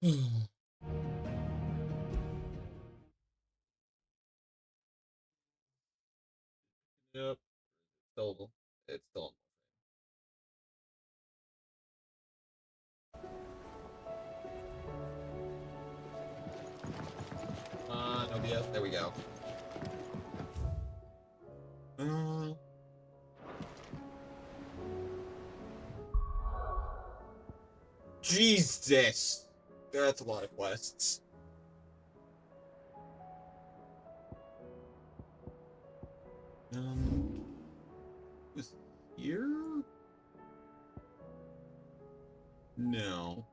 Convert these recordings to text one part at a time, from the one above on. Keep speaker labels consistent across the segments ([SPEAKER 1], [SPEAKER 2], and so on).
[SPEAKER 1] Yep. It's still. No BS. There we go. Uh, Jesus! That's a lot of quests. Was here? No.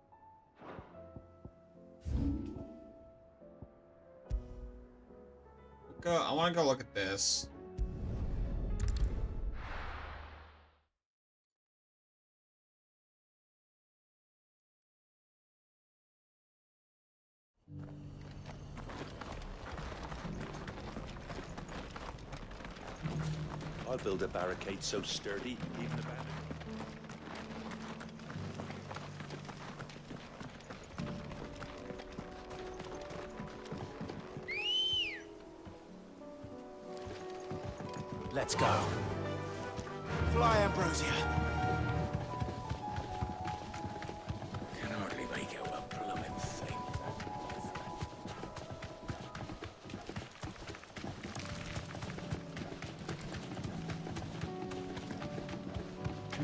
[SPEAKER 1] Go. I want to go look at this.
[SPEAKER 2] I'll build a barricade so sturdy, even abandoned.
[SPEAKER 3] Let's go. Fly, Ambrosia. Can hardly make out a blooming thing.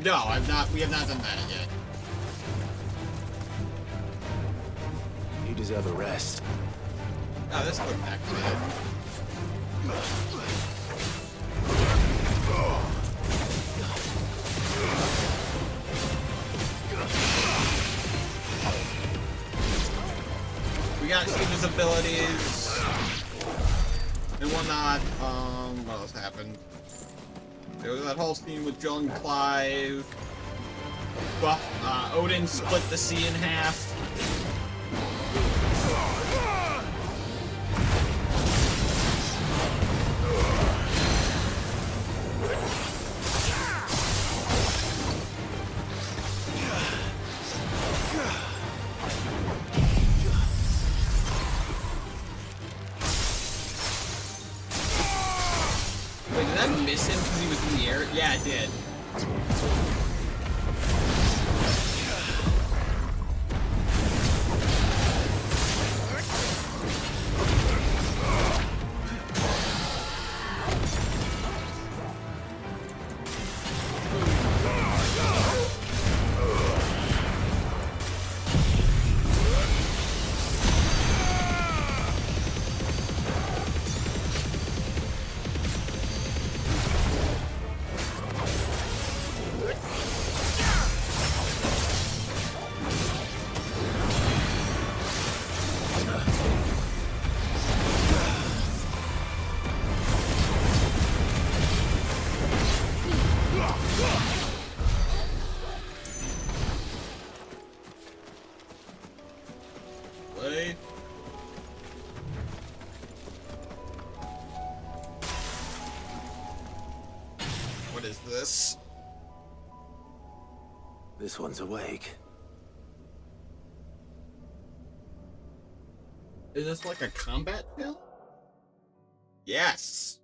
[SPEAKER 1] No, I've not. We have not done that yet.
[SPEAKER 3] You deserve a rest.
[SPEAKER 1] Oh, this looked activated. We got Steve's abilities and whatnot. What else happened? There was that whole scene with John Clive. Well, Odin split the sea in half. Wait, did that miss him because he was in the air? Yeah, it did. Wait. What is this?
[SPEAKER 3] This one's awake.
[SPEAKER 1] Is this like a combat film? Yes.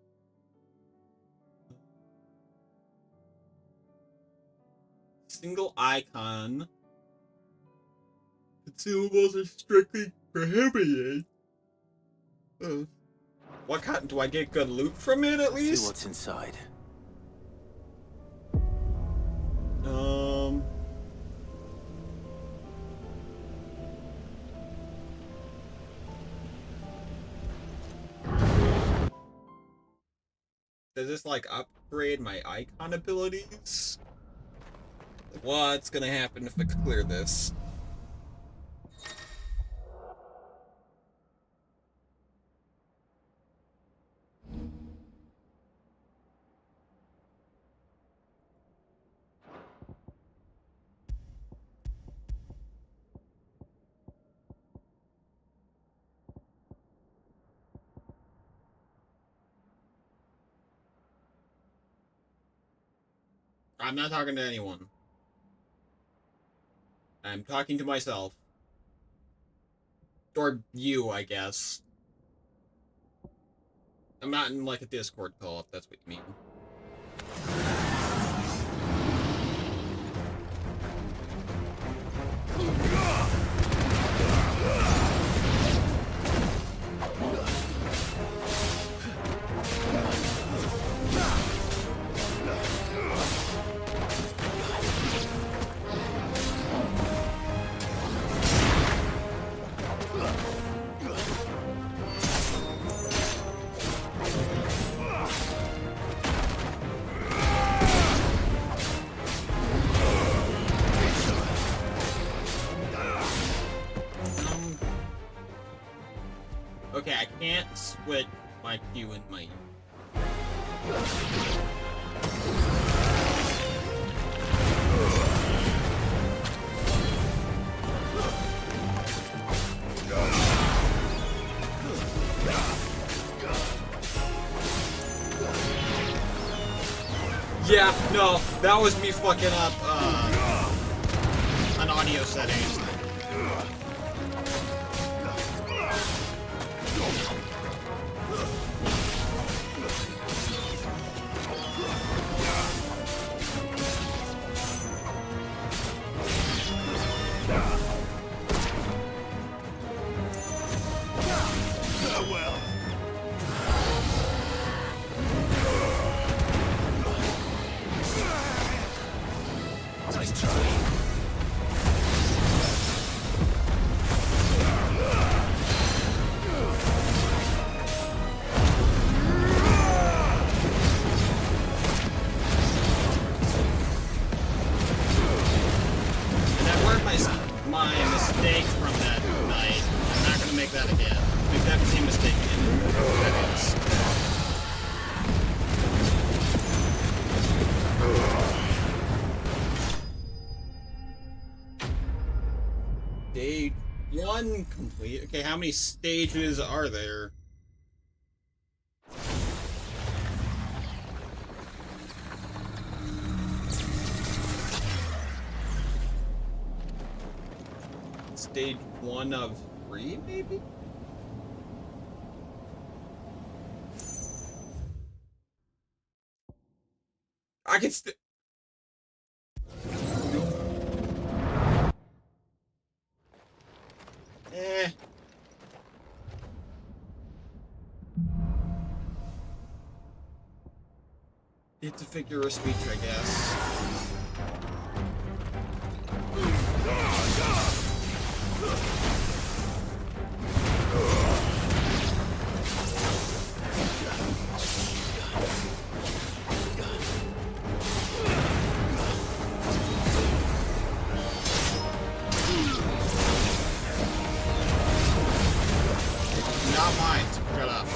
[SPEAKER 1] Single icon. Consumables are strictly prohibited. What kind? Do I get good loot from it at
[SPEAKER 3] See
[SPEAKER 1] least?
[SPEAKER 3] what's inside.
[SPEAKER 1] Does this like upgrade my icon abilities? What's gonna happen if I clear this? I'm not talking to anyone. I'm talking to myself. Or you, I guess. I'm not in, like, a Discord call, if that's what you mean. Okay, I can't switch my Q and my E. Yeah, no, that was me fucking up, an audio setting. My mistake from that night. I'm not gonna make that again. Make that same mistake again. Stage 1 complete. Okay, how many stages are there? Stage 1 of 3, maybe? I can It's a figure of speech, I guess. Not mine. Shut up.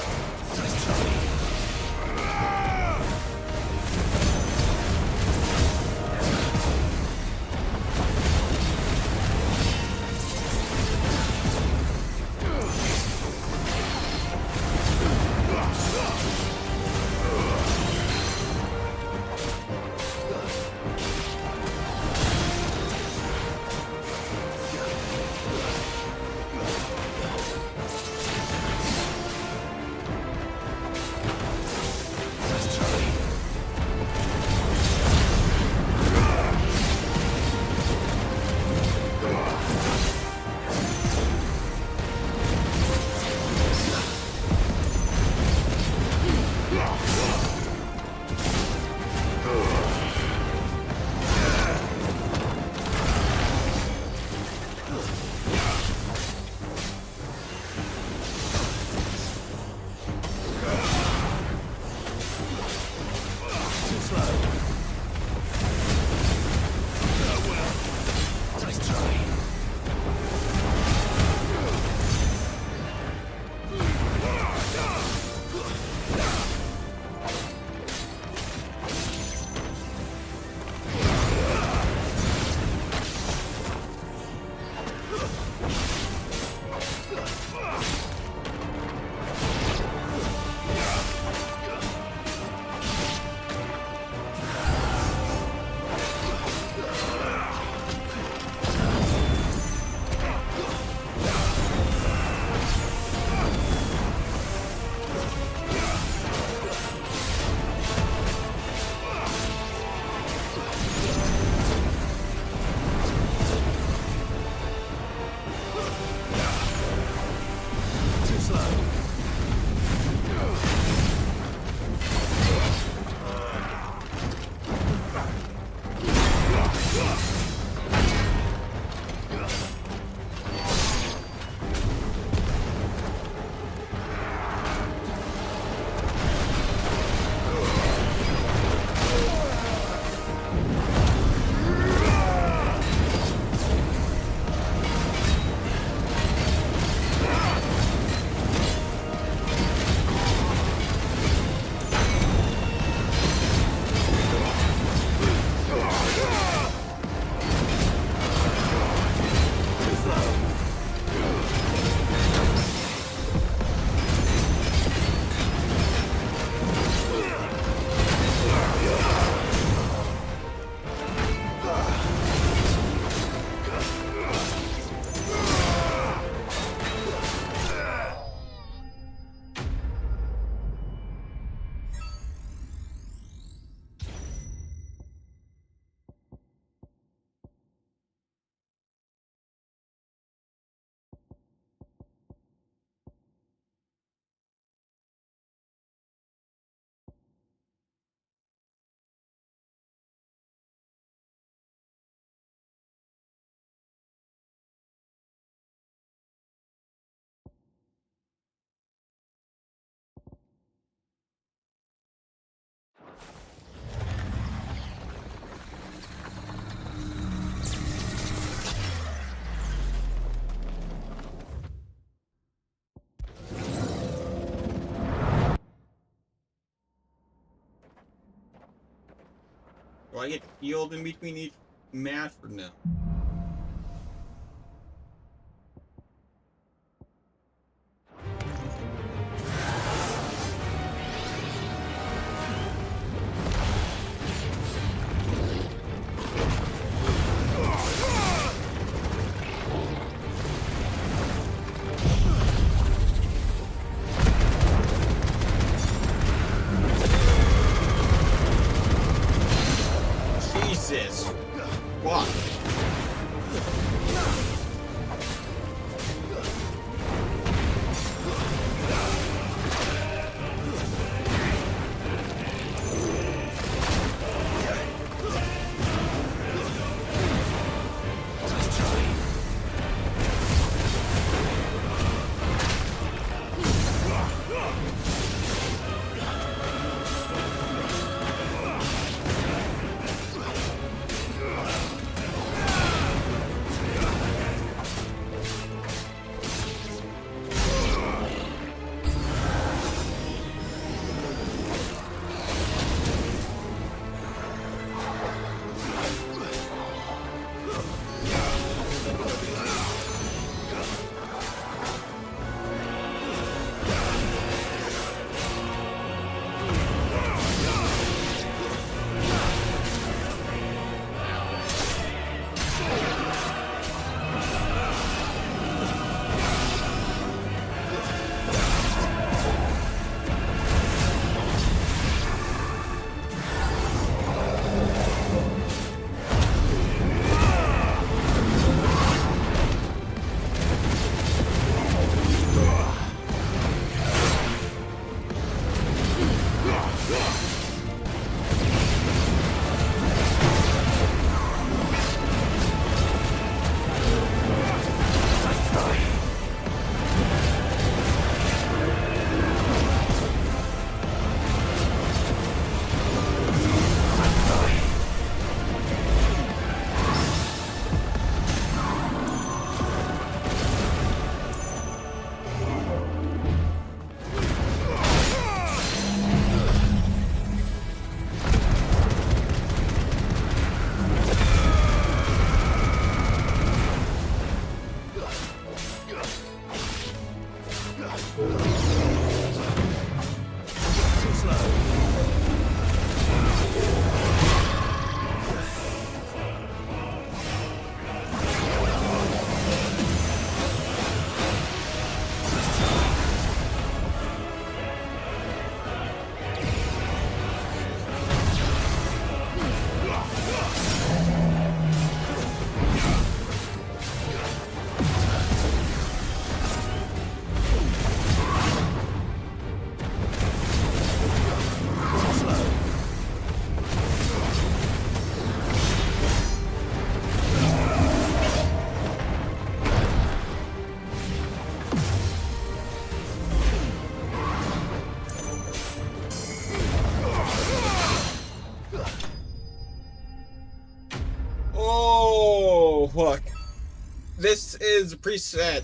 [SPEAKER 1] Do I get healed in between each match or no? Jesus. What? Look, this is a preset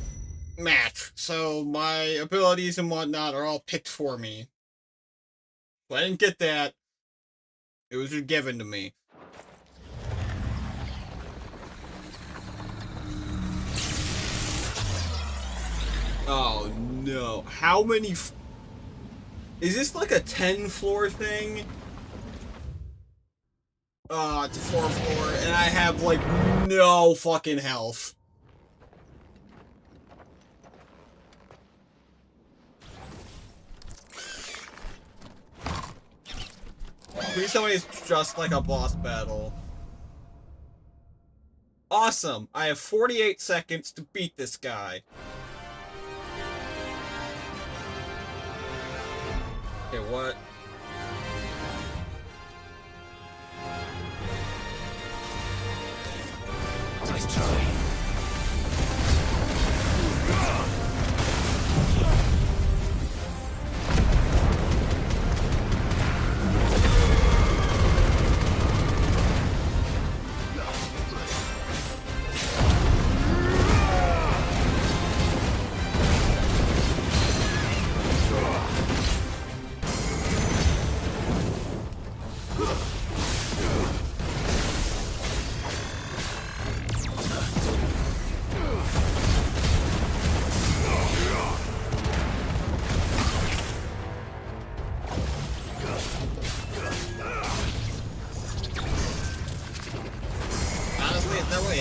[SPEAKER 1] match, so my abilities and whatnot are all picked for me. If I didn't get that, it was just given to me. Oh no, how many is this like a 10-floor thing? It's a 4th floor, and I have, like, no fucking health. Please tell me it's just like a boss battle. Awesome! I have 48 seconds to beat this guy. Okay, what?
[SPEAKER 3] Nice try.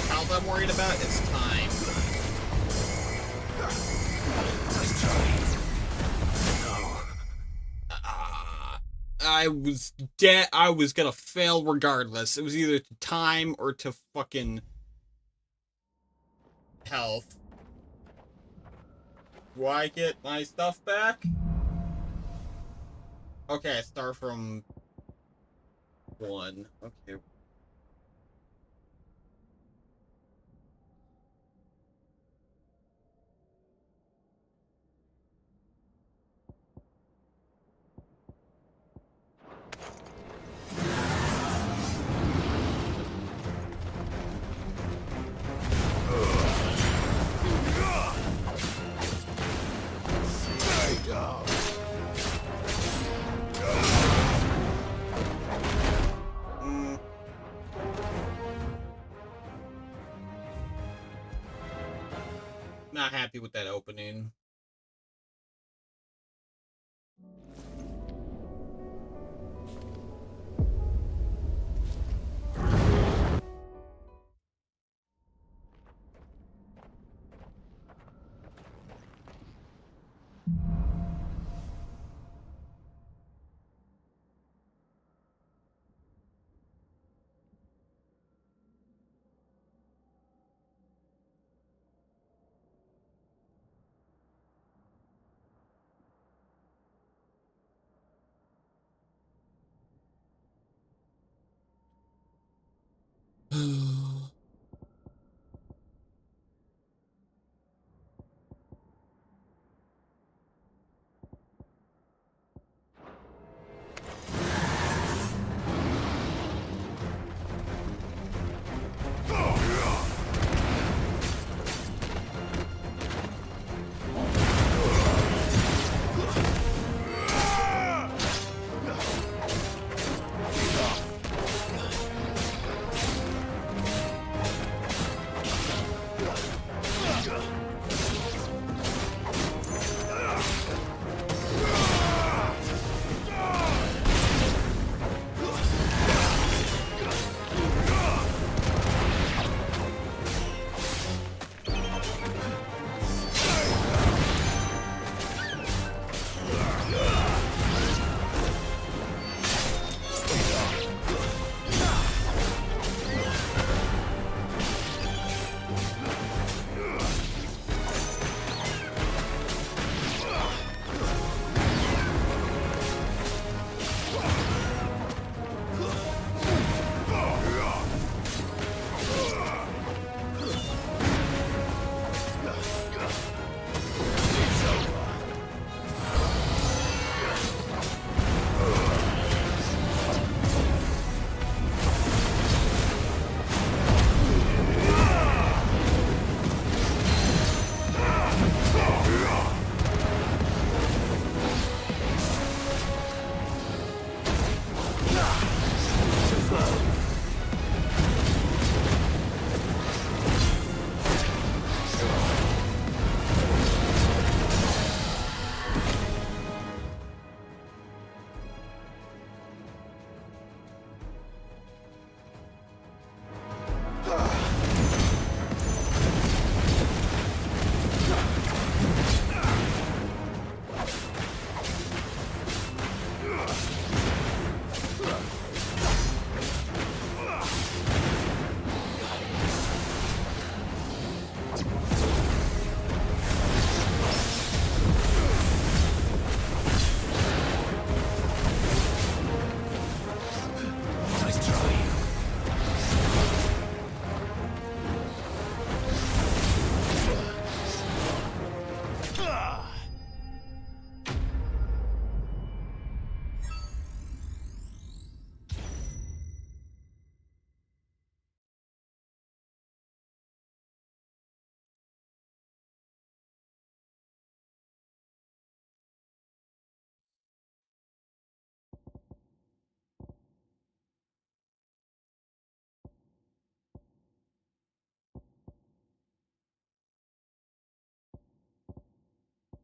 [SPEAKER 1] health I'm worried about, it's time.
[SPEAKER 3] Nice try. No.
[SPEAKER 1] I was dead. I was gonna fail regardless. It was either to time or to fucking health. Do I get my stuff back? Okay, I start from 1. Okay. Mm. Not happy with that opening.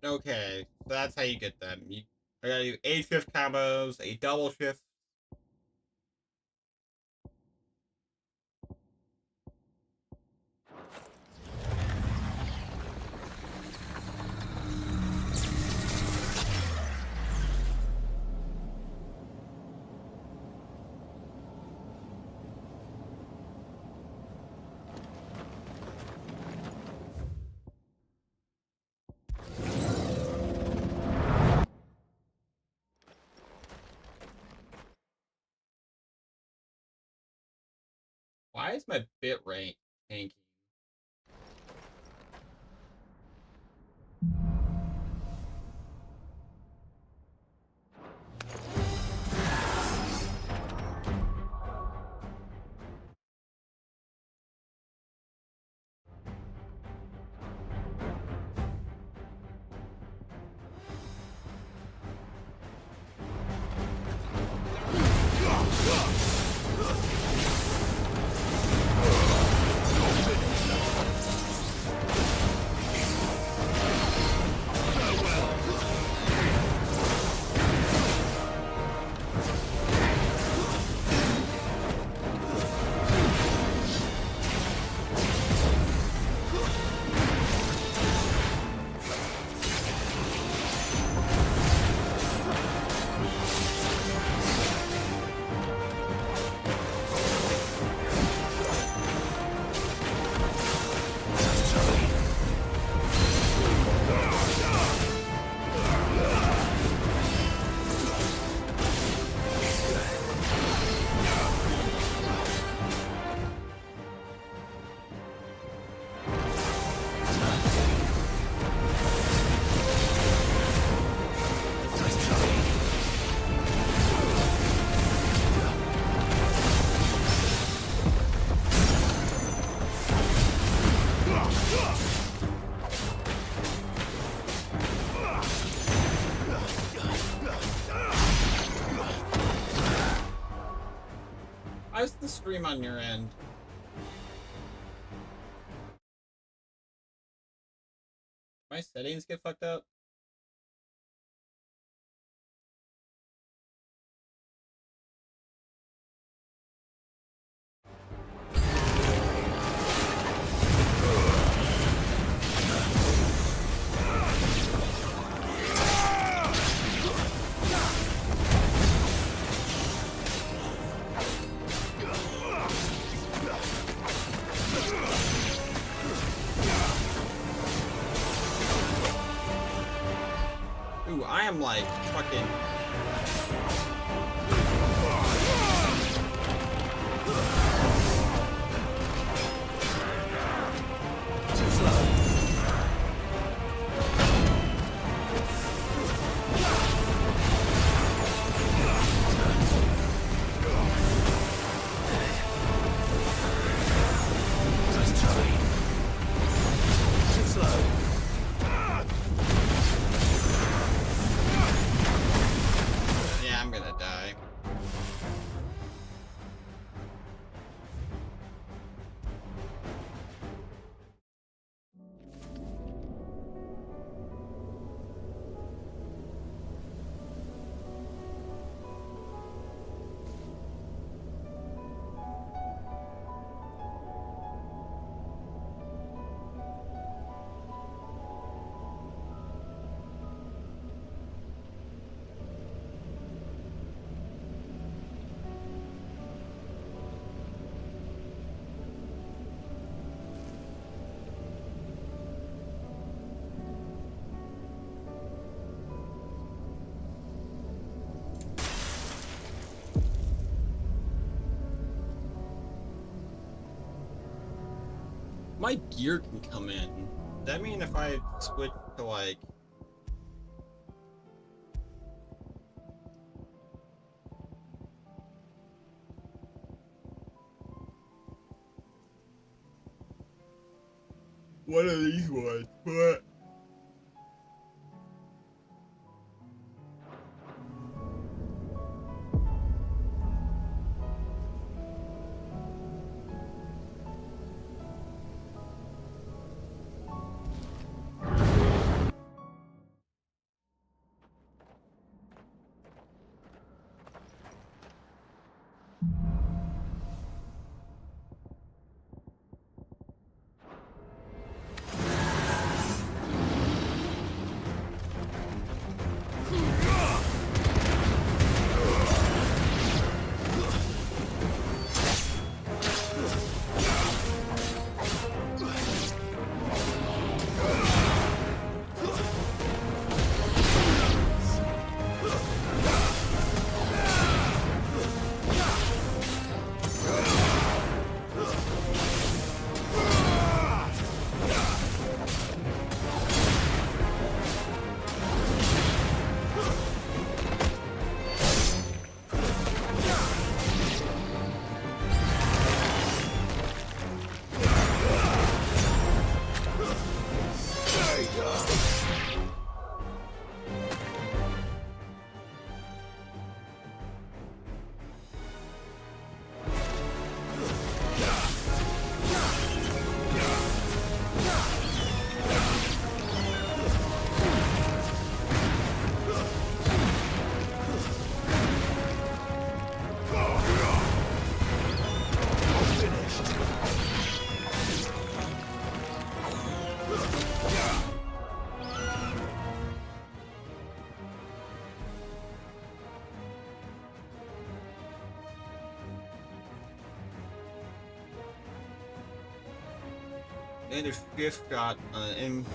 [SPEAKER 1] Okay, so that's how you get them. I gotta do 8 shift combos, a double shift. Why is my bit rate tanky? How's the stream on your end? My settings get fucked up? Ooh, I am like fucking... Yeah, I'm gonna die. My gear can come in. Does that mean if I switch to like... one of these ones, but... and a shift shot, and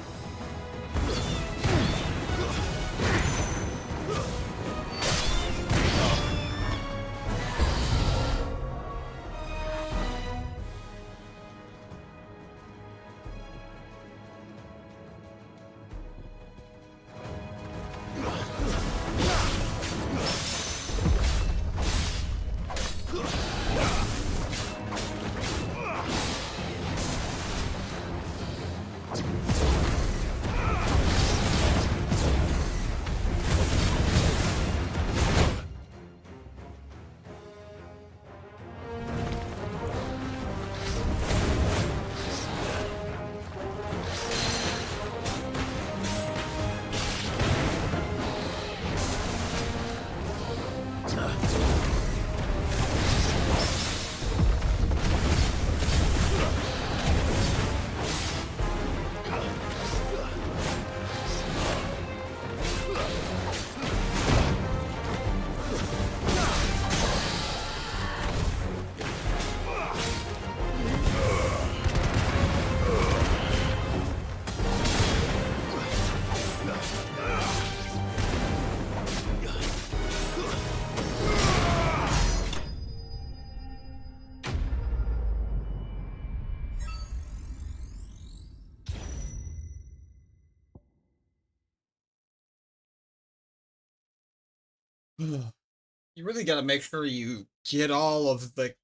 [SPEAKER 1] you really gotta make sure you get all of the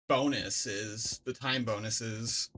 [SPEAKER 1] bonuses, the time bonuses.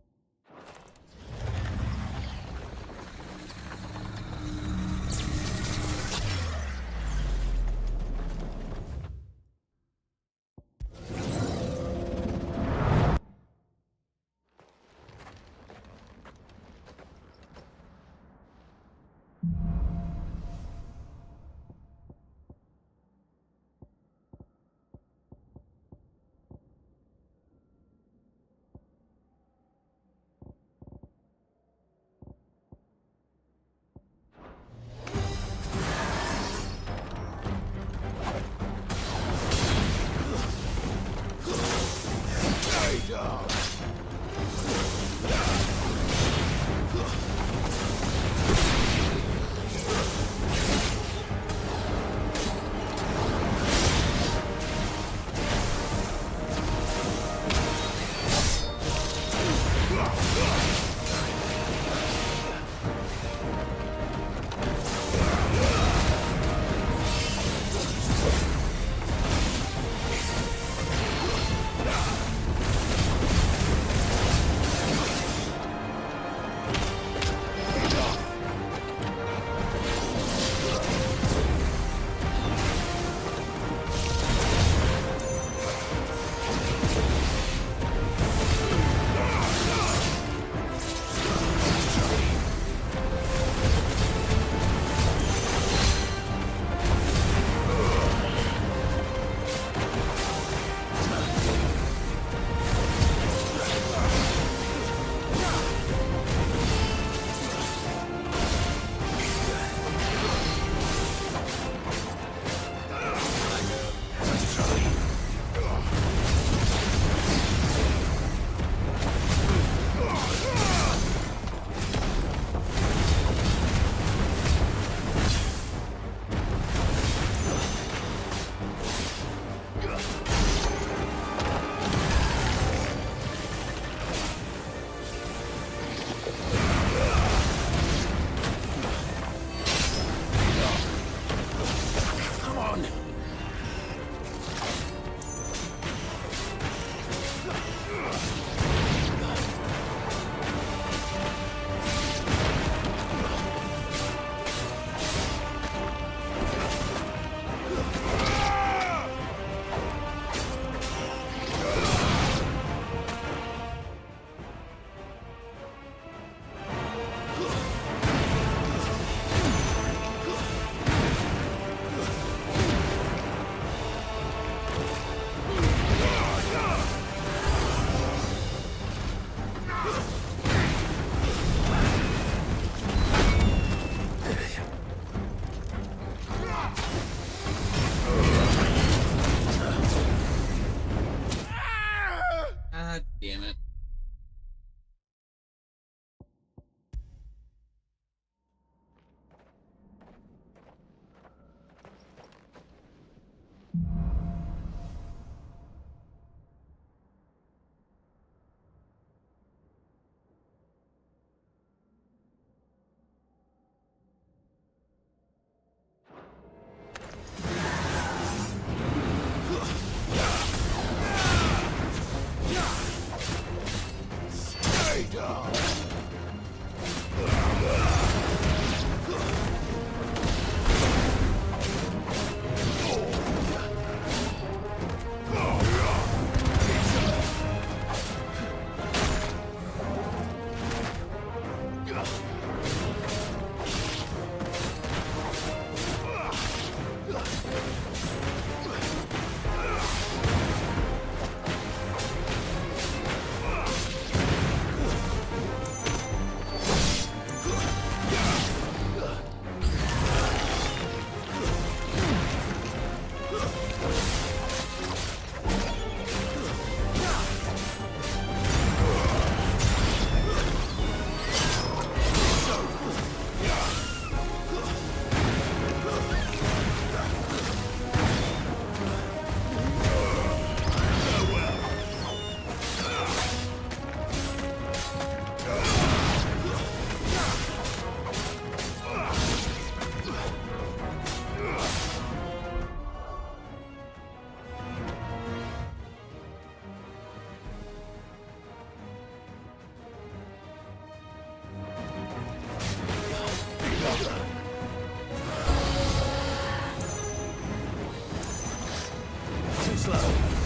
[SPEAKER 3] Too slow.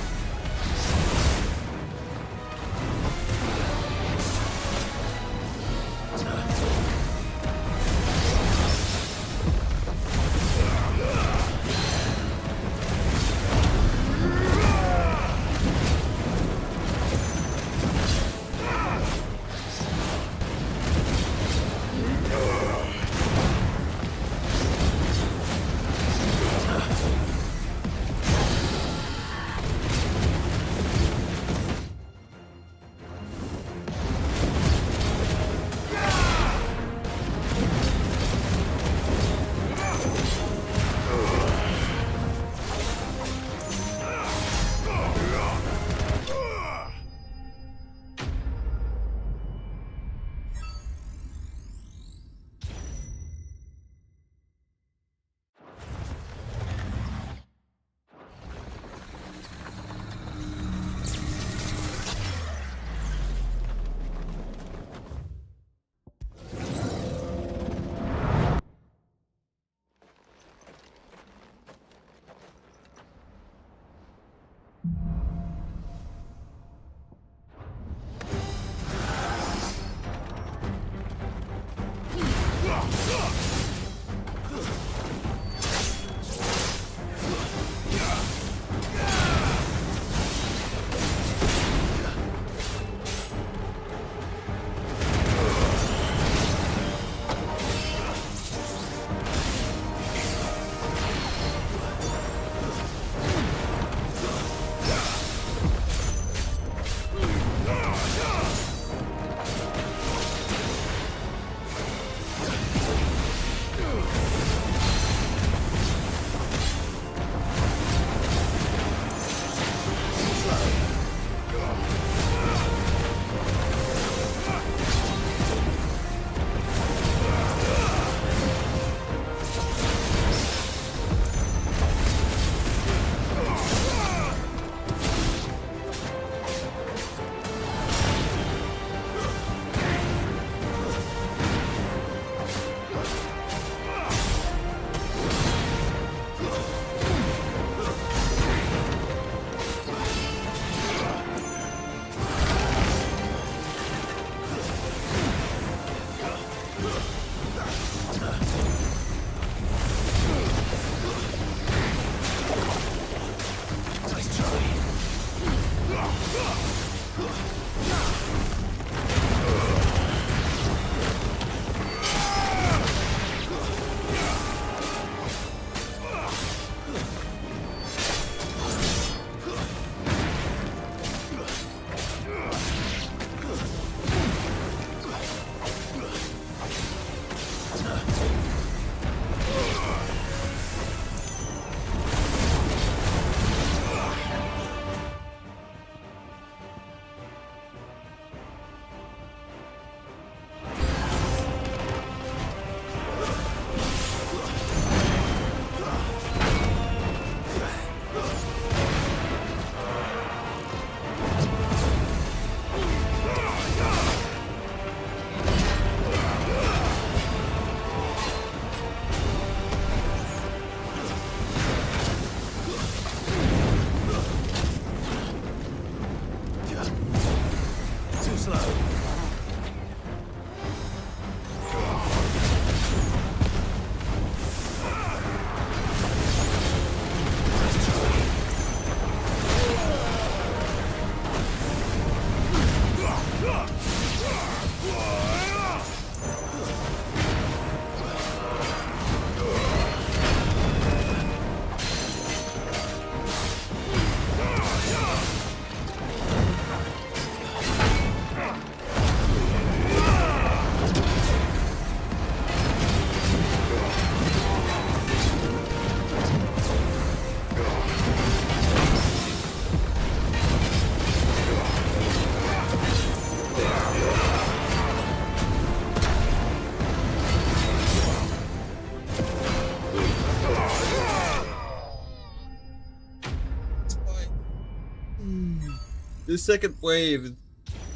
[SPEAKER 1] This second wave is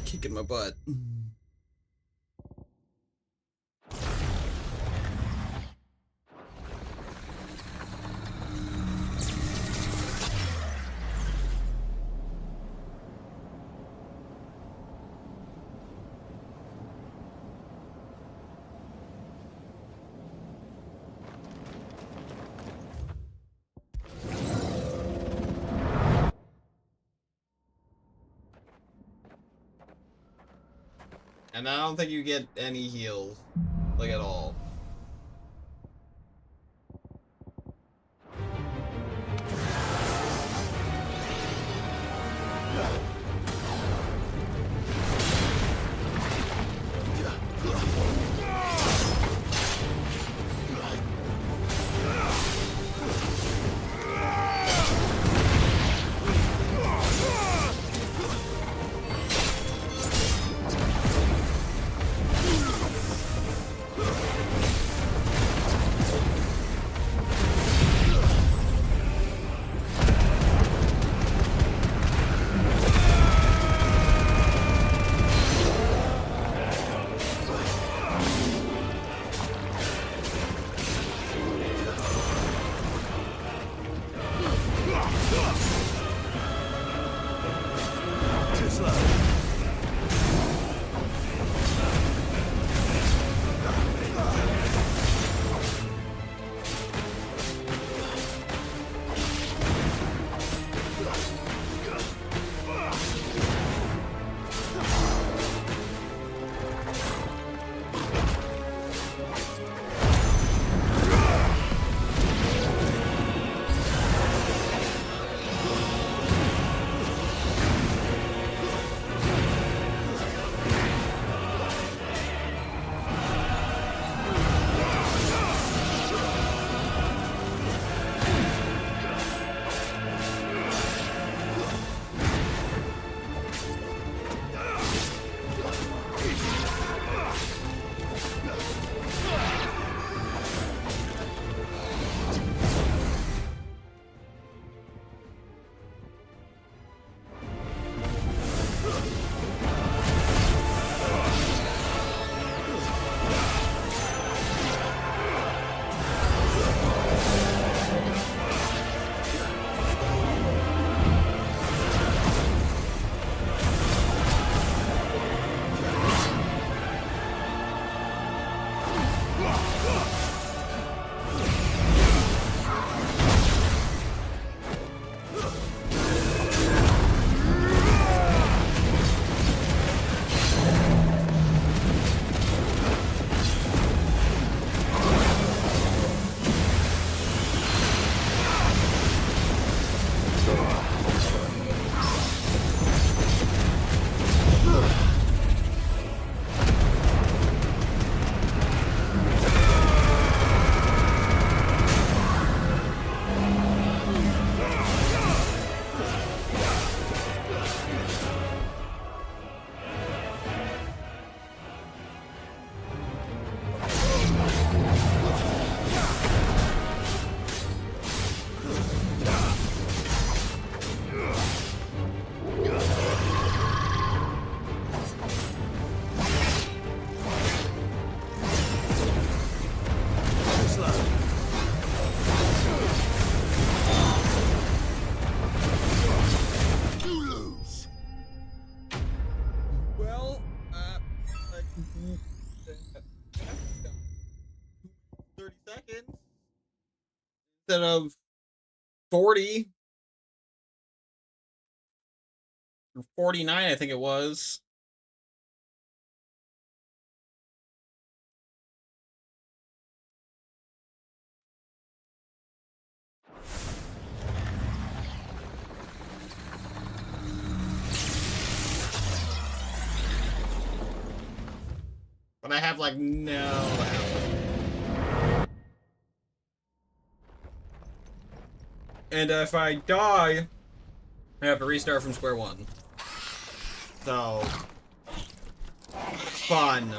[SPEAKER 1] kicking my butt. And I don't think you get any heals, like at all. Instead of 40 or 49, I think it was. But I have like no health. And if I die, I have to restart from square one. So, fun.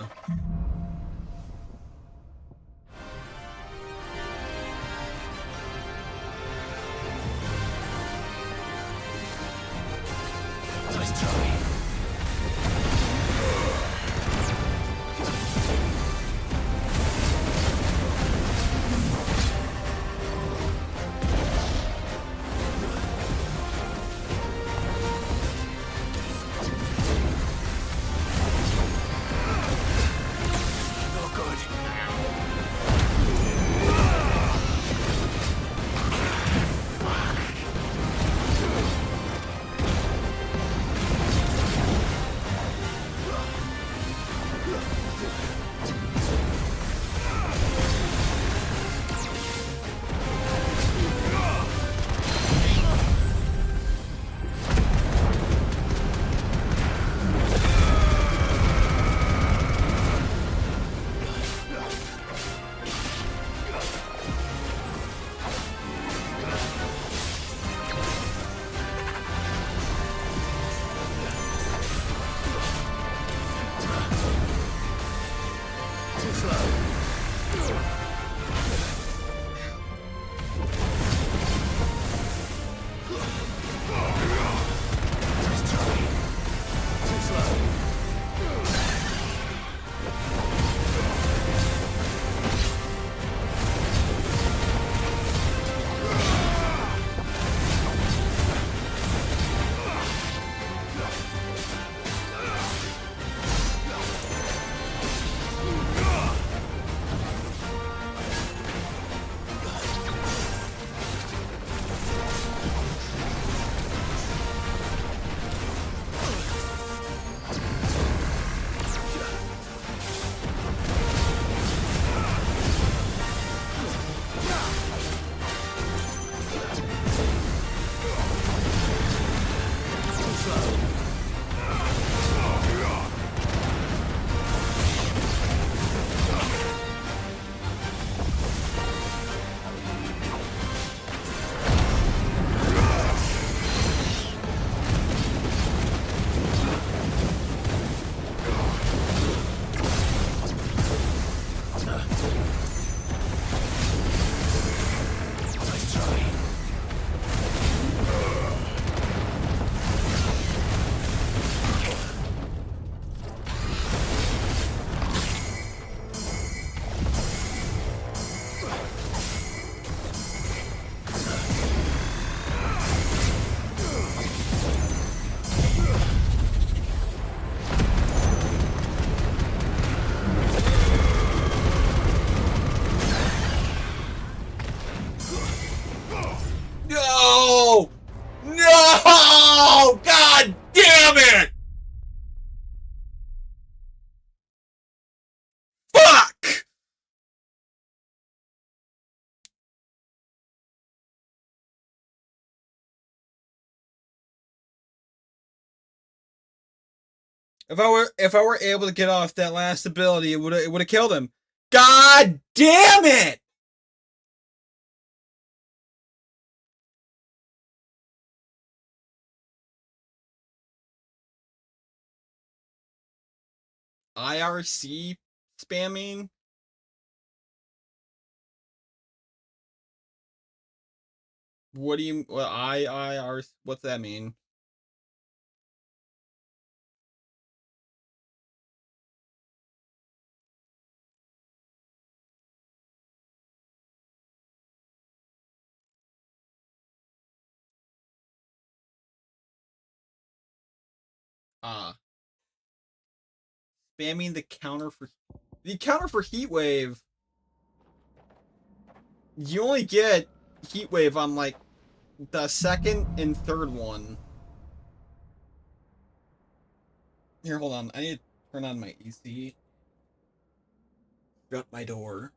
[SPEAKER 1] No! No! God damn it! Fuck! If I were able to get off that last ability, it would have killed him. God damn it! IRC spamming? What do you what IIR what's that mean? Spamming the counter for heat wave. You only get heat wave on like the second and third one. Here, hold on. I need to turn on my AC. Shut my door.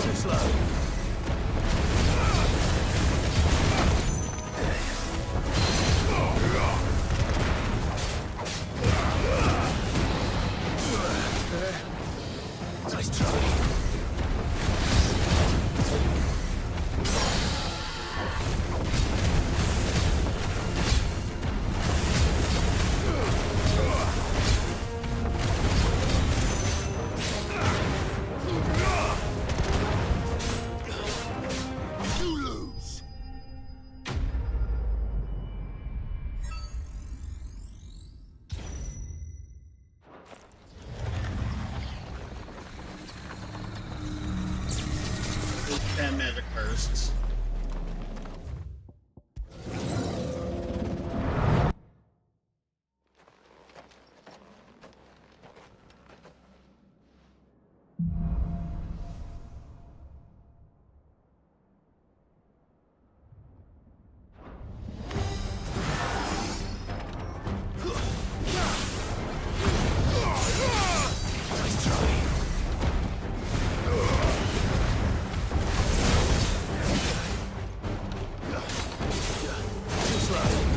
[SPEAKER 3] Too slow. Nice try.
[SPEAKER 1] Those 10 magic bursts.
[SPEAKER 3] Nice try. Too slow.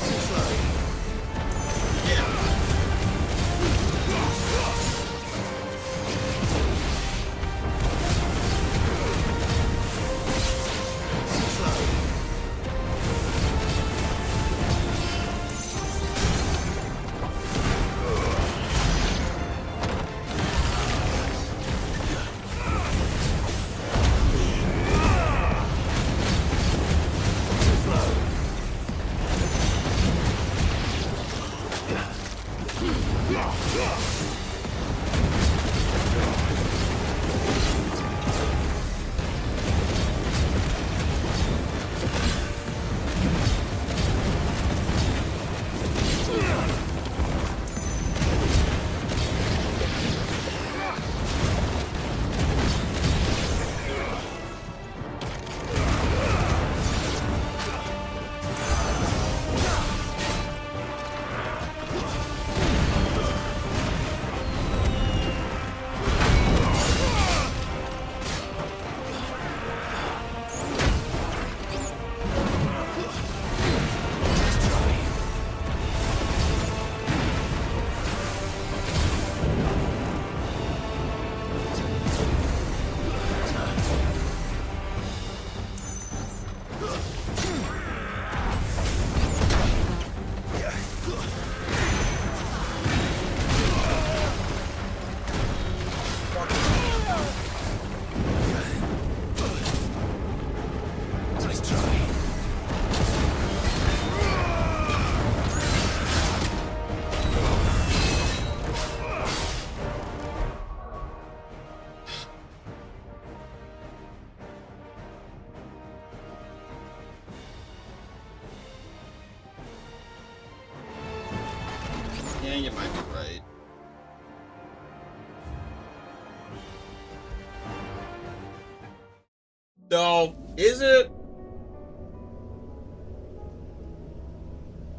[SPEAKER 3] Too slow.
[SPEAKER 1] Yeah.
[SPEAKER 3] Too slow. Too slow. Nice try. Nice try.
[SPEAKER 1] Yeah, you might be right. So, is it?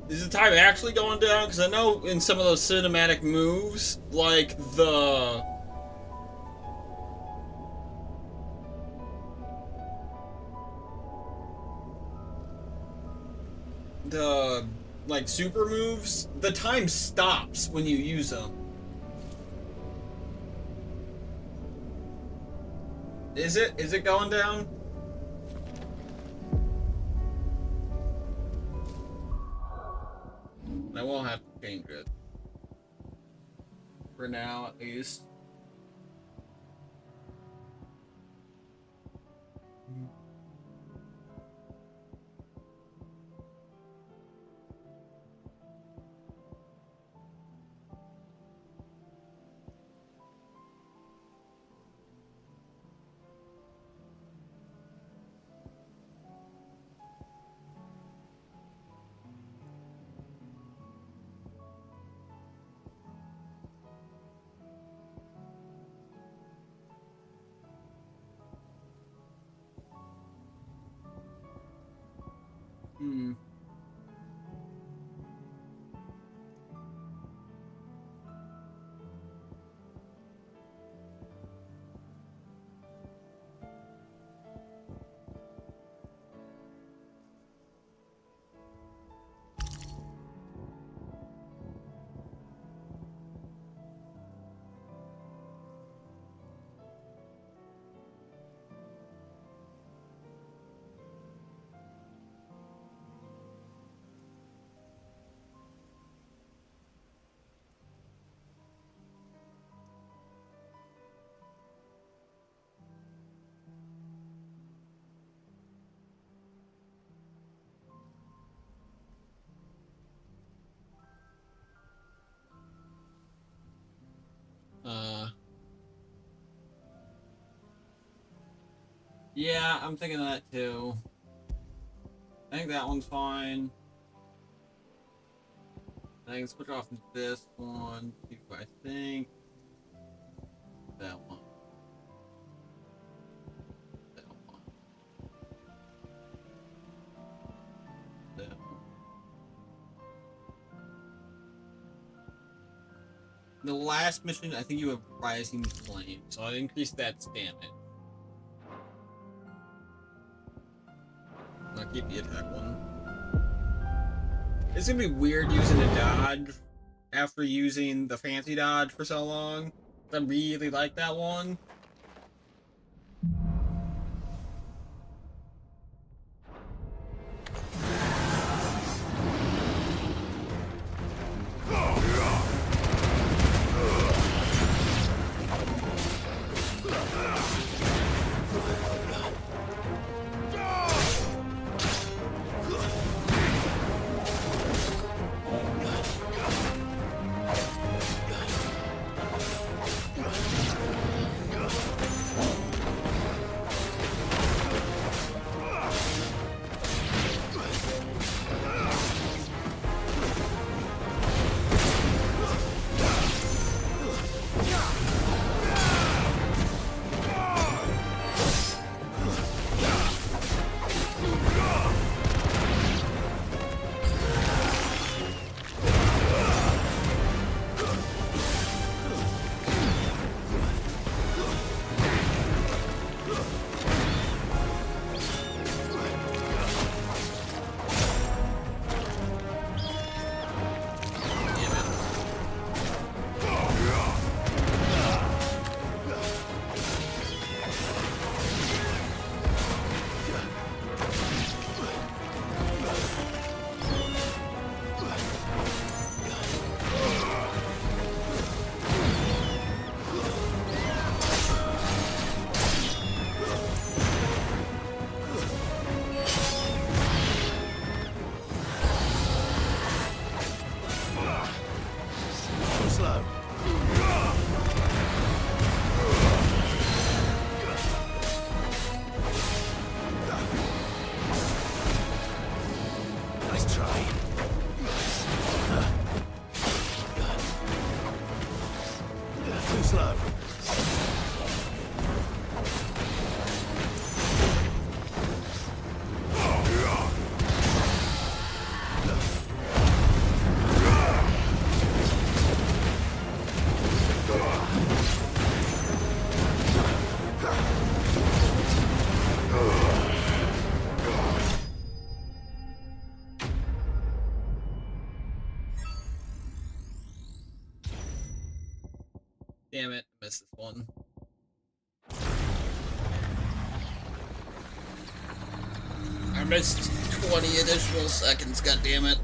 [SPEAKER 1] Is the time actually going down? Because I know in some of those cinematic moves, like the like super moves, the time stops when you use them. Is it? Is it going down? I won't have to change it. For now, at least. Hmm. Yeah, I'm thinking of that too. I think that one's fine. I can switch off into this one too, I think. That one. That one. That one. The last mission, I think you have Rising Flame, so I'll increase that stamina. I'll keep the attack one. It's gonna be weird using a dodge after using the fancy dodge for so long. I really like that one. Damn it, I missed this one. I missed 20 additional seconds, god damn it.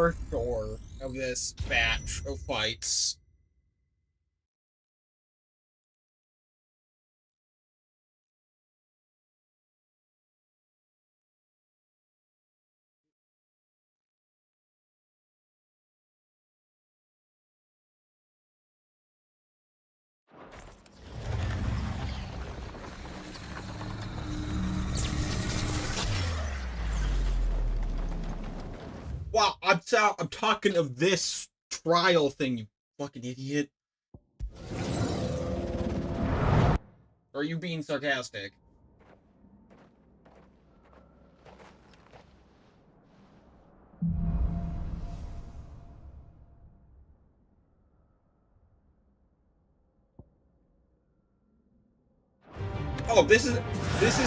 [SPEAKER 1] for sure of this batch of fights. Wow, I'm talking of this trial thing, you fucking idiot. Or are you being sarcastic? Oh, this is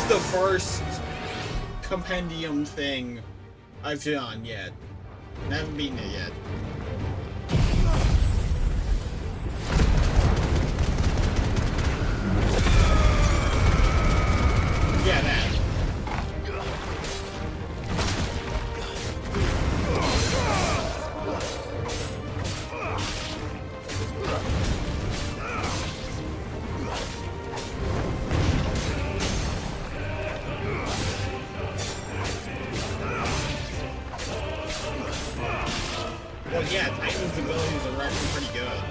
[SPEAKER 1] the first compendium thing I've done yet. I haven't beaten it yet. Yeah, that. Well, yeah, Titan's abilities are actually pretty good.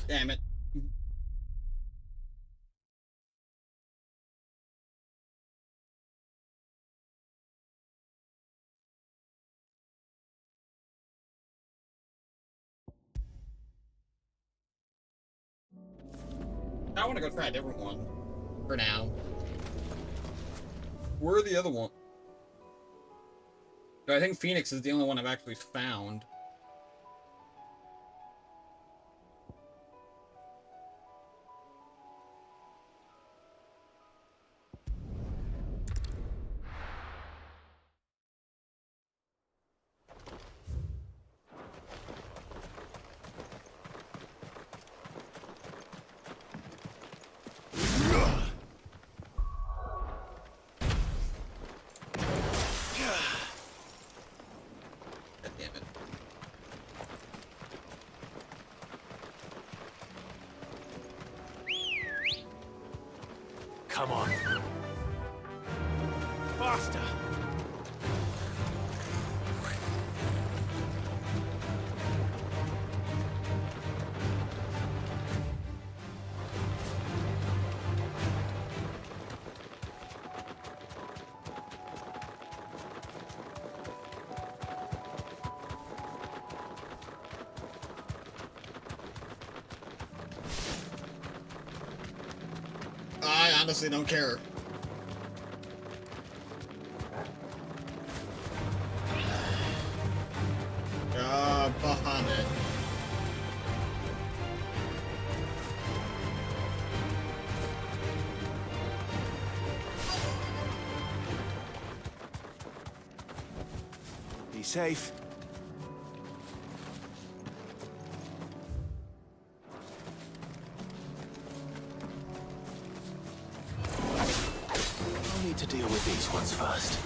[SPEAKER 1] Damn it. I want to go try a different one. For now. Where are the other one? I think Phoenix is the only one I've actually found. God damn it.
[SPEAKER 2] Come on. Faster.
[SPEAKER 1] I honestly don't care. Bahamut.
[SPEAKER 2] Be safe.
[SPEAKER 3] I need to deal with these ones first.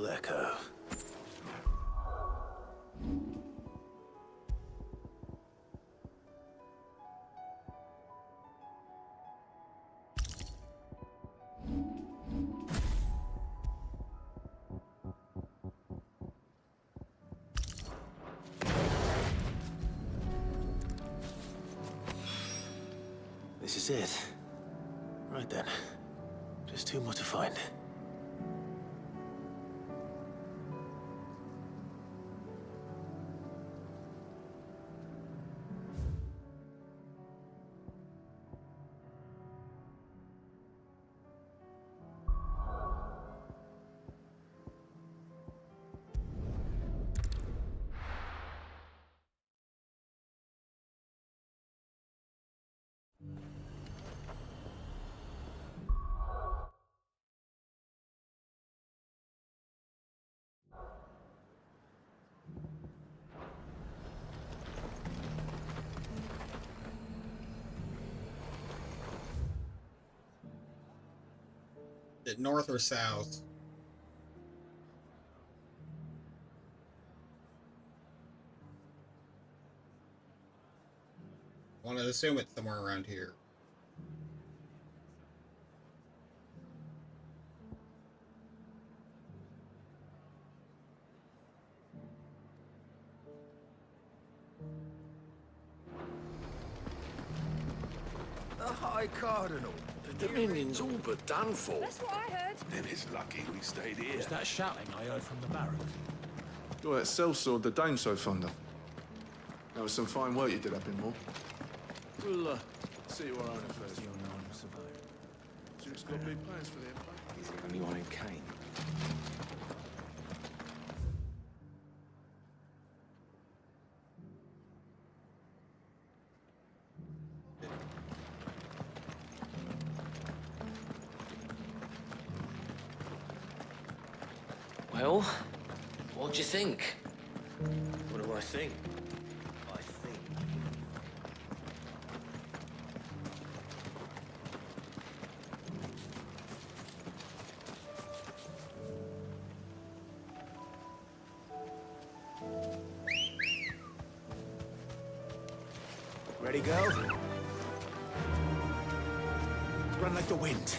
[SPEAKER 3] Echo. This is it. Right then. Just two more to find.
[SPEAKER 1] Is it north or south? I want to assume it's somewhere around here.
[SPEAKER 3] The High Cardinal. The Dominion's all but done for.
[SPEAKER 4] That's what I heard.
[SPEAKER 2] Then it's lucky we stayed here.
[SPEAKER 5] Was that shouting I heard from the barrack?
[SPEAKER 6] Well, that sellsword the Dame's so fond of. That was some fine work you did up in Moore. We'll see you around at first. Duke's got big plans for the Empire.
[SPEAKER 3] He's the only one in Kane.
[SPEAKER 7] Well, what do you think?
[SPEAKER 3] What do I think? I think.
[SPEAKER 5] Ready, girl? Run like the wind.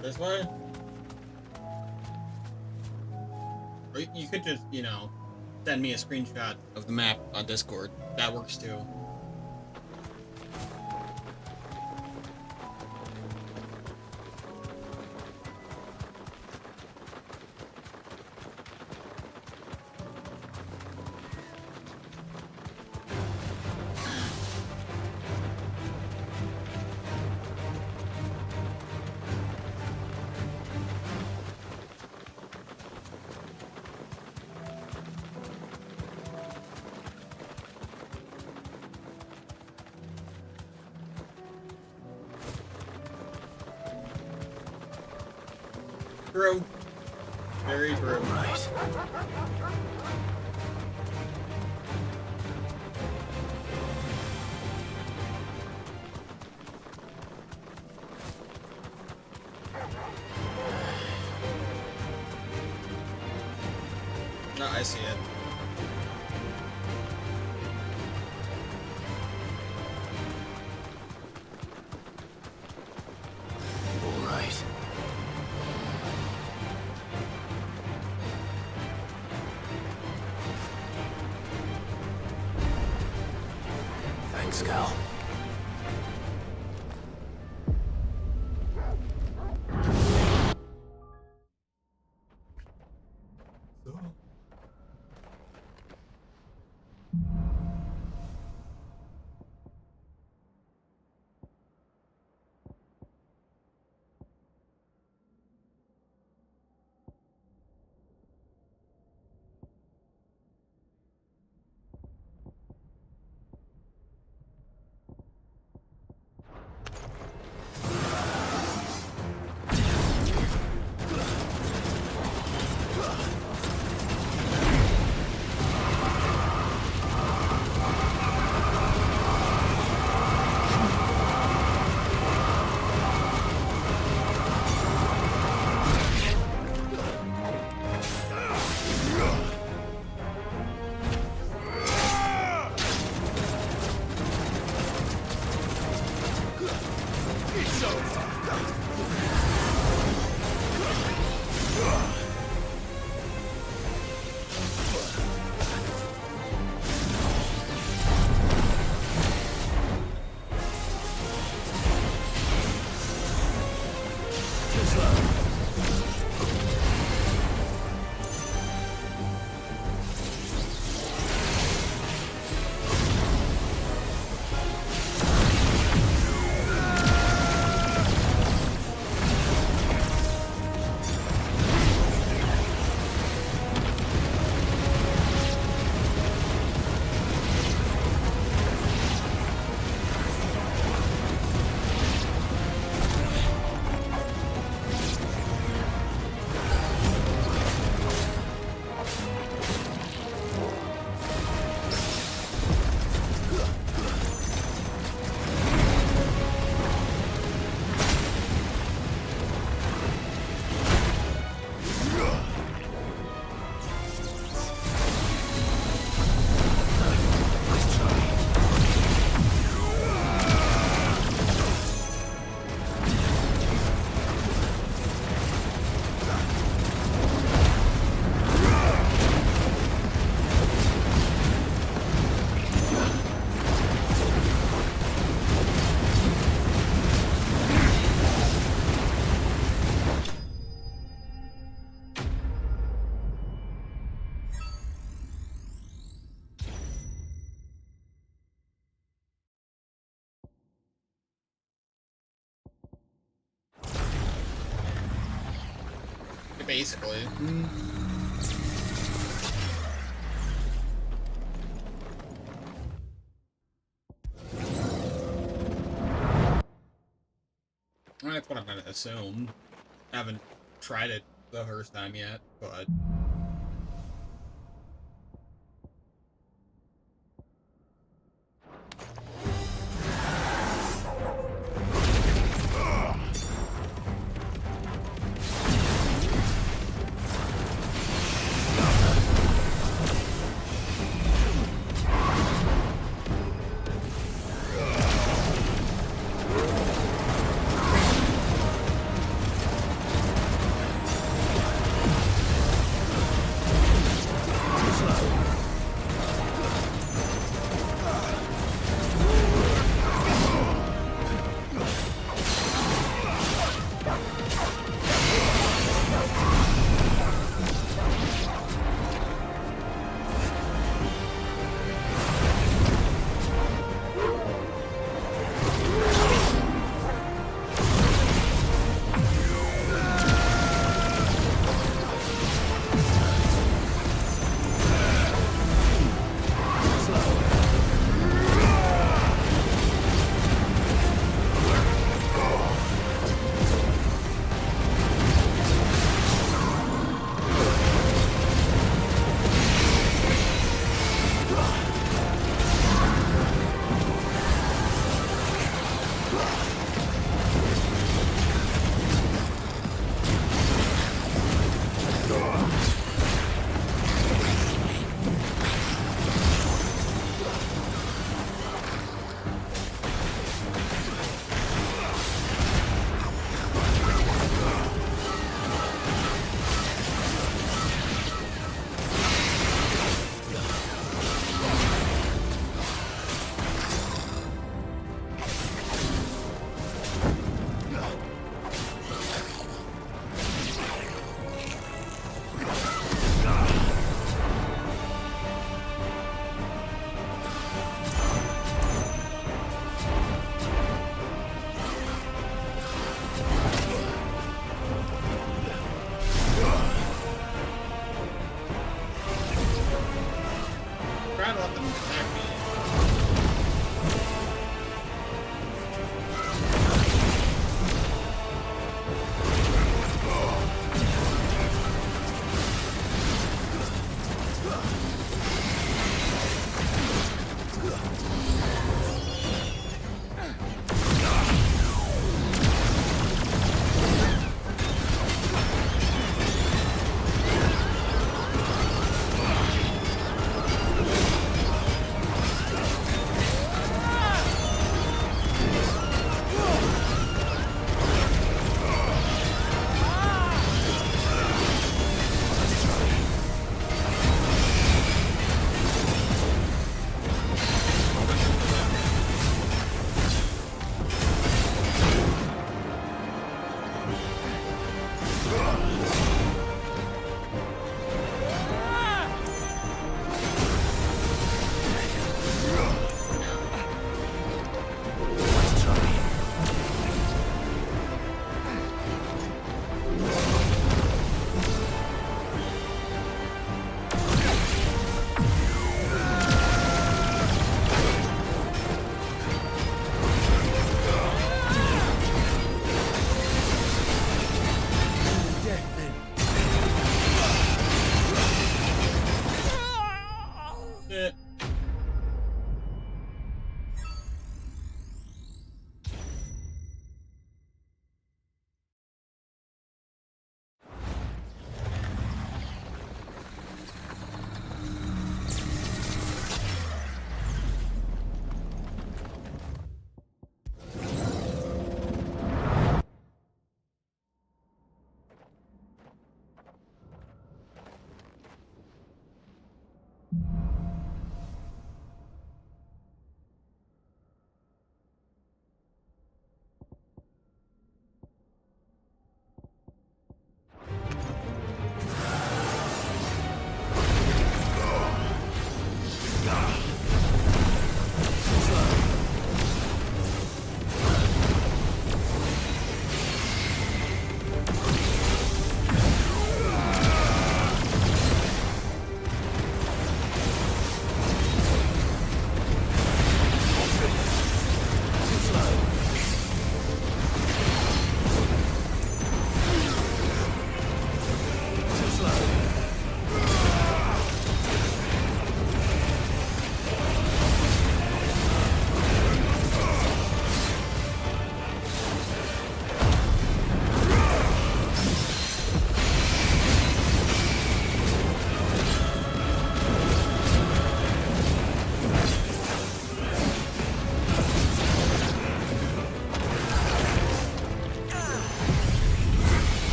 [SPEAKER 1] This way? Or you could just, you know, send me a screenshot of the map on Discord. That works too. True. Very true.
[SPEAKER 3] Right.
[SPEAKER 1] No, I see it.
[SPEAKER 3] Pascal.
[SPEAKER 1] Basically. That's what I'm gonna assume. Haven't tried it the first time yet, but...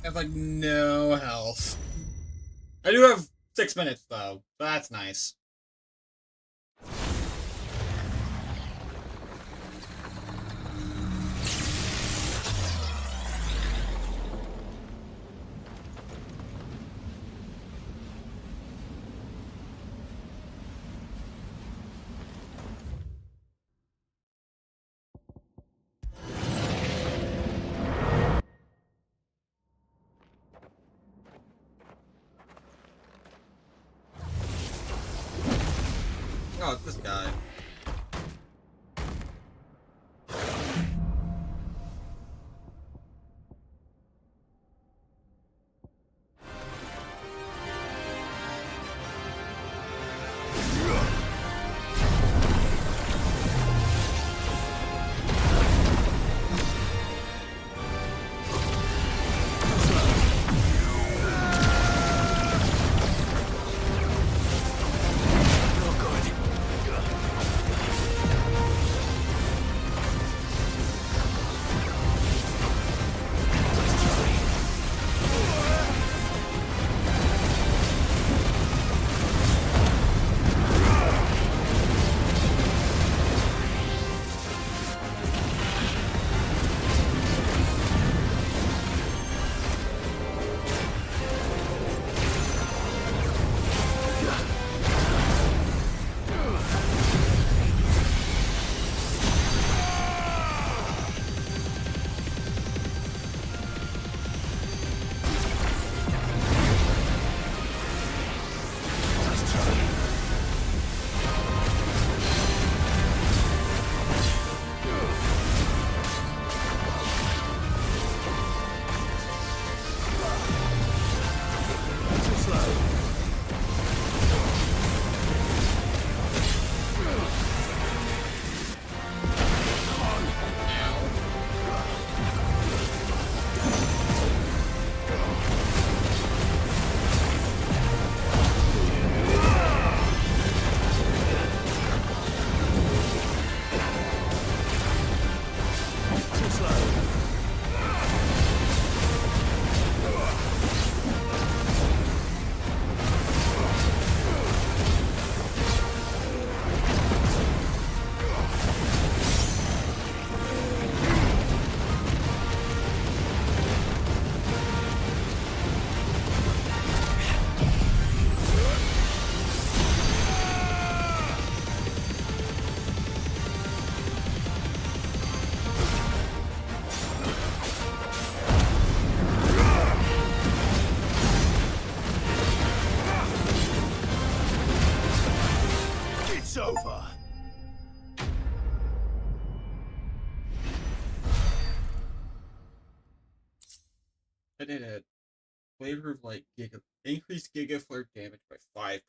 [SPEAKER 1] I have like no health. I do have 6 minutes though, so that's nice. Oh, it's this guy.
[SPEAKER 5] It's over.
[SPEAKER 1] I did it. Flavor of like increased Giga Flirt damage by 5%.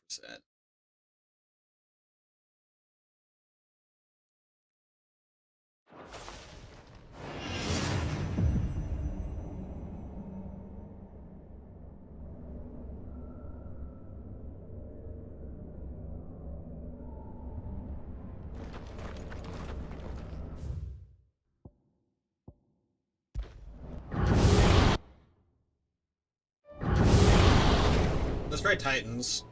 [SPEAKER 1] The Stray Titans.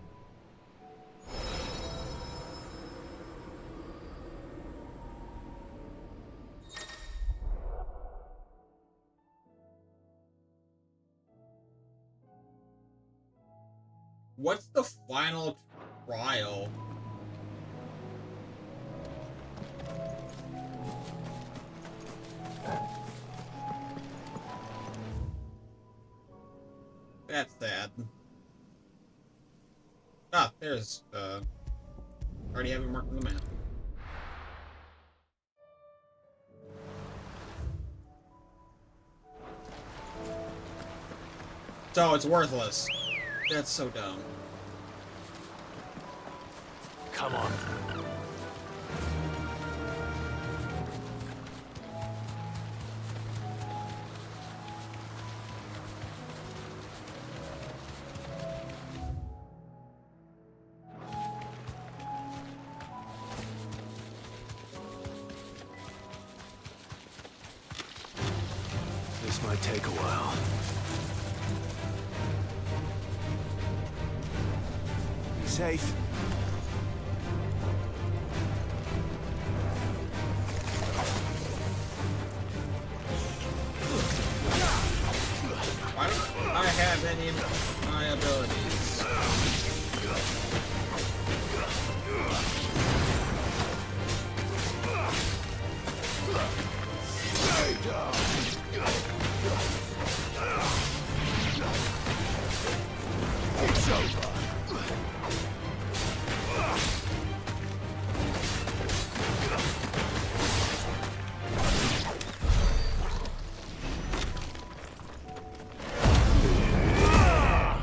[SPEAKER 1] What's the final trial? That's sad. Ah, there's, already have it marked on the map. So, it's worthless. That's so dumb.
[SPEAKER 3] Come on. This might take a while.
[SPEAKER 5] Be safe.
[SPEAKER 1] Why don't I have any of my abilities?
[SPEAKER 5] It's over.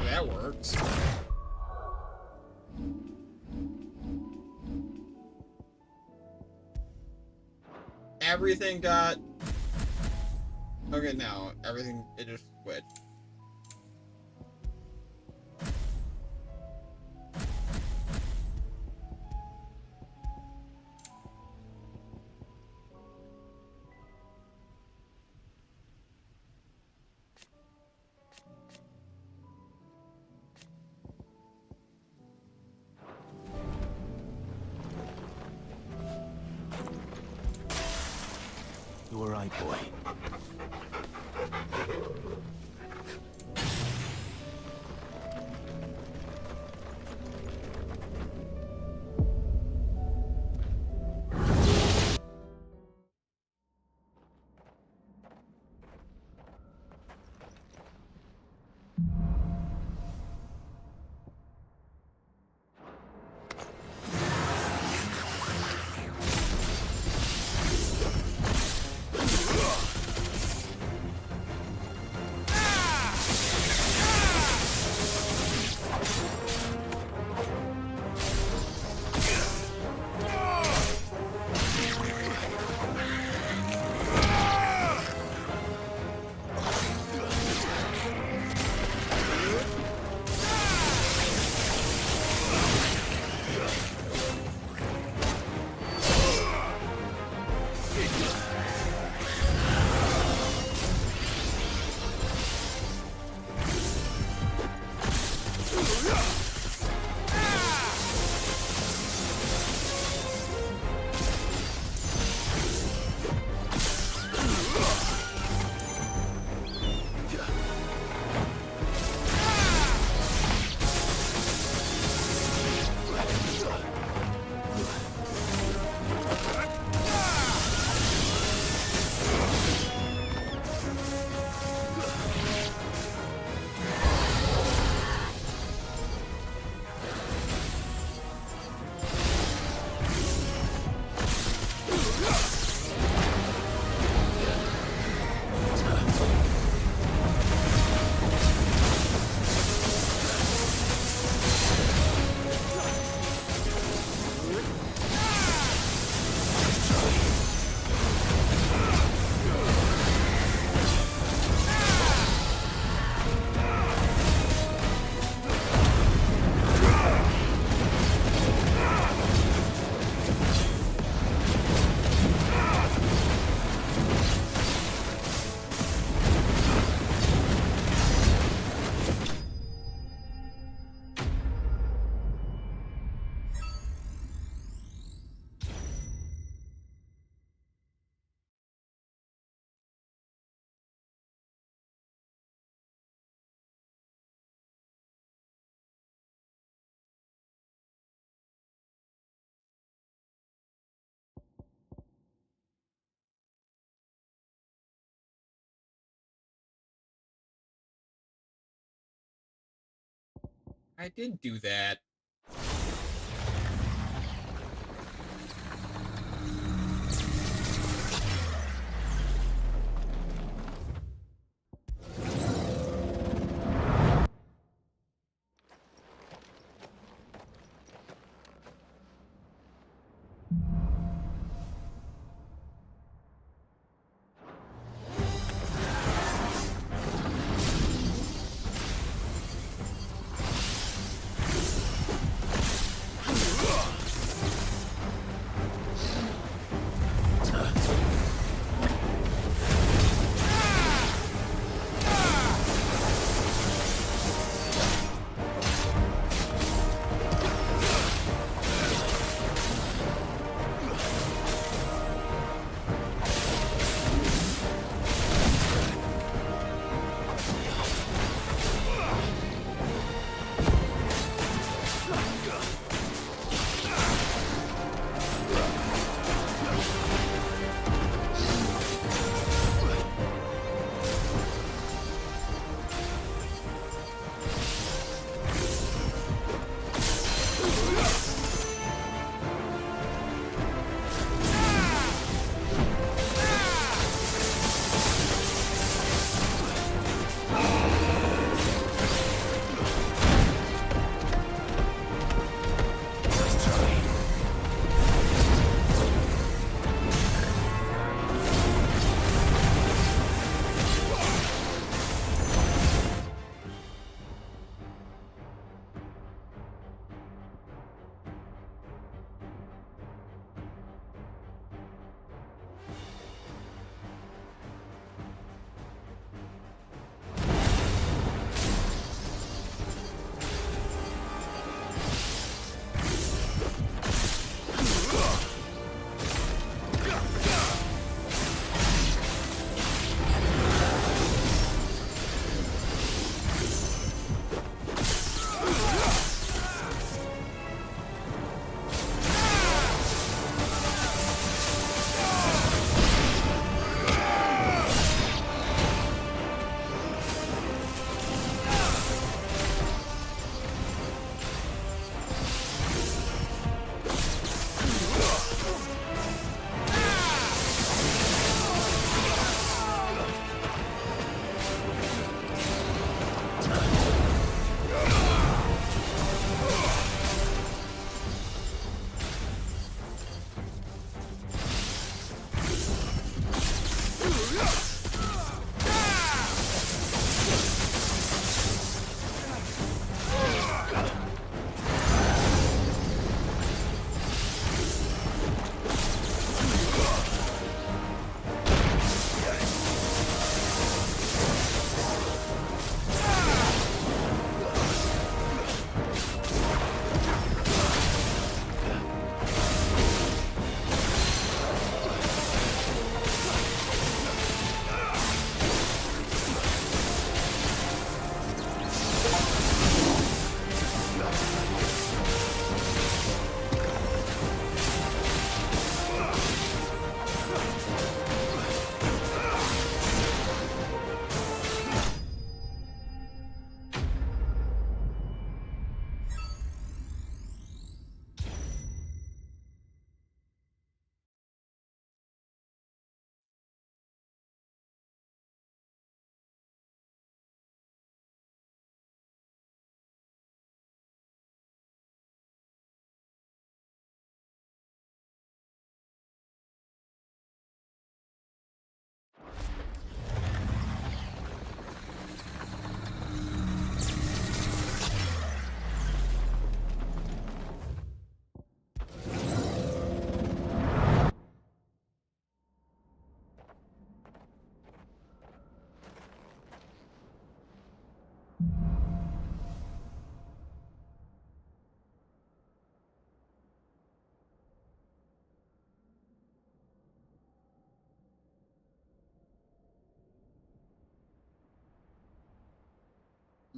[SPEAKER 1] That works. Everything got... Okay, now, everything, it just switched.
[SPEAKER 3] You were right, boy.
[SPEAKER 1] I did do that.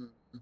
[SPEAKER 1] Mm.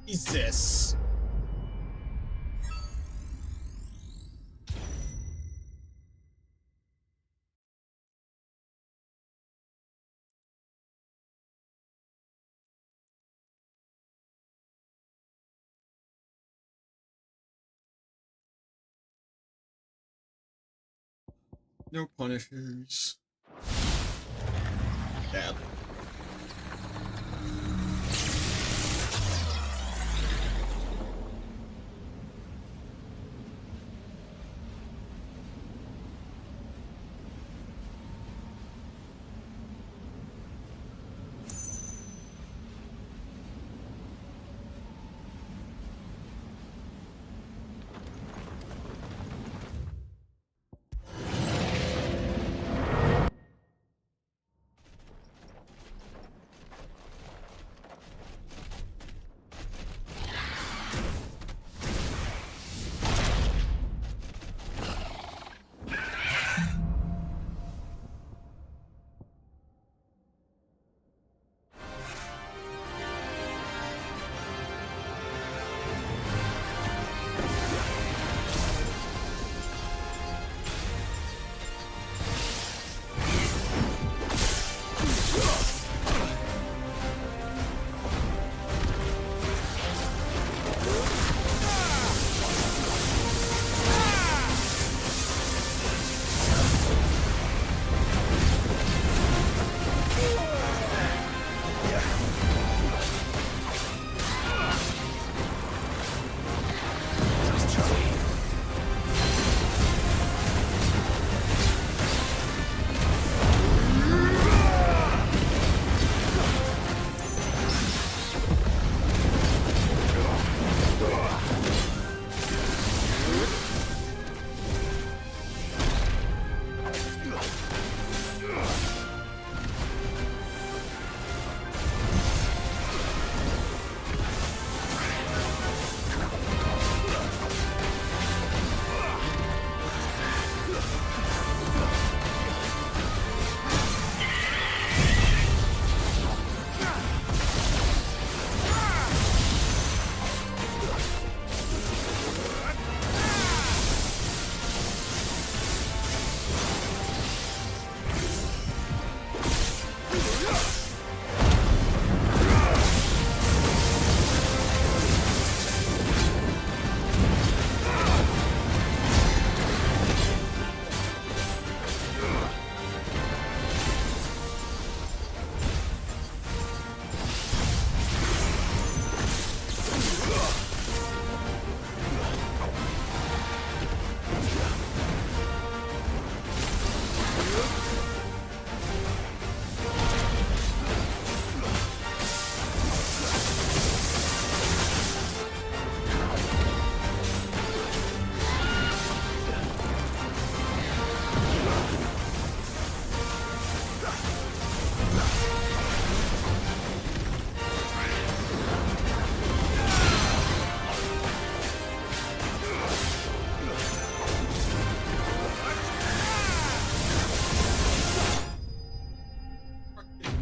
[SPEAKER 1] Jesus. No punishers. Dad.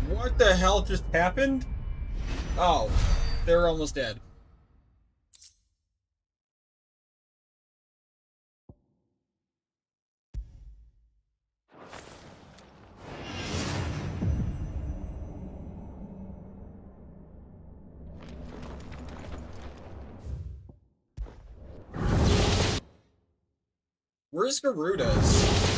[SPEAKER 1] What the hell just happened? Oh, they're almost dead. Where's Garuda's?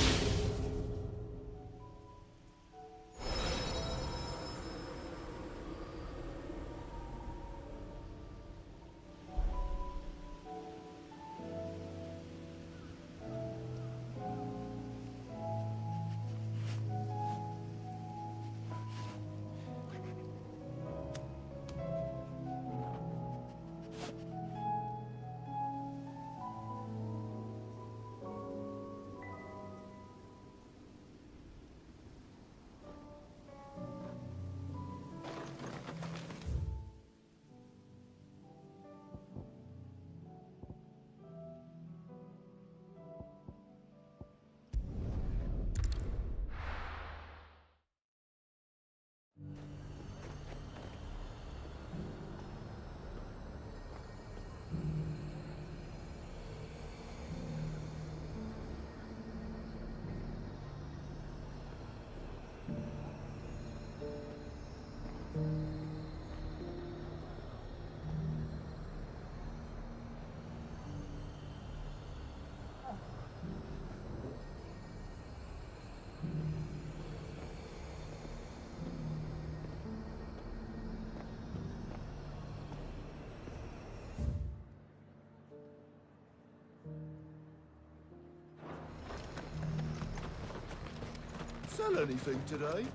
[SPEAKER 5] sell anything today?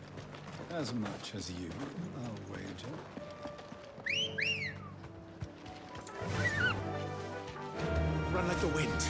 [SPEAKER 4] As much as you, I'll wager.
[SPEAKER 3] Run like the wind.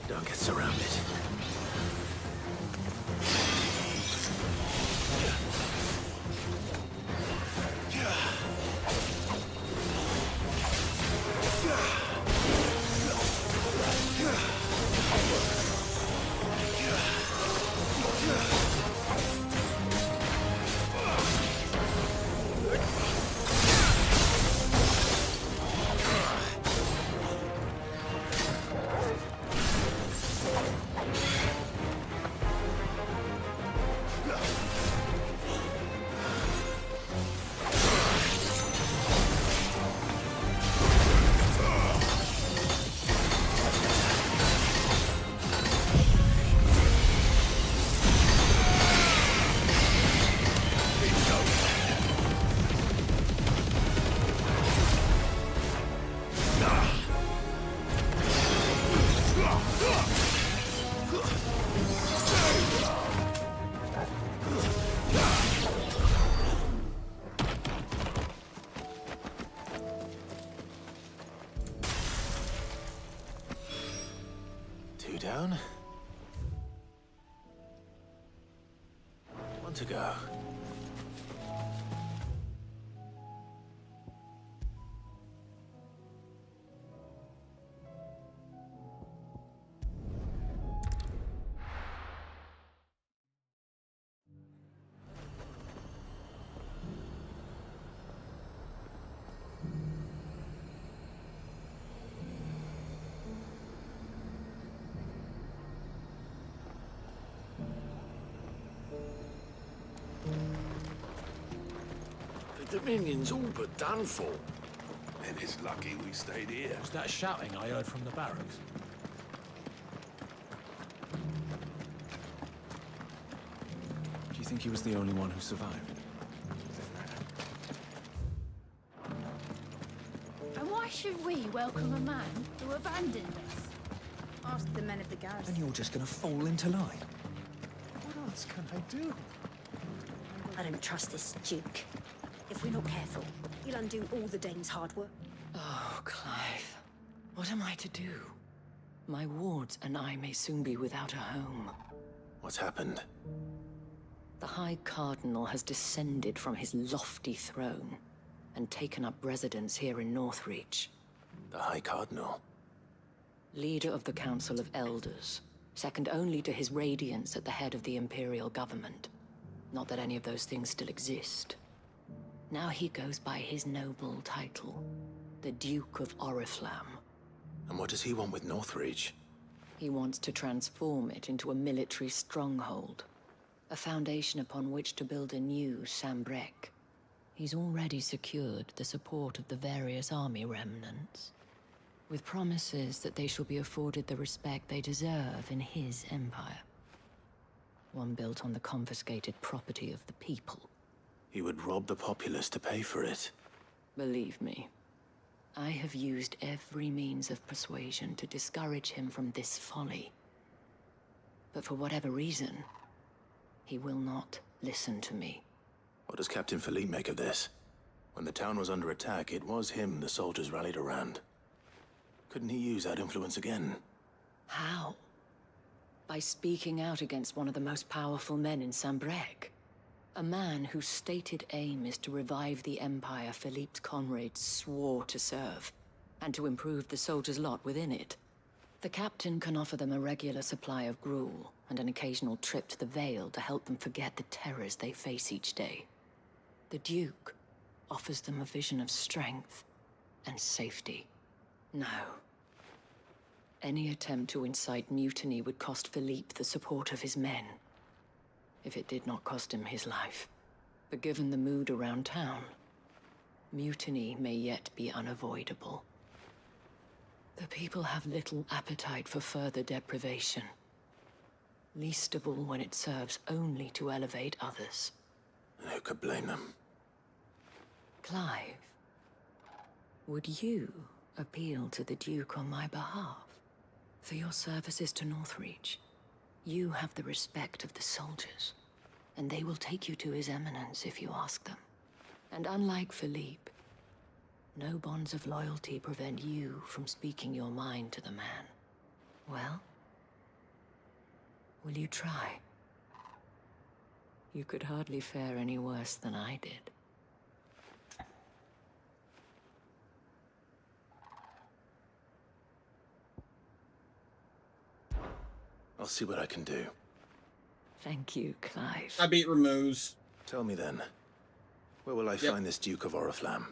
[SPEAKER 3] Don't get surrounded. Two down. One to go.
[SPEAKER 2] The Dominion's all but done for. And it's lucky we stayed here.
[SPEAKER 3] Was that shouting I heard from the barracks?
[SPEAKER 4] Do you think he was the only one who survived?
[SPEAKER 8] And why should we welcome a man who abandoned us? Ask the men of the garrison.
[SPEAKER 4] And you're just gonna fall into line?
[SPEAKER 5] What else can I do?
[SPEAKER 9] I don't trust this Duke. If we're not careful, he'll undo all the Dane's hard work.
[SPEAKER 10] Oh, Clive. What am I to do? My wards and I may soon be without a home.
[SPEAKER 3] What's happened?
[SPEAKER 10] The High Cardinal has descended from his lofty throne and taken up residence here in Northreach.
[SPEAKER 3] The High Cardinal?
[SPEAKER 10] Leader of the Council of Elders, second only to his Radiance at the head of the Imperial government. Not that any of those things still exist. Now he goes by his noble title, the Duke of Oriflamme.
[SPEAKER 3] And what does he want with Northreach?
[SPEAKER 10] He wants to transform it into a military stronghold, a foundation upon which to build a new Sambrec. He's already secured the support of the various army remnants, with promises that they shall be afforded the respect they deserve in his empire. One built on the confiscated property of the people.
[SPEAKER 3] He would rob the populace to pay for it.
[SPEAKER 10] Believe me, I have used every means of persuasion to discourage him from this folly. But for whatever reason, he will not listen to me.
[SPEAKER 3] What does Captain Philippe make of this? When the town was under attack, it was him the soldiers rallied around. Couldn't he use that influence again?
[SPEAKER 10] How? By speaking out against one of the most powerful men in Sambrec. A man whose stated aim is to revive the Empire Philippe's comrades swore to serve, and to improve the soldiers' lot within it. The captain can offer them a regular supply of gruel, and an occasional trip to the Vale to help them forget the terrors they face each day. The Duke offers them a vision of strength and safety. No. Any attempt to incite mutiny would cost Philippe the support of his men, if it did not cost him his life. But given the mood around town, mutiny may yet be unavoidable. The people have little appetite for further deprivation, least of all when it serves only to elevate others.
[SPEAKER 3] And who could blame them?
[SPEAKER 10] Clive, would you appeal to the Duke on my behalf? For your services to Northreach, you have the respect of the soldiers, and they will take you to His Eminence if you ask them. And unlike Philippe, no bonds of loyalty prevent you from speaking your mind to the man. Well, will you try? You could hardly fare any worse than I did.
[SPEAKER 3] I'll see what I can do.
[SPEAKER 10] Thank you, Clive.
[SPEAKER 1] I beat Ramuz.
[SPEAKER 3] Tell me then, where will I find this Duke of Oriflamme?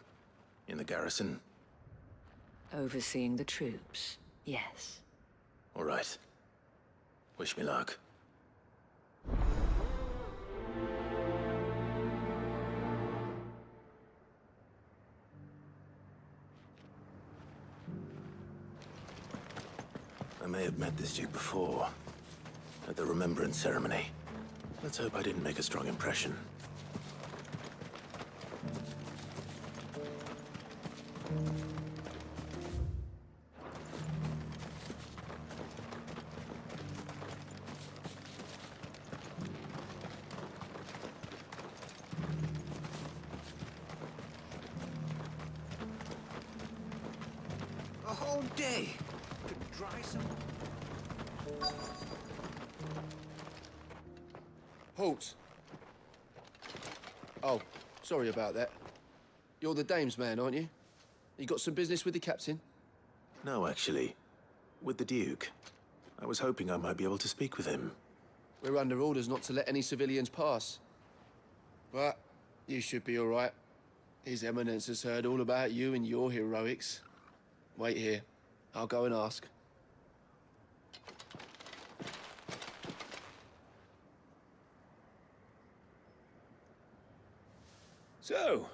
[SPEAKER 3] In the garrison?
[SPEAKER 10] Overseeing the troops, yes.
[SPEAKER 3] All right. Wish me luck. I may have met this Duke before, at the Remembrance Ceremony. Let's hope I didn't make a strong impression.
[SPEAKER 2] A whole day to dry some.
[SPEAKER 11] Halt! Oh, sorry about that. You're the dame's man, aren't you? You got some business with the captain?
[SPEAKER 3] No, actually. With the Duke. I was hoping I might be able to speak with him.
[SPEAKER 11] We're under orders not to let any civilians pass. But you should be all right. His Eminence has heard all about you and your heroics. Wait here. I'll go and ask.
[SPEAKER 2] So,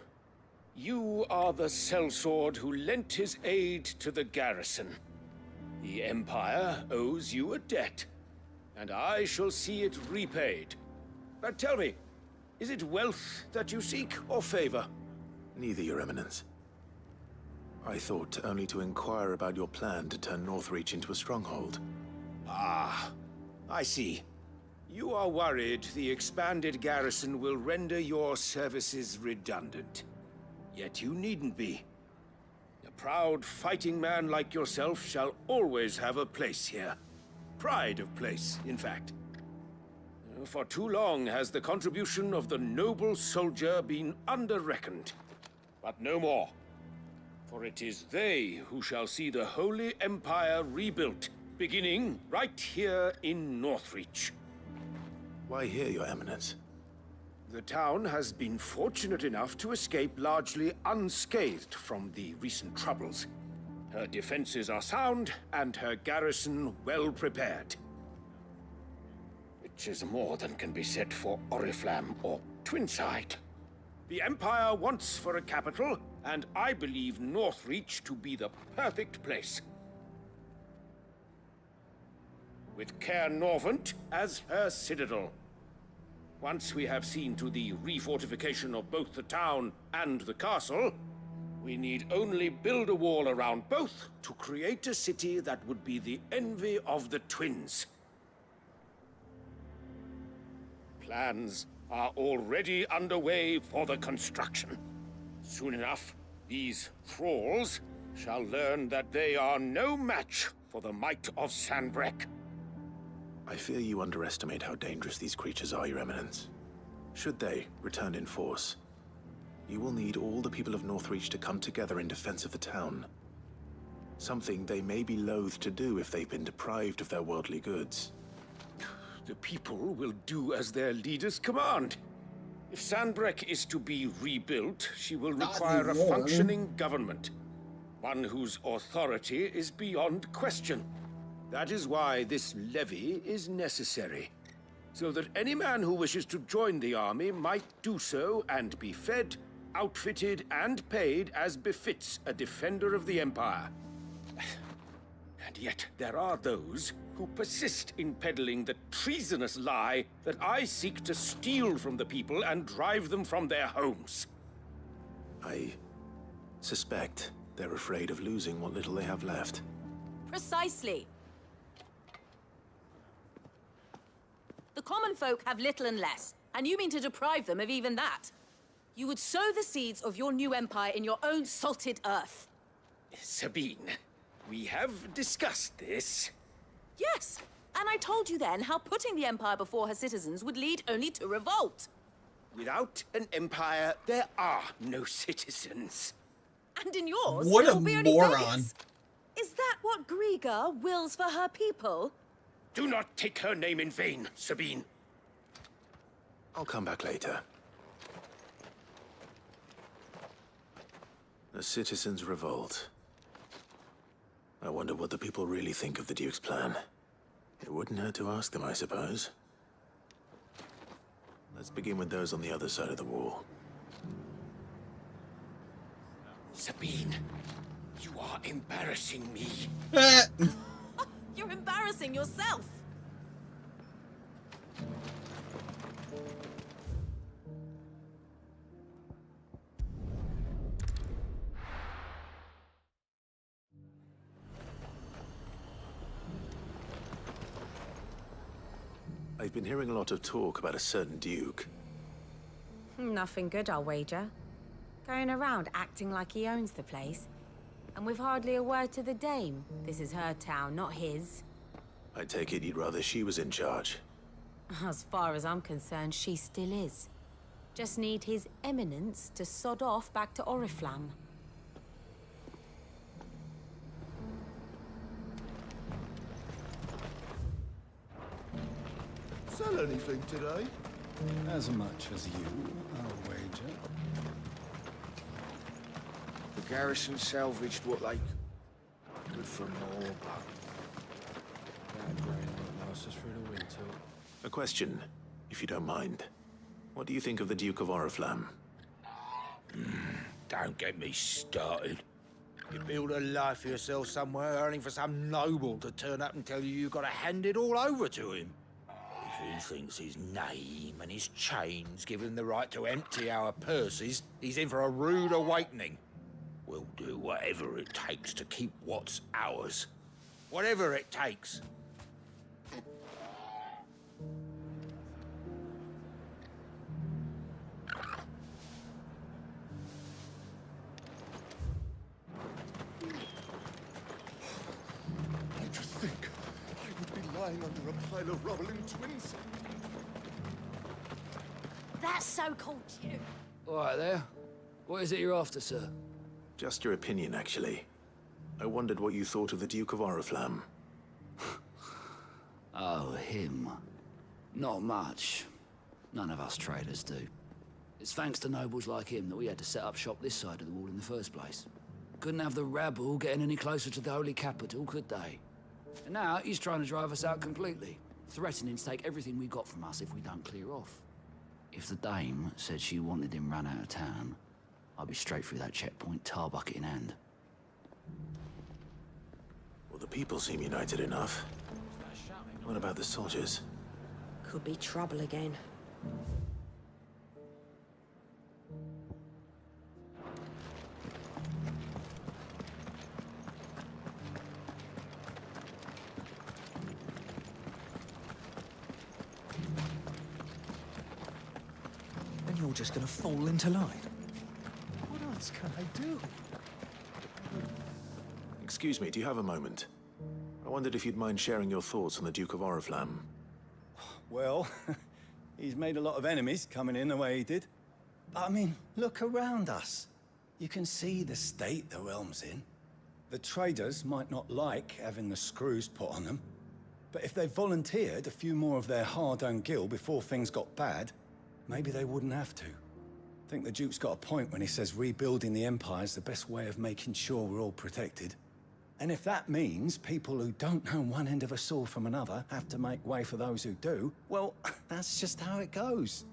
[SPEAKER 2] you are the sellsword who lent his aid to the garrison. The Empire owes you a debt, and I shall see it repaid. But tell me, is it wealth that you seek, or favor?
[SPEAKER 3] Neither, Your Eminence. I thought only to inquire about your plan to turn Northreach into a stronghold.
[SPEAKER 2] Ah, I see. You are worried the expanded garrison will render your services redundant. Yet you needn't be. A proud fighting man like yourself shall always have a place here. Pride of place, in fact. For too long has the contribution of the noble soldier been under-reckoned. But no more. For it is they who shall see the Holy Empire rebuilt, beginning right here in Northreach.
[SPEAKER 3] Why here, Your Eminence?
[SPEAKER 2] The town has been fortunate enough to escape largely unscathed from the recent troubles. Her defenses are sound, and her garrison well prepared. Which is more than can be said for Oriflamme or Twinside. The Empire wants for a capital, and I believe Northreach to be the perfect place. With Caer Norvent as her citadel. Once we have seen to the refortification of both the town and the castle, we need only build a wall around both to create a city that would be the envy of the twins. Plans are already underway for the construction. Soon enough, these thralls shall learn that they are no match for the might of Sanbreque.
[SPEAKER 3] I fear you underestimate how dangerous these creatures are, Your Eminence. Should they return in force, you will need all the people of Northreach to come together in defense of the town. Something they may be loath to do if they've been deprived of their worldly goods.
[SPEAKER 2] The people will do as their leaders command. If Sanbreque is to be rebuilt, she will require a functioning government. One whose authority is beyond question. That is why this levy is necessary. So that any man who wishes to join the army might do so and be fed, outfitted, and paid as befits a defender of the Empire. And yet there are those who persist in peddling the treasonous lie that I seek to steal from the people and drive them from their homes.
[SPEAKER 3] I suspect they're afraid of losing what little they have left.
[SPEAKER 12] Precisely. The common folk have little and less, and you mean to deprive them of even that. You would sow the seeds of your new empire in your own salted earth.
[SPEAKER 2] Sabine, we have discussed this.
[SPEAKER 12] Yes, and I told you then how putting the empire before her citizens would lead only to revolt.
[SPEAKER 2] Without an empire, there are no citizens.
[SPEAKER 12] And in yours,
[SPEAKER 1] What
[SPEAKER 12] there
[SPEAKER 1] a
[SPEAKER 12] will be only
[SPEAKER 1] moron.
[SPEAKER 12] beggars. Is that what Griga wills for her people?
[SPEAKER 2] Do not take her name in vain, Sabine.
[SPEAKER 3] I'll come back later. The citizens revolt. I wonder what the people really think of the Duke's plan. It wouldn't hurt to ask them, I suppose. Let's begin with those on the other side of the wall.
[SPEAKER 2] Sabine, you are embarrassing me.
[SPEAKER 12] You're embarrassing yourself.
[SPEAKER 3] I've been hearing a lot of talk about a certain Duke.
[SPEAKER 13] Nothing good, I'll wager. Going around acting like he owns the place. And with hardly a word to the dame. This is her town, not his.
[SPEAKER 3] I take it you'd rather she was in charge.
[SPEAKER 13] As far as I'm concerned, she still is. Just need his eminence to sod off back to Oriflamme.
[SPEAKER 5] Sell anything today?
[SPEAKER 4] As much as you, I'll wager.
[SPEAKER 2] The garrison salvaged what they could from more, but
[SPEAKER 4] That grain won't last us through the winter.
[SPEAKER 3] A question, if you don't mind. What do you think of the Duke of Oriflamme?
[SPEAKER 2] don't get me started.
[SPEAKER 14] You build a life for yourself somewhere, earning for some noble to turn up and tell you you've got to hand it all over to him. If he thinks his name and his chains give him the right to empty our purses, he's in for a rude awakening. We'll do whatever it takes to keep what's ours. Whatever it takes.
[SPEAKER 5] I just think I would be lying under a pile of rubble in Twins.
[SPEAKER 8] That's so called you.
[SPEAKER 15] All right there. What is it you're after, sir?
[SPEAKER 3] Just your opinion, actually. I wondered what you thought of the Duke of Oriflamme.
[SPEAKER 15] Oh, him. Not much. None of us traders do. It's thanks to nobles like him that we had to set up shop this side of the wall in the first place. Couldn't have the rabble getting any closer to the holy capital, could they? And now he's trying to drive us out completely, threatening to take everything we got from us if we don't clear off. If the dame said she wanted him run out of town, I'd be straight through that checkpoint, tar bucket in hand.
[SPEAKER 3] Well, the people seem united enough. What about the soldiers?
[SPEAKER 9] Could be trouble again.
[SPEAKER 4] Then you're just gonna fall into line.
[SPEAKER 5] What else can I do?
[SPEAKER 3] Excuse me, do you have a moment? I wondered if you'd mind sharing your thoughts on the Duke of Oriflamme.
[SPEAKER 14] Well,
[SPEAKER 16] He's made a lot of enemies coming in the way he did. But I mean, look around us. You can see the state the realm's in. The traders might not like having the screws put on them, but if they volunteered a few more of their hard-earned gil before things got bad, maybe they wouldn't have to. I think the Duke's got a point when he says rebuilding the Empire's the best way of making sure we're all protected. And if that means people who don't know one end of a sword from another have to make way for those who do, well, that's just how it goes.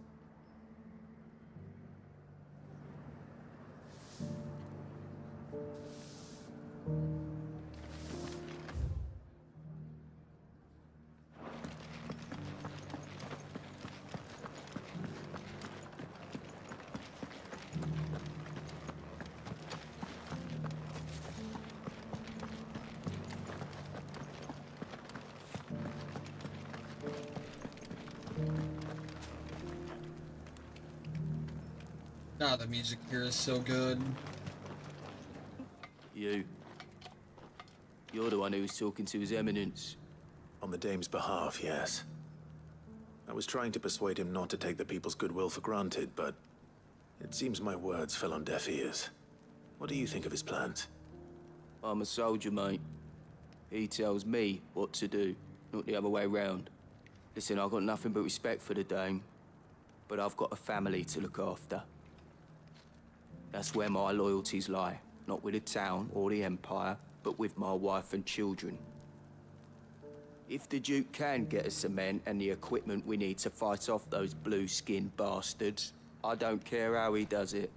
[SPEAKER 1] Ah, the music here is so good.
[SPEAKER 11] You're the one who was talking to His Eminence.
[SPEAKER 3] On the Dame's behalf, yes. I was trying to persuade him not to take the people's goodwill for granted, but it seems my words fell on deaf ears. What do you think of his plans?
[SPEAKER 11] I'm a soldier, mate. He tells me what to do, not the other way round. Listen, I've got nothing but respect for the Dame, but I've got a family to look after. That's where my loyalties lie. Not with the town or the Empire, but with my wife and children. If the Duke can get us cement and the equipment we need to fight off those blue-skinned bastards, I don't care how he does it.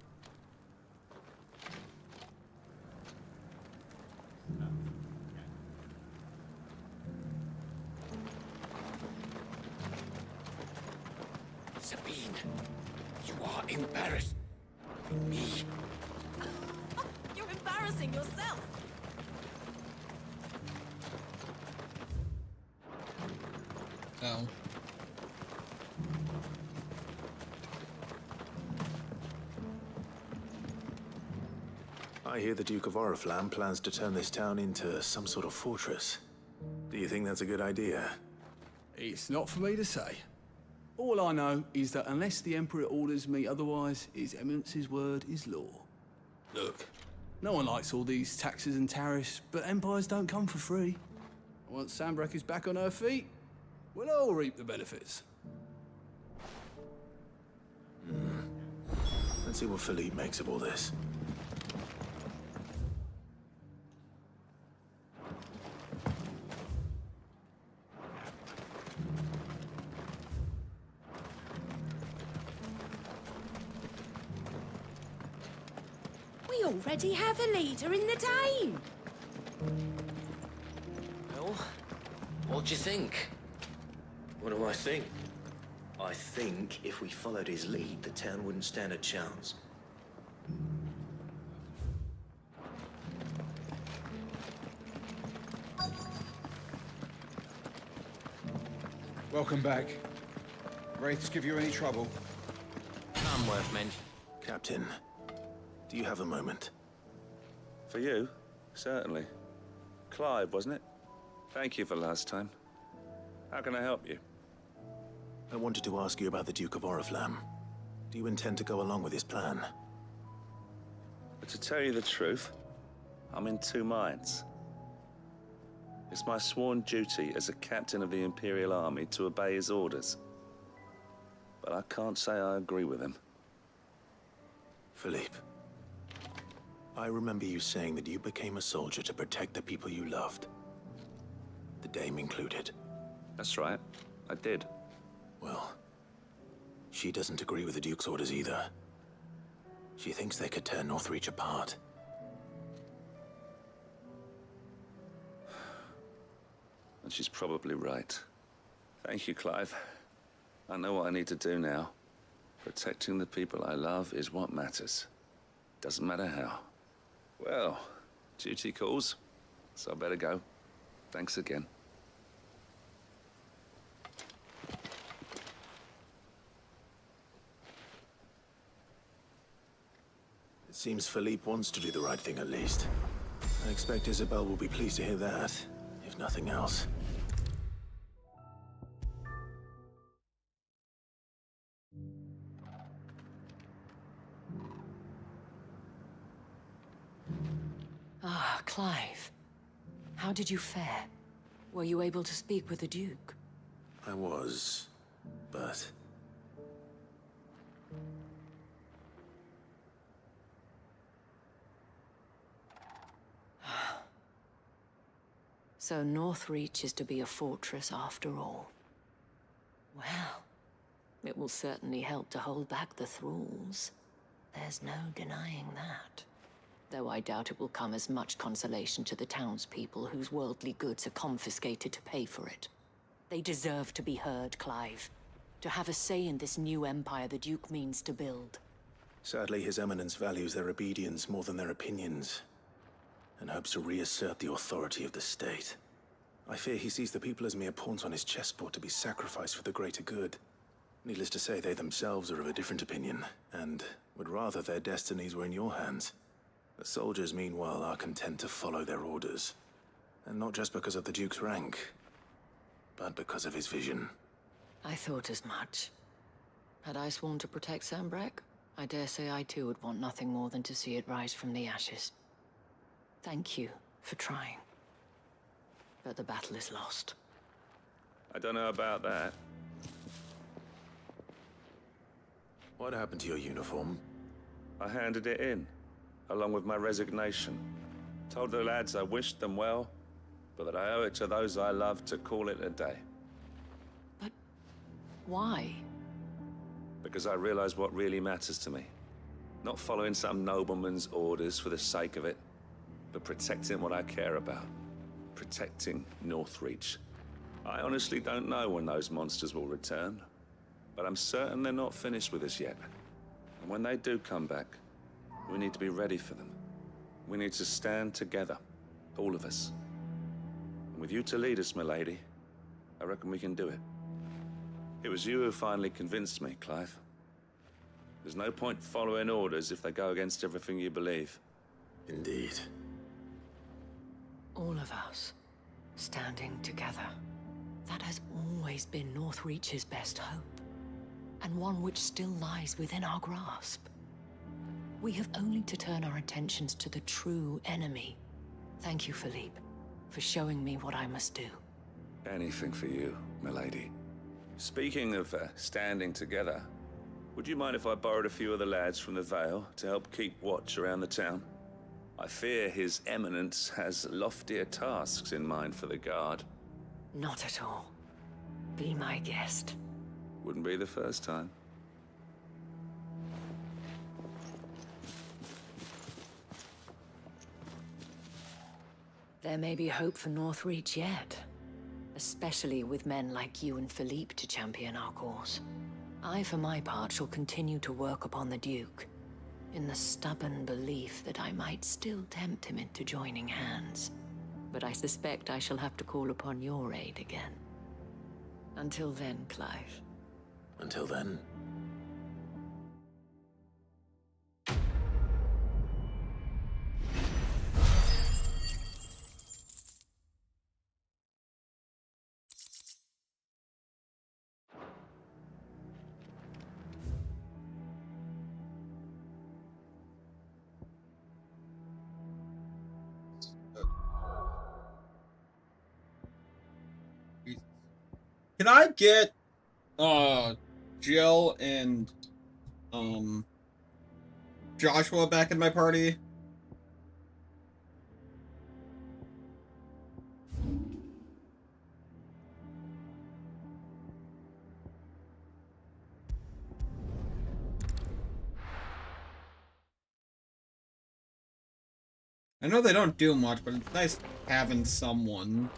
[SPEAKER 2] Sabine, you are embarrassed. Me.
[SPEAKER 12] You're embarrassing yourself.
[SPEAKER 1] Oh.
[SPEAKER 3] I hear the Duke of Oriflamme plans to turn this town into some sort of fortress. Do you think that's a good idea?
[SPEAKER 6] It's not for me to say. All I know is that unless the Emperor orders me otherwise, His Eminence's word is law. Look, no one likes all these taxes and tariffs, but empires don't come for free. Once Sanbreque is back on her feet, we'll all reap the benefits.
[SPEAKER 3] Let's see what Philippe makes of all this.
[SPEAKER 9] We already have a leader in the Dame.
[SPEAKER 7] Well, what do you think?
[SPEAKER 17] What do I think? I think if we followed his lead, the town wouldn't stand a chance.
[SPEAKER 18] Welcome back. Wraiths give you any trouble?
[SPEAKER 17] None worth mentioning.
[SPEAKER 3] Captain, do you have a moment?
[SPEAKER 19] For you? Certainly. Clive, wasn't it? Thank you for last time. How can I help you?
[SPEAKER 3] I wanted to ask you about the Duke of Oriflamme. Do you intend to go along with his plan?
[SPEAKER 19] But to tell you the truth, I'm in two minds. It's my sworn duty as a captain of the Imperial Army to obey his orders. But I can't say I agree with him.
[SPEAKER 3] Philippe, I remember you saying that you became a soldier to protect the people you loved. The Dame included.
[SPEAKER 19] That's right. I did.
[SPEAKER 3] Well, she doesn't agree with the Duke's orders either. She thinks they could tear Northreach apart.
[SPEAKER 19] And she's probably right. Thank you, Clive. I know what I need to do now. Protecting the people I love is what matters. Doesn't matter how. Well, duty calls, so I better go. Thanks again.
[SPEAKER 3] It seems Philippe wants to do the right thing at least. I expect Isabel will be pleased to hear that, if nothing else.
[SPEAKER 10] Clive, how did you fare? Were you able to speak with the Duke?
[SPEAKER 3] I was, but...
[SPEAKER 10] So Northreach is to be a fortress after all. Well, it will certainly help to hold back the thralls. There's no denying that. Though I doubt it will come as much consolation to the townspeople whose worldly goods are confiscated to pay for it. They deserve to be heard, Clive. To have a say in this new empire the Duke means to build.
[SPEAKER 3] Sadly, His Eminence values their obedience more than their opinions, and hopes to reassert the authority of the state. I fear he sees the people as mere pawns on his chessboard to be sacrificed for the greater good. Needless to say, they themselves are of a different opinion, and would rather their destinies were in your hands. The soldiers, meanwhile, are content to follow their orders. And not just because of the Duke's rank, but because of his vision.
[SPEAKER 10] I thought as much. Had I sworn to protect Sanbreque, I dare say I too would want nothing more than to see it rise from the ashes. Thank you for trying. But the battle is lost.
[SPEAKER 19] I don't know about that.
[SPEAKER 3] What happened to your uniform?
[SPEAKER 19] I handed it in, along with my resignation. Told the lads I wished them well, but that I owe it to those I love to call it a day.
[SPEAKER 10] But why?
[SPEAKER 19] Because I realize what really matters to me. Not following some nobleman's orders for the sake of it, but protecting what I care about. Protecting Northreach. I honestly don't know when those monsters will return, but I'm certain they're not finished with us yet. And when they do come back, we need to be ready for them. We need to stand together, all of us. And with you to lead us, milady, I reckon we can do it. It was you who finally convinced me, Clive. There's no point following orders if they go against everything you believe.
[SPEAKER 3] Indeed.
[SPEAKER 10] All of us, standing together. That has always been Northreach's best hope, and one which still lies within our grasp. We have only to turn our attentions to the true enemy. Thank you, Philippe, for showing me what I must do.
[SPEAKER 19] Anything for you, milady. Speaking of standing together, would you mind if I borrowed a few of the lads from the Vale to help keep watch around the town? I fear His Eminence has loftier tasks in mind for the guard.
[SPEAKER 10] Not at all. Be my guest.
[SPEAKER 19] Wouldn't be the first time.
[SPEAKER 10] There may be hope for Northreach yet. Especially with men like you and Philippe to champion our cause. I, for my part, shall continue to work upon the Duke, in the stubborn belief that I might still tempt him into joining hands. But I suspect I shall have to call upon your aid again. Until then, Clive.
[SPEAKER 3] Until then.
[SPEAKER 1] Can I get Jill and Joshua back in my party? I know they don't do much, but it's nice having someone.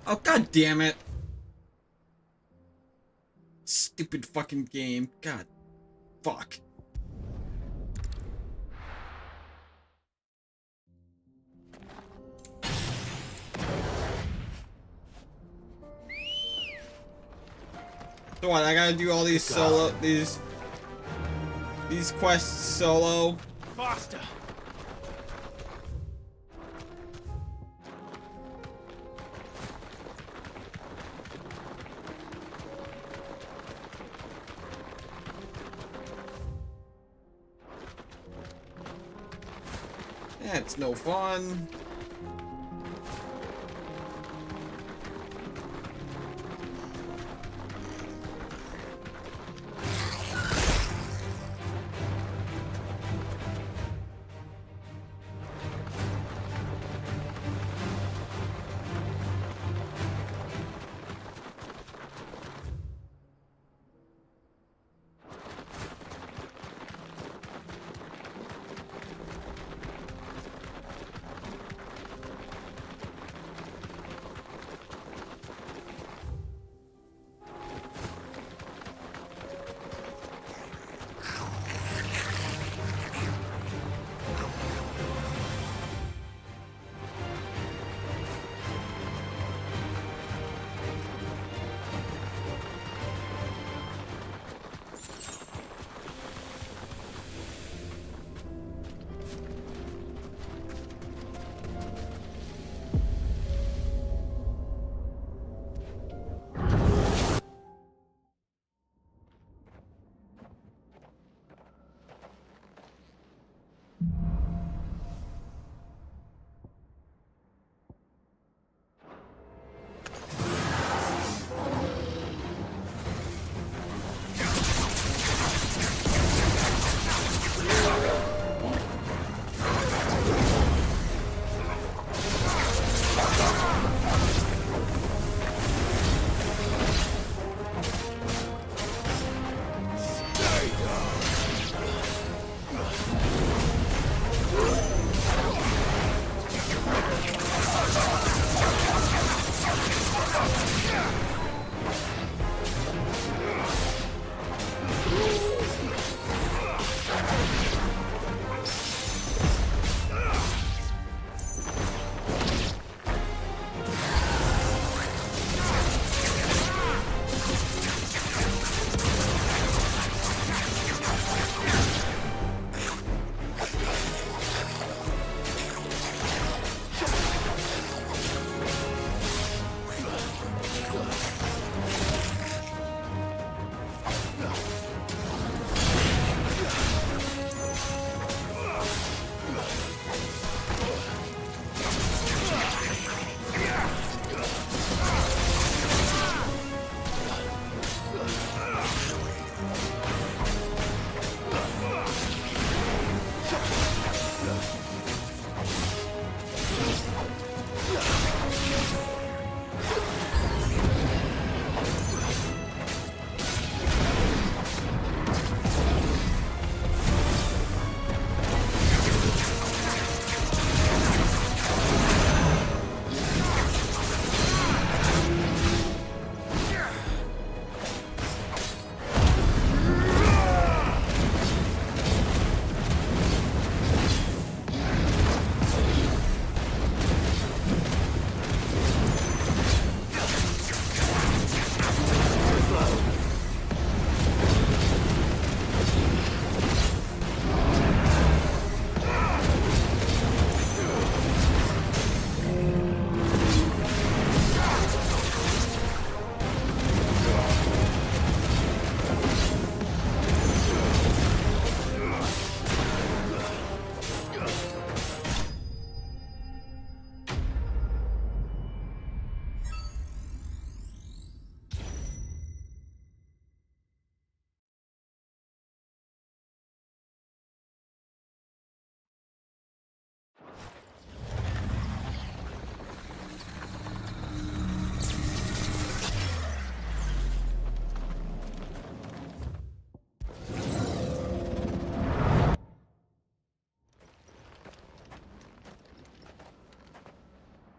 [SPEAKER 1] Oh, god damn it. Stupid fucking game. God. Fuck. So what, I gotta do all these solo, these quests solo?
[SPEAKER 2] Faster!
[SPEAKER 1] That's no fun.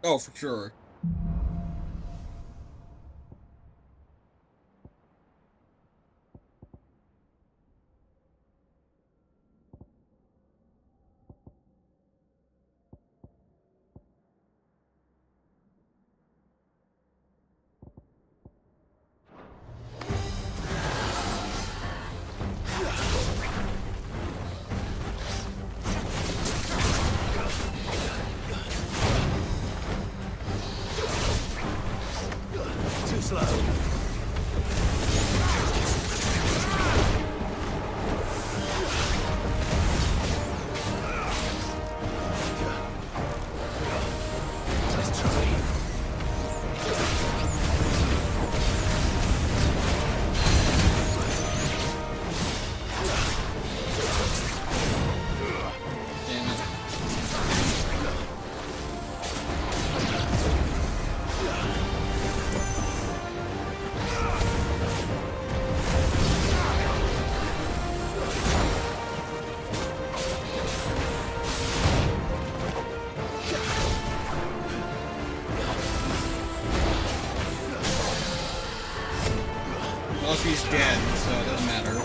[SPEAKER 1] Oh, for sure. she's dead, so it doesn't matter.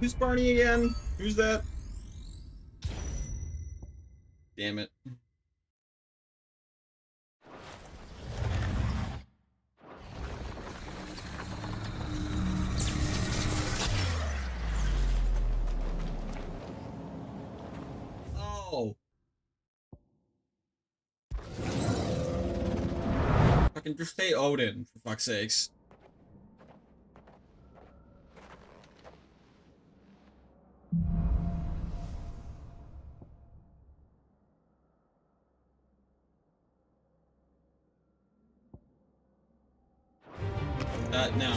[SPEAKER 1] Who's Barney again? Who's that? Damn it. Oh. Fucking just say Odin, for fuck's sakes. No.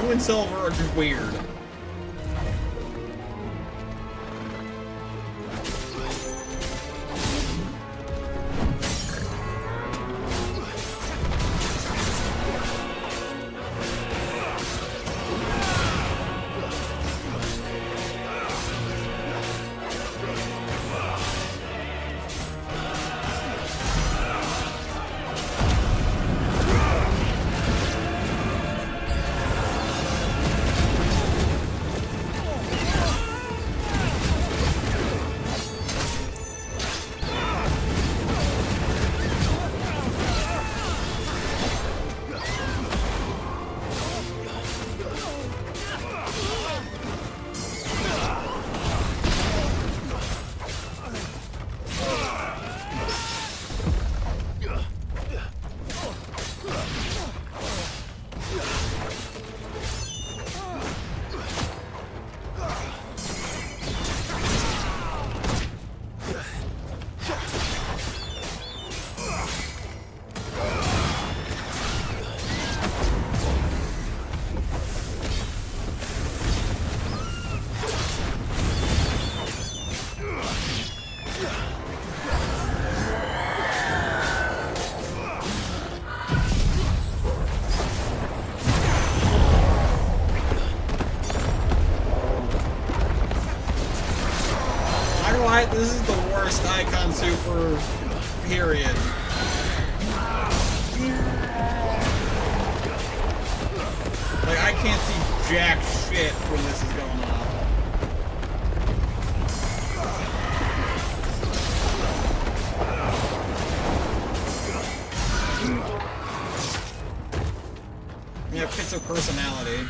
[SPEAKER 1] And Silver are just weird. Right? This is the worst Icon Super period. Like, I can't see jack shit when this is going on. Yeah, fits of personality.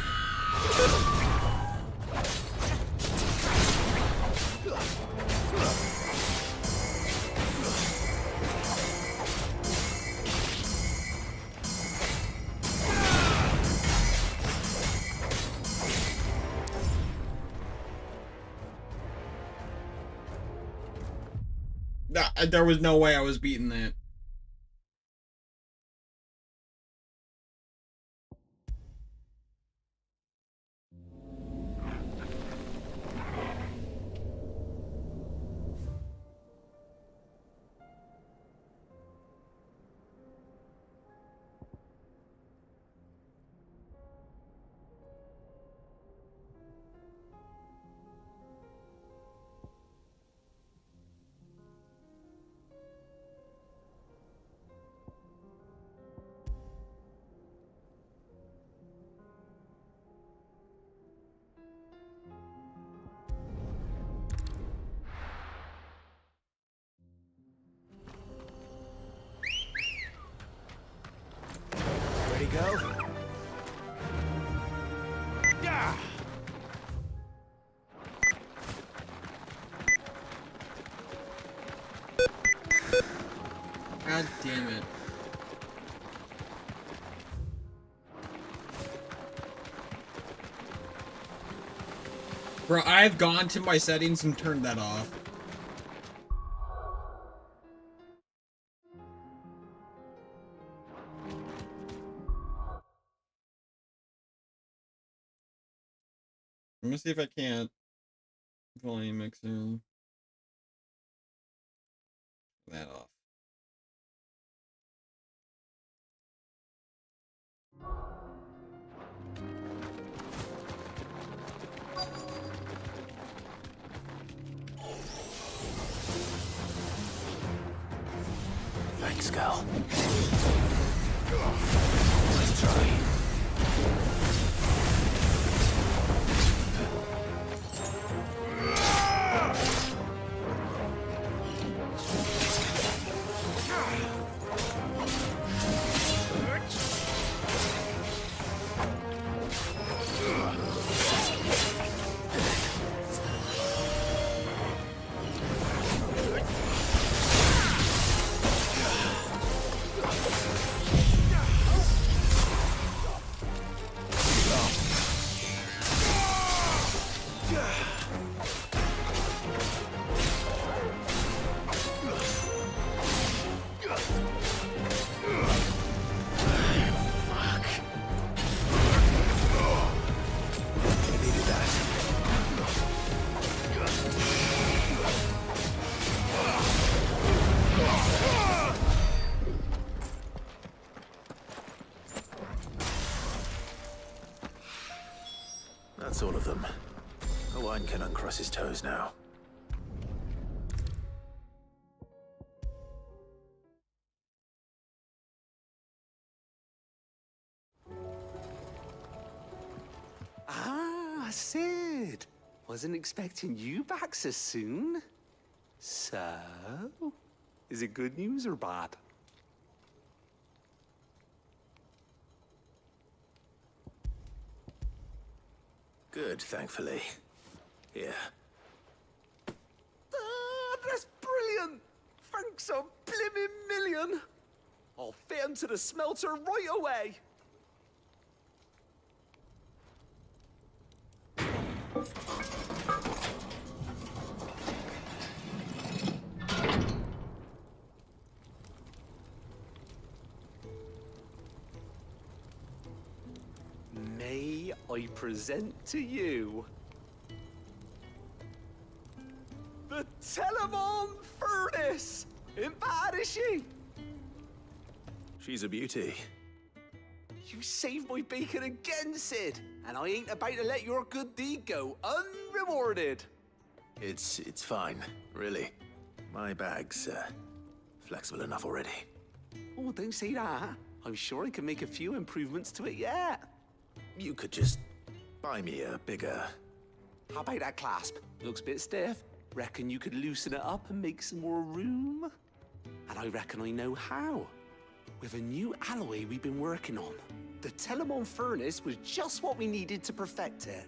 [SPEAKER 1] There was no way I was beating that.
[SPEAKER 2] Ready, go? Yeah!
[SPEAKER 1] God damn it. Bro, I've gone to my settings and turned that off. Let me see if I can't volume mixer that off.
[SPEAKER 3] Thanks, Cal. Let's try. That's all of them. Owain can uncross his toes now.
[SPEAKER 20] Ah, Sid. Wasn't expecting you back so soon. So, is it good news or bad?
[SPEAKER 3] Good, thankfully. Here.
[SPEAKER 20] Ah, that's brilliant! Thanks a blimmin' million! I'll fit 'em to the smelter right away! May I present to you the Telemon Furnace? Ain't bad, is she?
[SPEAKER 3] She's a beauty.
[SPEAKER 20] You saved my bacon again, Sid, and I ain't about to let your good deed go unrewarded.
[SPEAKER 3] It's fine, really. My bag's flexible enough already.
[SPEAKER 20] Oh, don't say that. I'm sure I can make a few improvements to it yet.
[SPEAKER 3] You could just buy me a bigger...
[SPEAKER 20] How about that clasp? Looks a bit stiff. Reckon you could loosen it up and make some more room? And I reckon I know how. With a new alloy we've been working on. The Telemon furnace was just what we needed to perfect it.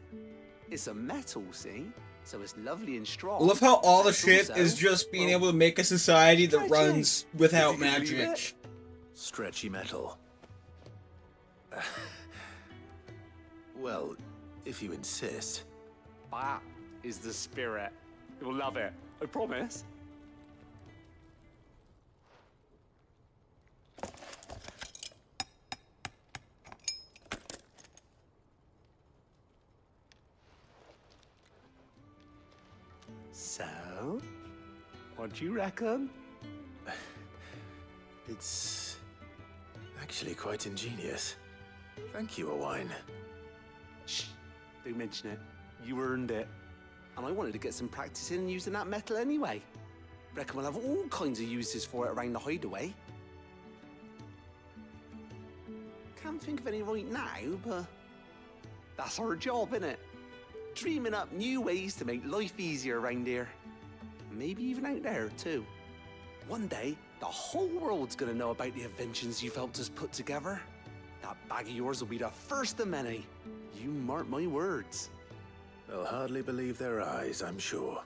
[SPEAKER 20] It's a metal, see? So it's lovely and strong.
[SPEAKER 1] I love how all the shit
[SPEAKER 20] Also,
[SPEAKER 1] is just being able to make a society that runs without magic.
[SPEAKER 3] Stretchy metal. Well, if you insist.
[SPEAKER 20] That is the spirit. You'll love it. I promise. So, what do you reckon?
[SPEAKER 3] It's actually quite ingenious. Thank you, Owain.
[SPEAKER 20] Shh, don't mention it. You earned it. And I wanted to get some practice in using that metal anyway. Reckon we'll have all kinds of uses for it around the hideaway. Can't think of any right now, but that's our job, innit? Dreaming up new ways to make life easier around here. Maybe even out there, too. One day, the whole world's gonna know about the inventions you've helped us put together. That bag of yours will be the first of many. You mark my words.
[SPEAKER 3] They'll hardly believe their eyes, I'm sure.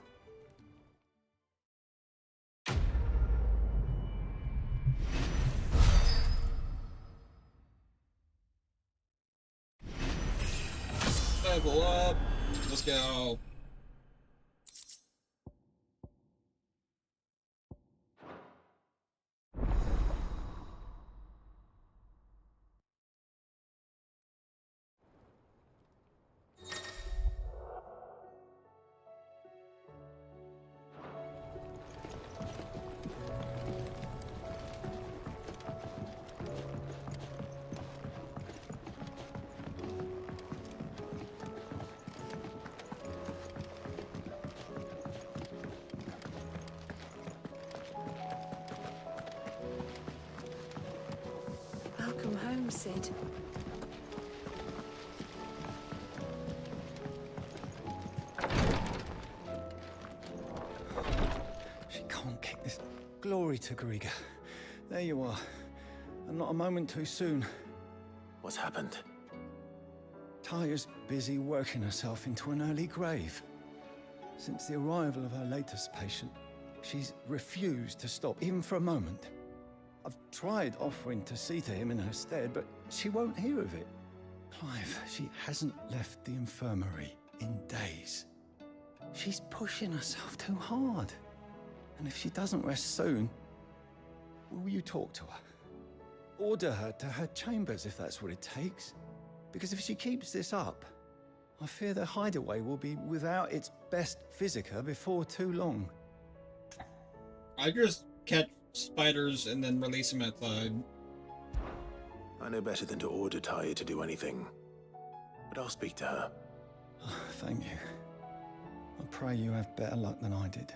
[SPEAKER 1] Level up. Let's go.
[SPEAKER 9] Welcome home, Sid.
[SPEAKER 16] She can't kick this. Glory to Griga. There you are. And not a moment too soon.
[SPEAKER 3] What's happened?
[SPEAKER 16] Taya's busy working herself into an early grave. Since the arrival of her latest patient, she's refused to stop, even for a moment. I've tried offering to see to him in her stead, but she won't hear of it. Clive, she hasn't left the infirmary in days. She's pushing herself too hard. And if she doesn't rest soon, will you talk to her? Order her to her chambers if that's what it takes. Because if she keeps this up, I fear the hideaway will be without its best physica before too long.
[SPEAKER 1] I just catch spiders and then release them outside.
[SPEAKER 3] I know better than to order Taya to do anything. But I'll speak to her.
[SPEAKER 16] Thank you. I pray you have better luck than I did.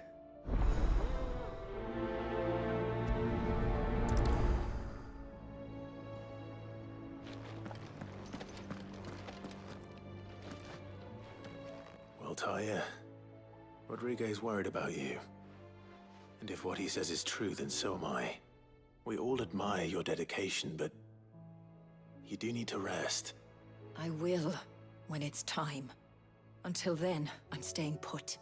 [SPEAKER 3] Well, Taya, Rodriguez worried about you. And if what he says is true, then so am I. We all admire your dedication, but you do need to rest.
[SPEAKER 10] I will, when it's time. Until then, I'm staying put.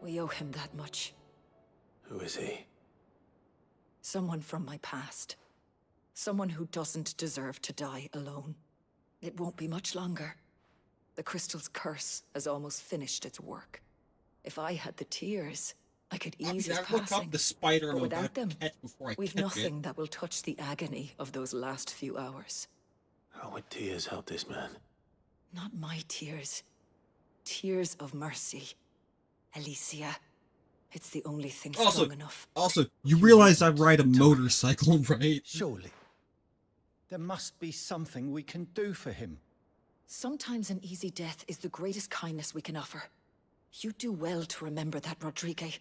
[SPEAKER 10] We owe him that much.
[SPEAKER 3] Who is he?
[SPEAKER 10] Someone from my past. Someone who doesn't deserve to die alone. It won't be much longer. The crystal's curse has almost finished its work. If I had the tears, I could ease his
[SPEAKER 1] look
[SPEAKER 10] passing.
[SPEAKER 1] up the spider
[SPEAKER 10] But without them,
[SPEAKER 1] before I
[SPEAKER 10] we've
[SPEAKER 1] catch
[SPEAKER 10] nothing
[SPEAKER 1] it.
[SPEAKER 10] that will touch the agony of those last few hours.
[SPEAKER 3] How would tears help this man?
[SPEAKER 10] Not my tears. Tears of mercy. Alicia. It's the only thing strong enough.
[SPEAKER 1] Also, you realize I ride a motorcycle, right?
[SPEAKER 16] Surely. There must be something we can do for him.
[SPEAKER 10] Sometimes an easy death is the greatest kindness we can offer. You do well to remember that, Rodrigue.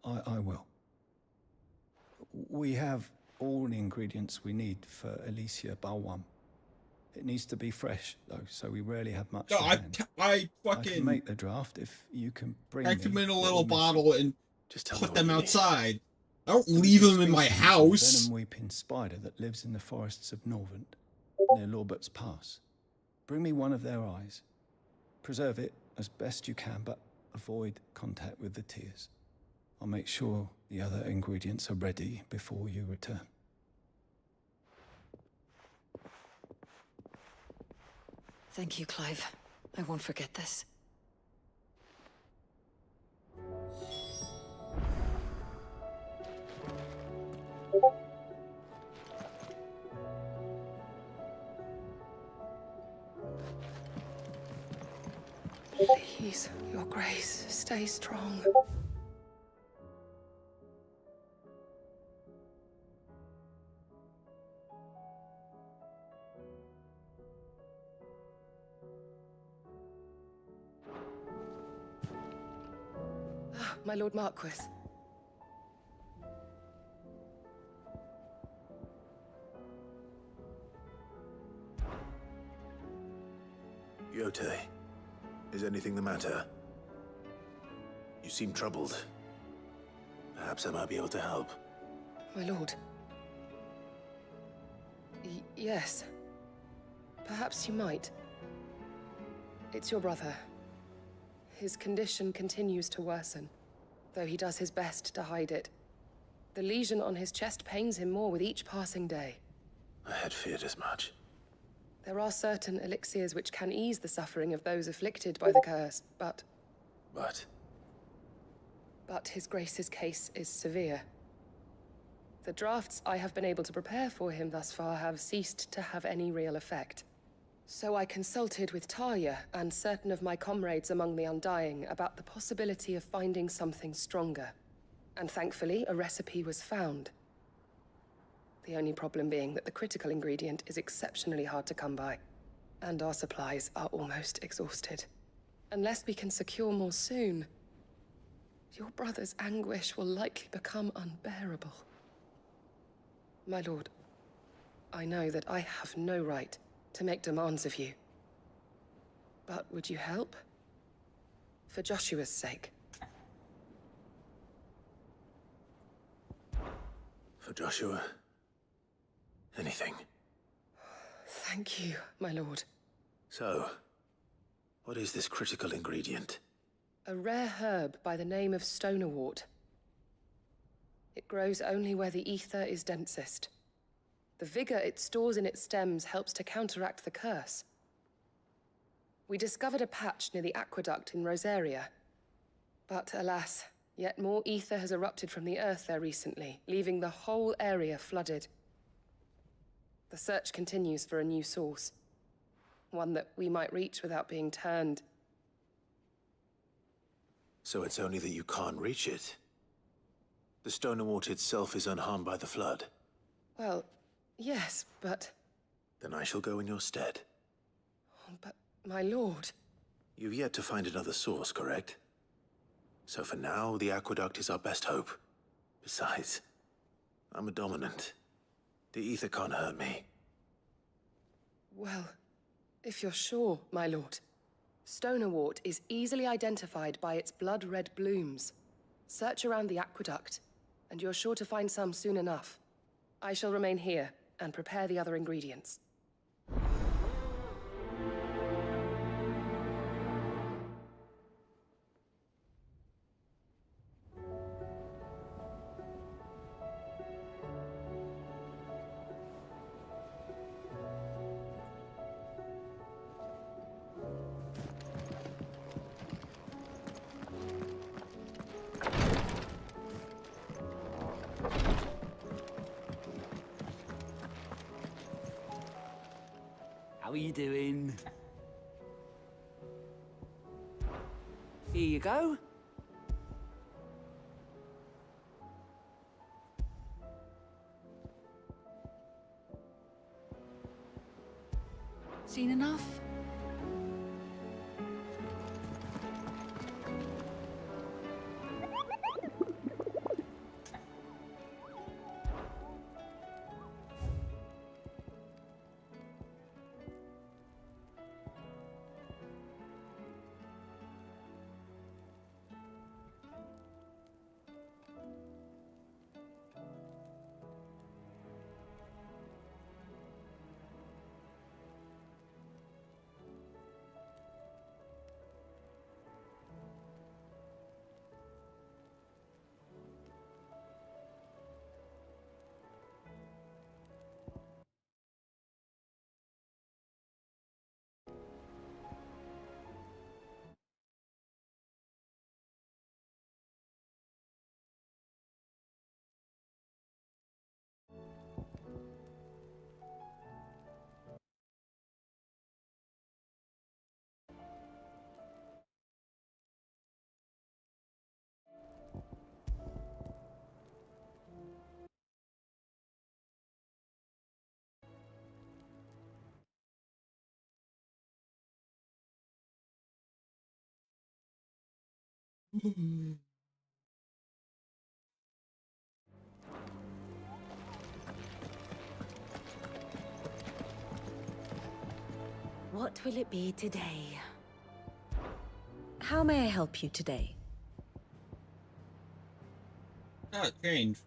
[SPEAKER 16] I will. We have all the ingredients we need for Alicia Balwam. It needs to be fresh, though, so we rarely have much.
[SPEAKER 1] No,
[SPEAKER 16] to hand.
[SPEAKER 1] I
[SPEAKER 16] I can make the draft if you can bring.
[SPEAKER 1] pack them
[SPEAKER 16] me
[SPEAKER 1] in a
[SPEAKER 16] what
[SPEAKER 1] little
[SPEAKER 16] we miss.
[SPEAKER 1] bottle and
[SPEAKER 3] Just
[SPEAKER 1] put them outside. I don't leave them in my
[SPEAKER 16] Species of
[SPEAKER 1] house.
[SPEAKER 16] venom-weeping spider that lives in the forests of Norvent, near Lorbert's Pass. Bring me one of their eyes. Preserve it as best you can, but avoid contact with the tears. I'll make sure the other ingredients are ready before you return.
[SPEAKER 10] Thank you, Clive. I won't forget this.
[SPEAKER 21] Please, Your Grace, stay strong. My Lord Marquis.
[SPEAKER 3] Yotei, is anything the matter? You seem troubled. Perhaps I might be able to help.
[SPEAKER 21] My lord. Yes. Perhaps you might. It's your brother. His condition continues to worsen, though he does his best to hide it. The lesion on his chest pains him more with each passing day.
[SPEAKER 3] I had feared as much.
[SPEAKER 21] There are certain elixirs which can ease the suffering of those afflicted by the curse, but His Grace's case is severe. The drafts I have been able to prepare for him thus far have ceased to have any real effect. So I consulted with Talia and certain of my comrades among the Undying about the possibility of finding something stronger. And thankfully, a recipe was found. The only problem being that the critical ingredient is exceptionally hard to come by, and our supplies are almost exhausted. Unless we can secure more soon, your brother's anguish will likely become unbearable. My lord, I know that I have no right to make demands of you. But would you help? For Joshua's sake.
[SPEAKER 3] For Joshua, anything.
[SPEAKER 21] Thank you, my lord.
[SPEAKER 3] So, what is this critical ingredient?
[SPEAKER 21] A rare herb by the name of stonerwort. It grows only where the ether is densest. The vigor it stores in its stems helps to counteract the curse. We discovered a patch near the aqueduct in Rosaria. But alas, yet more ether has erupted from the earth there recently, leaving the whole area flooded. The search continues for a new source. One that we might reach without being turned.
[SPEAKER 3] So it's only that you can't reach it. The Stonerwort itself is unharmed by the flood.
[SPEAKER 21] Well, yes, but...
[SPEAKER 3] Then I shall go in your stead.
[SPEAKER 21] But, my lord...
[SPEAKER 3] You've yet to find another source, correct? So for now, the aqueduct is our best hope. Besides, I'm a dominant. The ether can't hurt me.
[SPEAKER 21] Well, if you're sure, my lord. Stonerwort is easily identified by its blood-red blooms. Search around the aqueduct, and you're sure to find some soon enough. I shall remain here and prepare the other ingredients.
[SPEAKER 15] How are you doing? Here you go.
[SPEAKER 21] Seen enough?
[SPEAKER 9] What will it be today? How may I help you today?
[SPEAKER 1] Ah, change.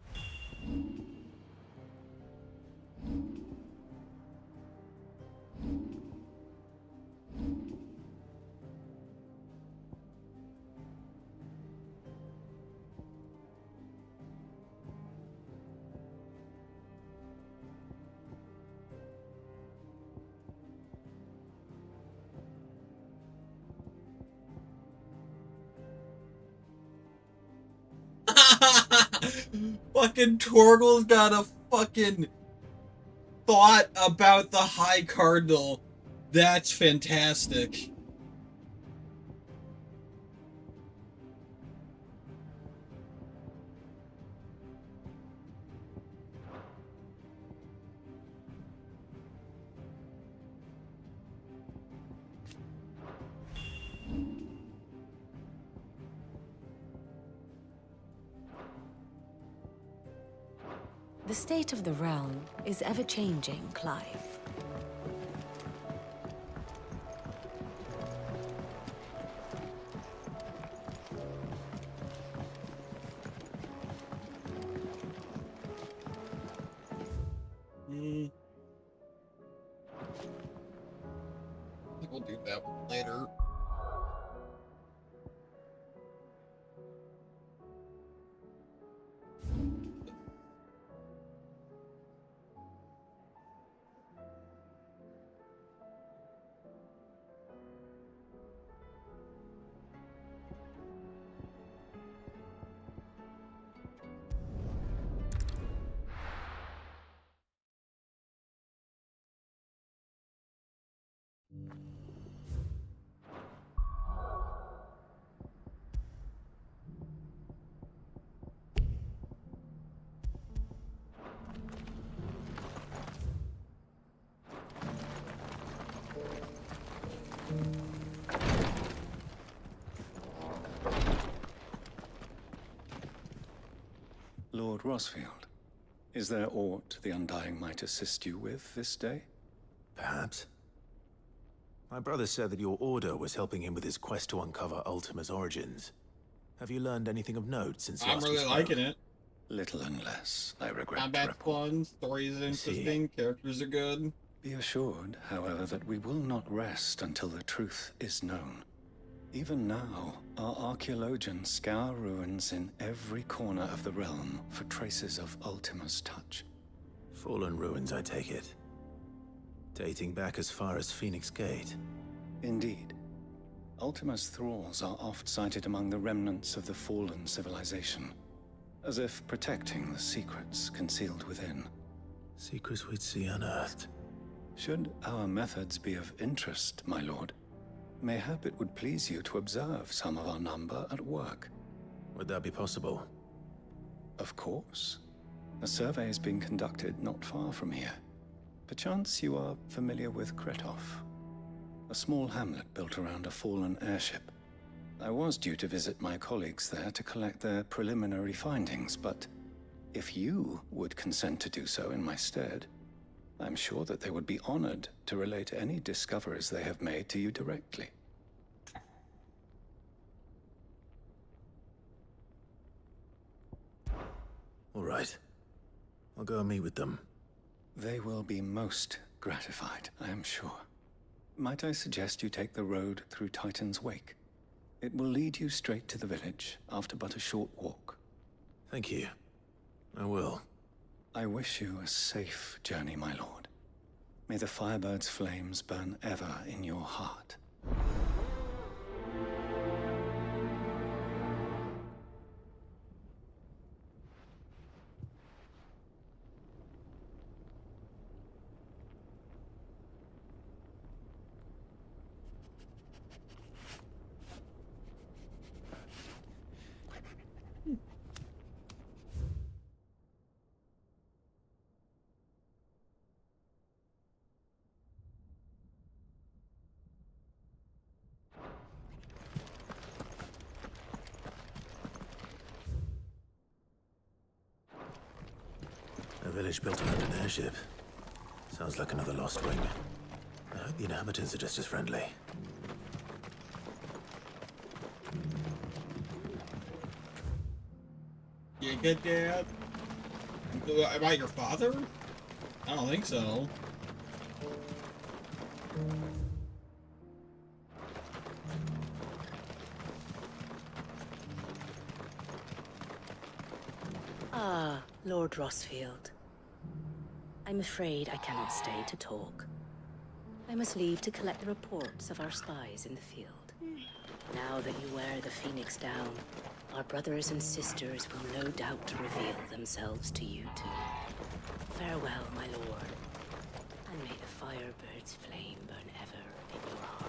[SPEAKER 1] Fucking Torgal's got a fucking thought about the High Cardinal. That's fantastic.
[SPEAKER 9] The state of the realm is ever-changing, Clive.
[SPEAKER 1] We'll do that one later.
[SPEAKER 16] Lord Rosfield, is there aught the Undying might assist you with this day?
[SPEAKER 3] Perhaps. My brother said that your order was helping him with his quest to uncover Ultima's origins. Have you learned anything of note since
[SPEAKER 1] I'm
[SPEAKER 3] last we
[SPEAKER 1] really
[SPEAKER 3] spoke?
[SPEAKER 1] liking it.
[SPEAKER 16] Little unless, I regret to
[SPEAKER 1] Combat's
[SPEAKER 16] report.
[SPEAKER 1] fun, stories interesting, characters are good.
[SPEAKER 16] Be assured, however, that we will not rest until the truth is known. Even now, our archaeologians scour ruins in every corner of the realm for traces of Ultima's touch.
[SPEAKER 3] Fallen ruins, I take it. Dating back as far as Phoenix Gate.
[SPEAKER 16] Indeed. Ultima's thralls are oft sighted among the remnants of the fallen civilization, as if protecting the secrets concealed within.
[SPEAKER 3] Secrets we'd see unearthed.
[SPEAKER 16] Should our methods be of interest, my lord, mayhap it would please you to observe some of our number at work.
[SPEAKER 3] Would that be possible?
[SPEAKER 16] Of course. A survey is being conducted not far from here. Perchance you are familiar with Kretov, a small hamlet built around a fallen airship. I was due to visit my colleagues there to collect their preliminary findings, but if you would consent to do so in my stead, I'm sure that they would be honored to relate any discoveries they have made to you directly.
[SPEAKER 3] All right. I'll go and meet with them.
[SPEAKER 16] They will be most gratified, I am sure. Might I suggest you take the road through Titan's Wake? It will lead you straight to the village after but a short walk.
[SPEAKER 3] Thank you. I will.
[SPEAKER 16] I wish you a safe journey, my lord. May the Firebird's flames burn ever in your heart.
[SPEAKER 3] village built around an airship. Sounds like another lost wing. I hope the inhabitants are just as friendly.
[SPEAKER 1] You good, Dad? About your father? I don't think so.
[SPEAKER 9] Ah, Lord Rossfield. I'm afraid I cannot stay to talk. I must leave to collect the reports of our spies in the field. Now that you wear the Phoenix down, our brothers and sisters will no doubt reveal themselves to you too. Farewell, my lord, and may the Firebird's flame burn ever in your heart.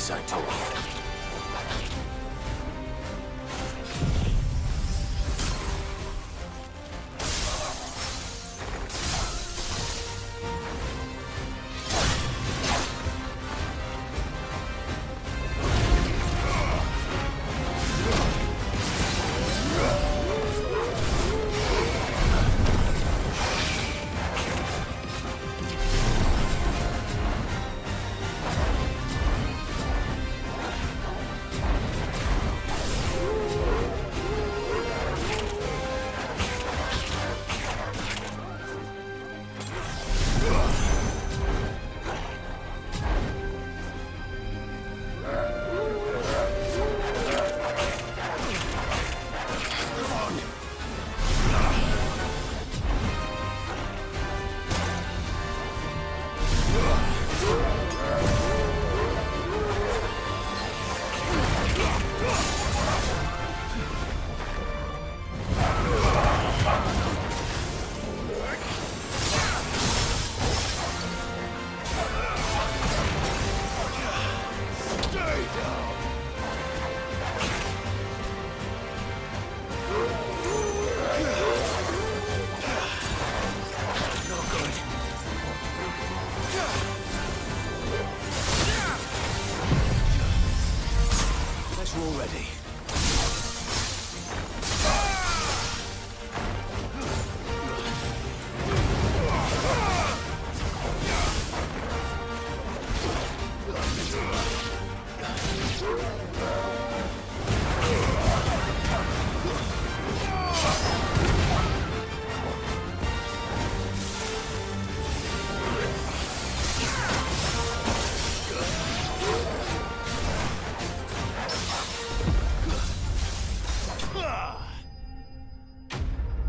[SPEAKER 3] Side too.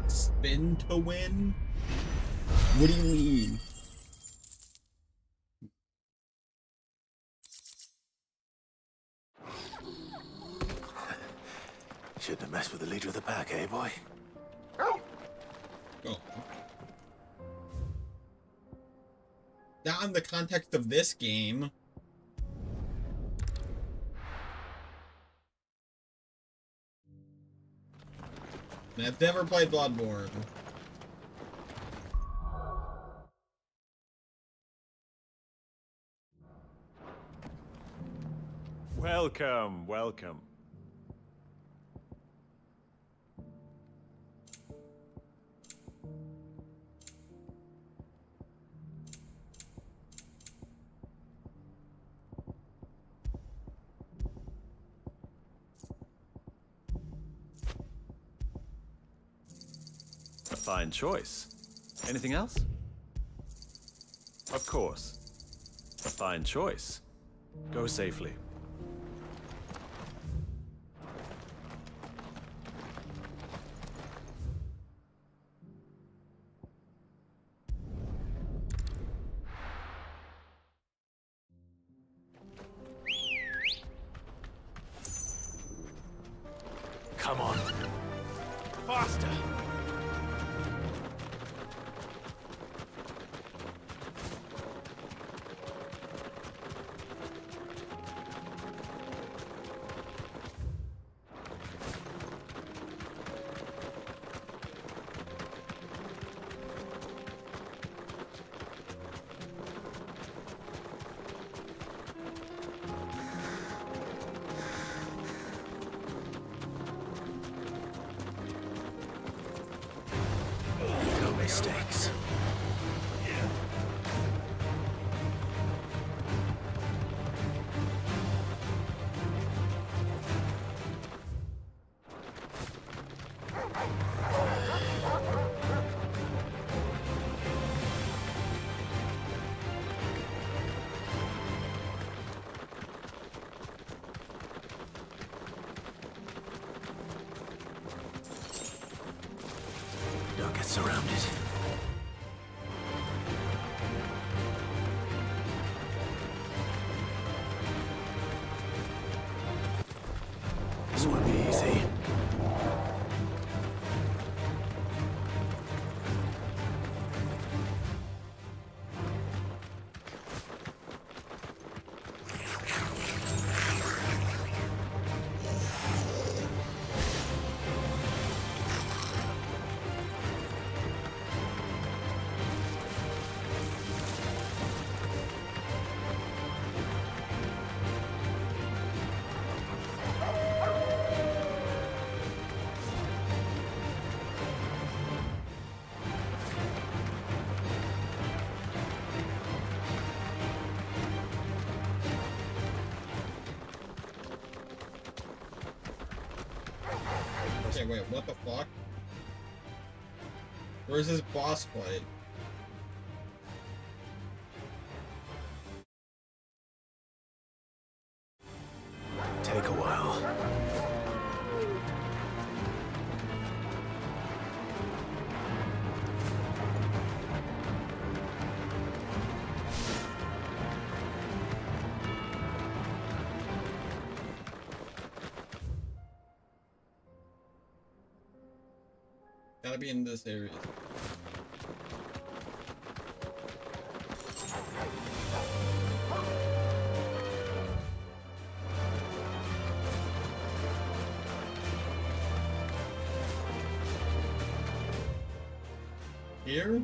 [SPEAKER 1] Spin to win? What do you mean?
[SPEAKER 3] Shouldn't have messed with the leader of the pack, eh, boy?
[SPEAKER 1] Oh. Not in the context of this game. I've never played Bloodborne.
[SPEAKER 13] Welcome, welcome. A fine choice. Anything else? Of course. A fine choice. Go safely.
[SPEAKER 1] Okay, wait, what the fuck? Where's his boss fight?
[SPEAKER 3] Take a while.
[SPEAKER 1] Gotta be in this area. Here?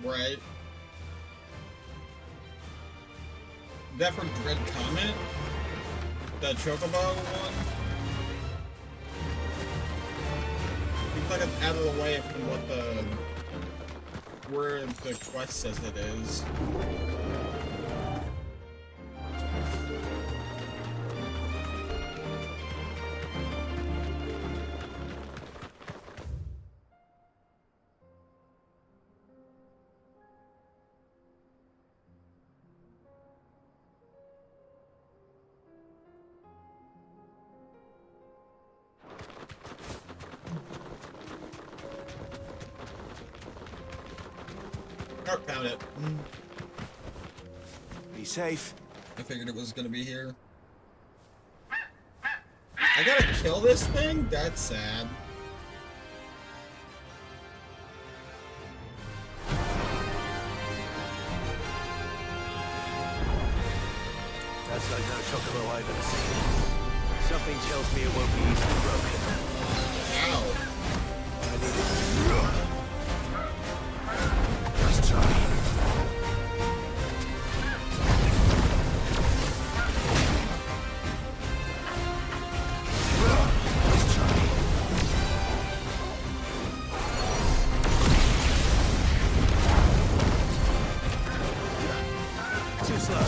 [SPEAKER 1] Right. That for Dread Comet? That Chocobo one? Seems like it's out of the way from what where the quest says it is. Oh, found it.
[SPEAKER 3] Be safe.
[SPEAKER 1] I figured it was gonna be here. I gotta kill this thing? That's sad.
[SPEAKER 3] That's like no chocobo I've ever seen. Something tells me it won't be easily broken.
[SPEAKER 1] Ow.
[SPEAKER 3] I need it. Let's try. Too slow.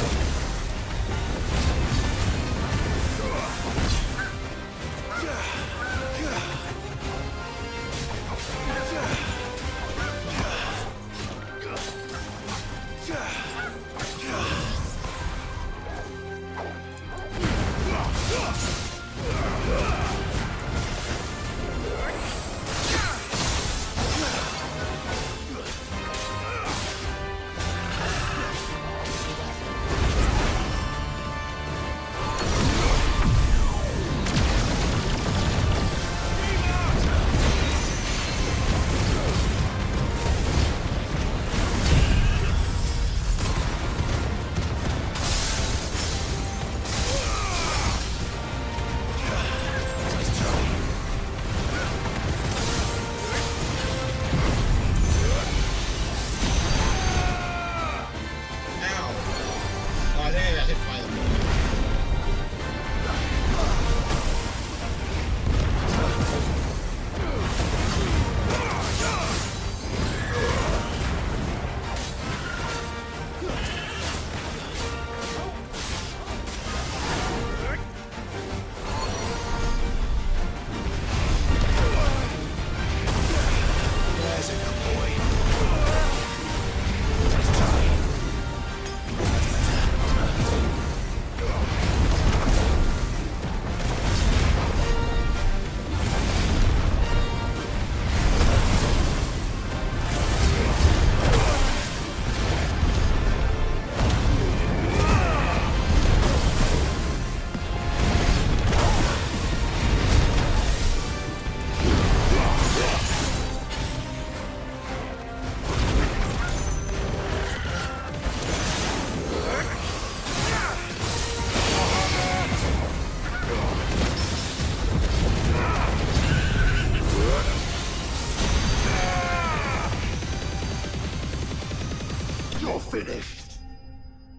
[SPEAKER 5] You're finished.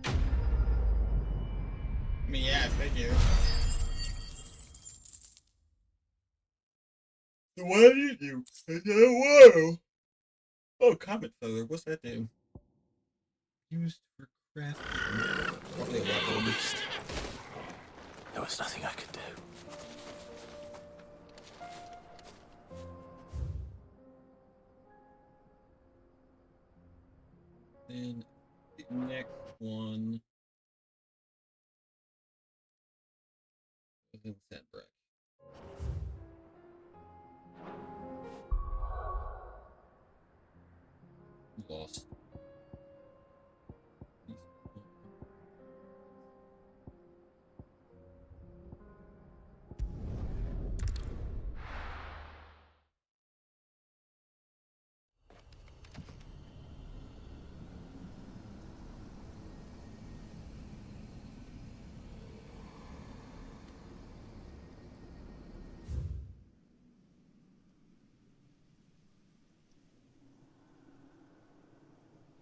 [SPEAKER 1] I mean, yeah, thank you. So what did you do? I said, whoa. Oh, comet feather. What's that do? Used for crafting. Probably a weapon.
[SPEAKER 3] There was nothing I could do.
[SPEAKER 1] Then the next one is in Sanbreque. Lost.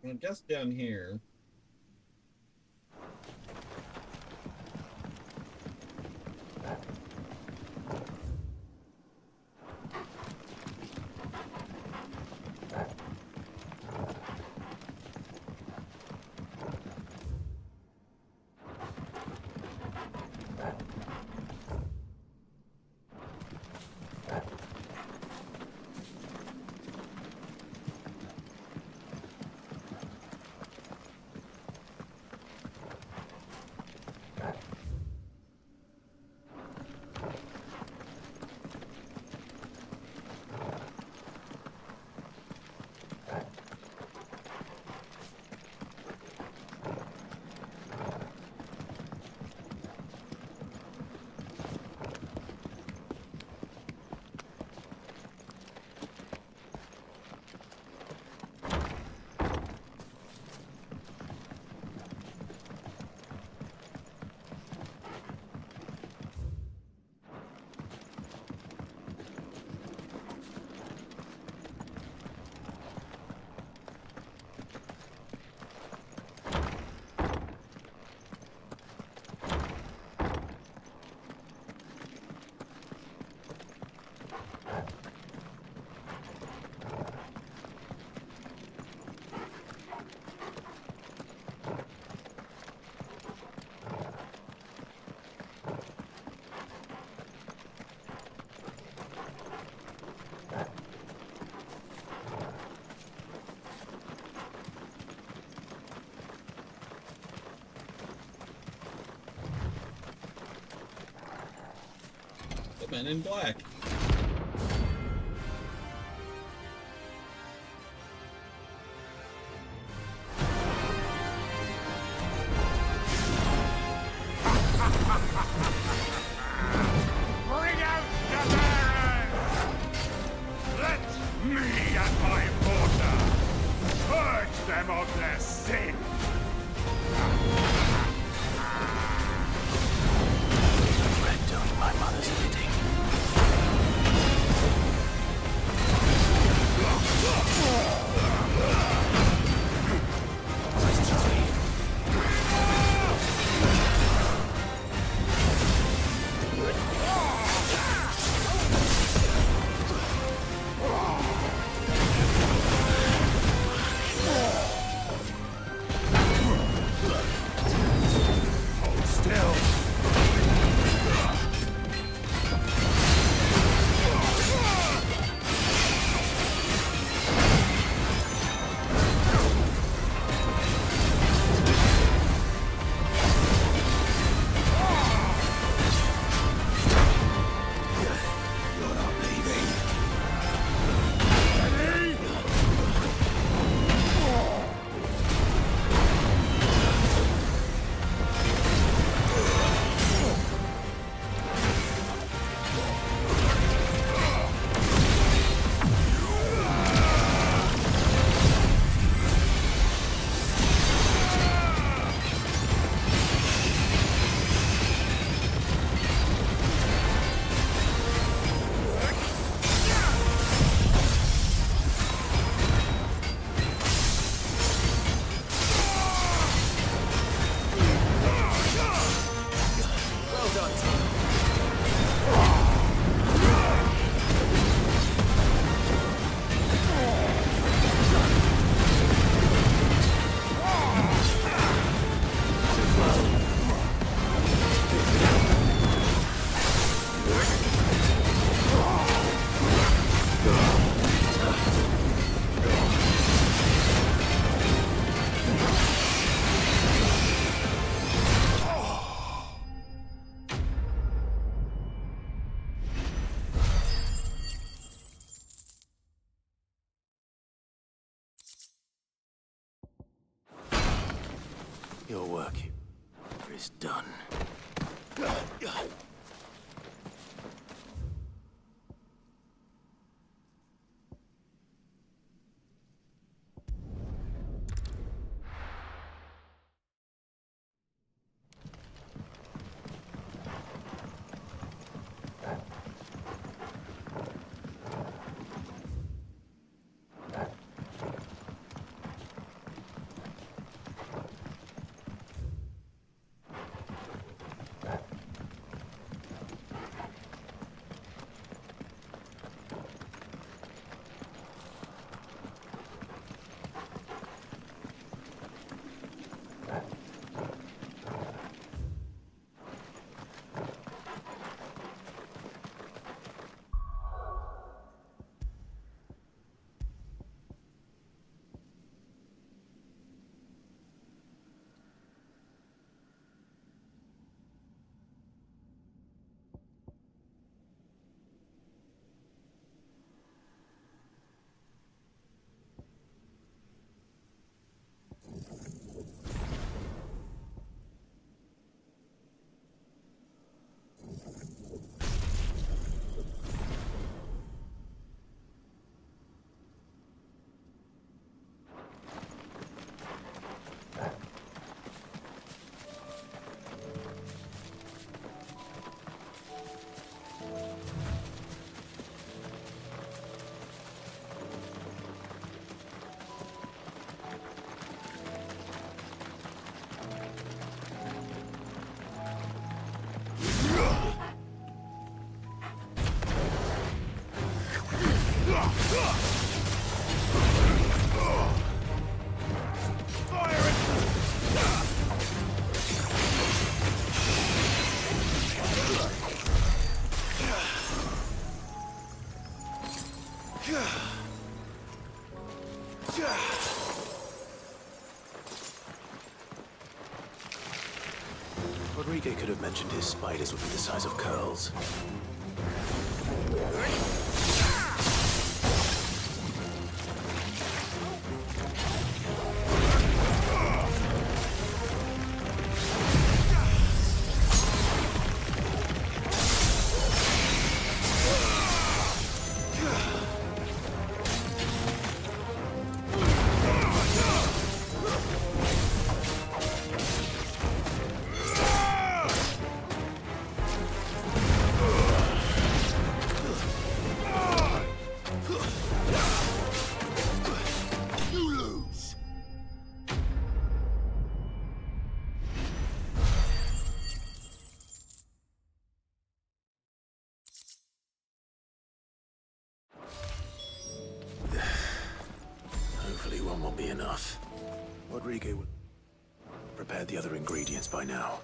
[SPEAKER 1] I guess down here. Men in Black.
[SPEAKER 2] Bring out the barons! Let me at my border purge them of their sin!
[SPEAKER 3] Regret doing my mother's bidding. is done. Rodrigo could have mentioned his spiders would be the size of curls. Hopefully one won't be enough. Rodrigo will prepare the other ingredients by now.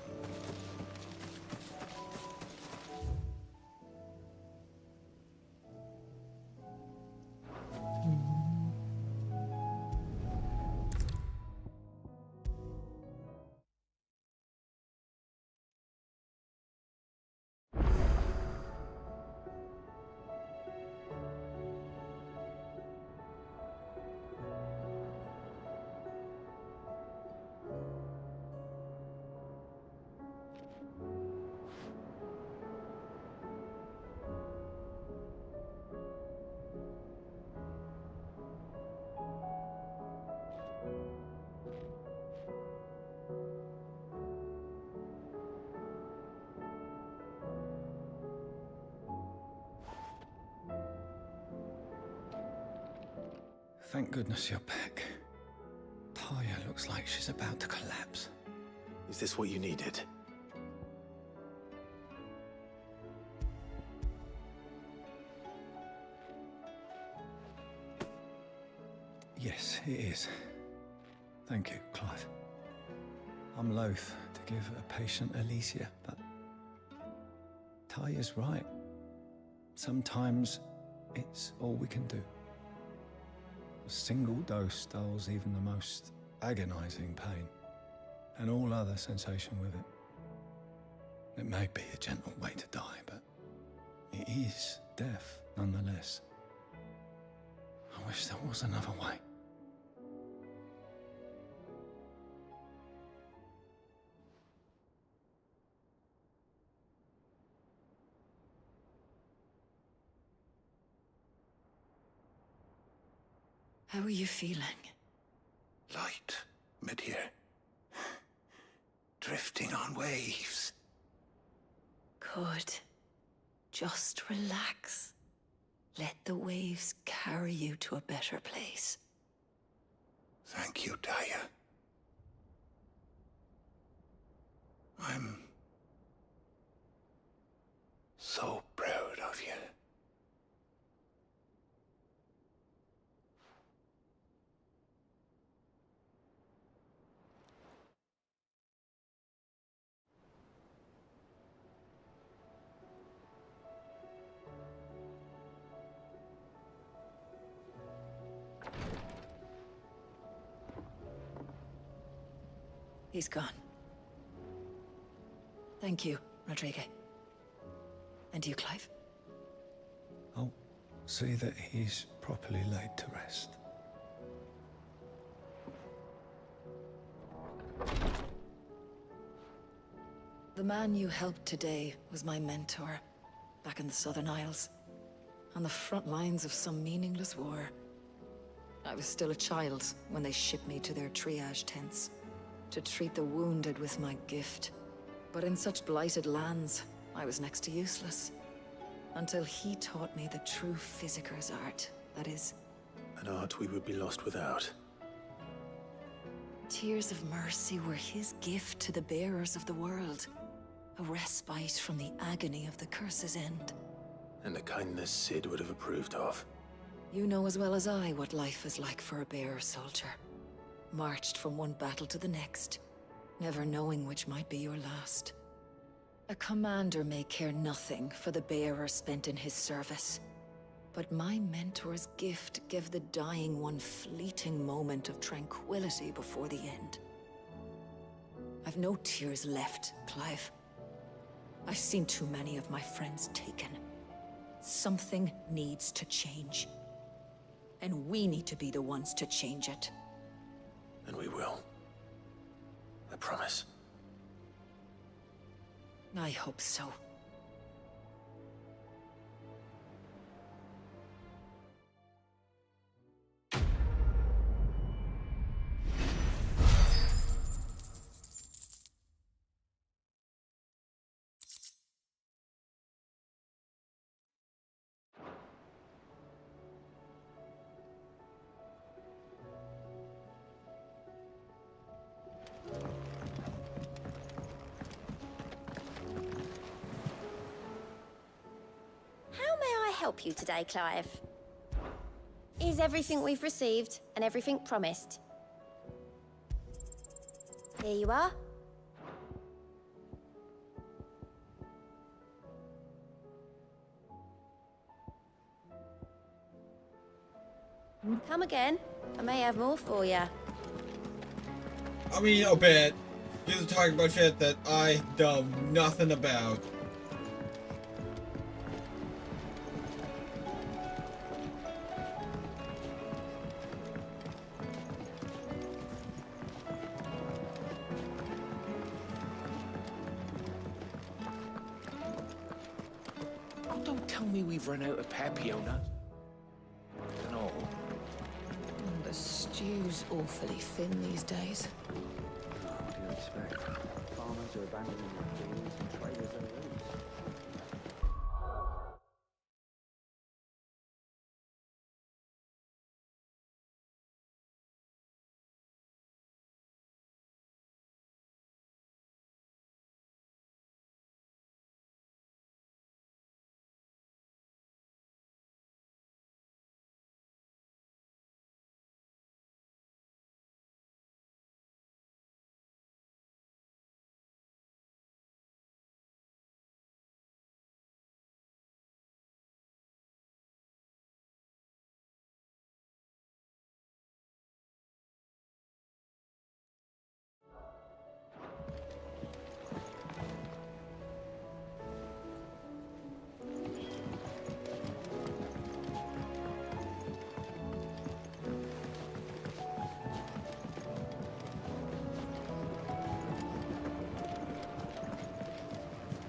[SPEAKER 16] Thank goodness you're back. Talia looks like she's about to collapse.
[SPEAKER 3] Is this what you needed?
[SPEAKER 16] Yes, it is. Thank you, Clive. I'm loath to give a patient Elysia, but Talia's right. Sometimes it's all we can do. A single dose dulls even the most agonizing pain, and all other sensation with it. It may be a gentle way to die, but it is death nonetheless. I wish there was another way.
[SPEAKER 10] How are you feeling?
[SPEAKER 16] Light, mid-here. Drifting on waves.
[SPEAKER 10] Good. Just relax. Let the waves carry you to a better place.
[SPEAKER 16] Thank you, Daya. I'm so proud of you.
[SPEAKER 10] He's gone. Thank you, Rodrigo. And you, Clive?
[SPEAKER 16] I'll see that he's properly laid to rest.
[SPEAKER 10] The man you helped today was my mentor, back in the Southern Isles, on the front lines of some meaningless war. I was still a child when they shipped me to their triage tents, to treat the wounded with my gift. But in such blighted lands, I was next to useless. Until he taught me the true Physicker's art, that is.
[SPEAKER 3] An art we would be lost without.
[SPEAKER 10] Tears of mercy were his gift to the bearers of the world. A respite from the agony of the curse's end.
[SPEAKER 3] And a kindness Sid would have approved of.
[SPEAKER 10] You know as well as I what life is like for a bearer soldier. Marched from one battle to the next, never knowing which might be your last. A commander may care nothing for the bearer spent in his service. But my mentor's gift gave the dying one fleeting moment of tranquility before the end. I've no tears left, Clive. I've seen too many of my friends taken. Something needs to change. And we need to be the ones to change it.
[SPEAKER 3] And we will. I promise.
[SPEAKER 10] I hope so.
[SPEAKER 8] Help you today, Clive? Is everything we've received and everything promised? Here you are. Come again. I may have more for you.
[SPEAKER 1] I mean, a bit. You're talking about shit that I know nothing about.
[SPEAKER 2] Don't tell me we've run out of Papiona. No.
[SPEAKER 10] The stew's awfully thin these days.
[SPEAKER 22] What do you expect? Farmers are abandoning their fields and traders are loose.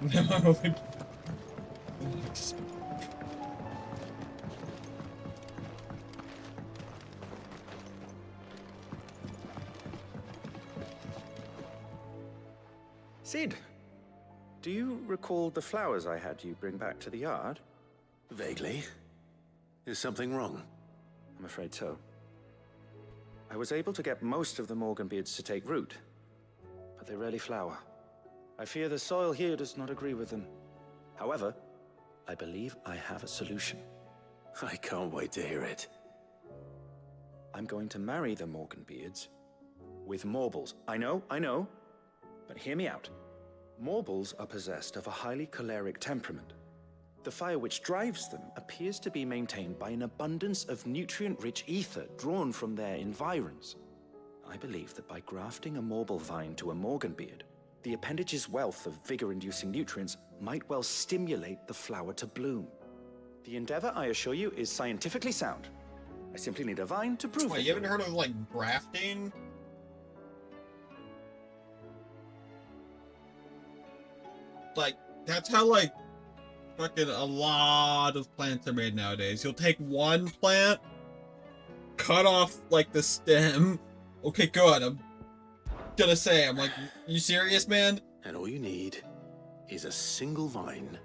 [SPEAKER 1] No.
[SPEAKER 4] Cid, do you recall the flowers I had you bring back to the yard?
[SPEAKER 3] Vaguely. Is something wrong?
[SPEAKER 4] I'm afraid so. I was able to get most of the Morganbeards to take root, but they rarely flower. I fear the soil here does not agree with them. However, I believe I have a solution.
[SPEAKER 3] I can't wait to hear it.
[SPEAKER 4] I'm going to marry the Morganbeards with Morbles. I know, but hear me out. Morbles are possessed of a highly choleric temperament. The fire which drives them appears to be maintained by an abundance of nutrient-rich ether drawn from their environs. I believe that by grafting a Morble vine to a Morganbeard, the appendage's wealth of vigor-inducing nutrients might well stimulate the flower to bloom. The endeavor, I assure you, is scientifically sound. I simply need a vine to prove it.
[SPEAKER 1] Wait, you haven't heard of, like, grafting? Like, that's how, like, fucking a lot of plants are made nowadays. You'll take one plant, cut off, like, the stem. Okay, good. I'm gonna say, I'm like, you serious, man?
[SPEAKER 3] And all you need is a single vine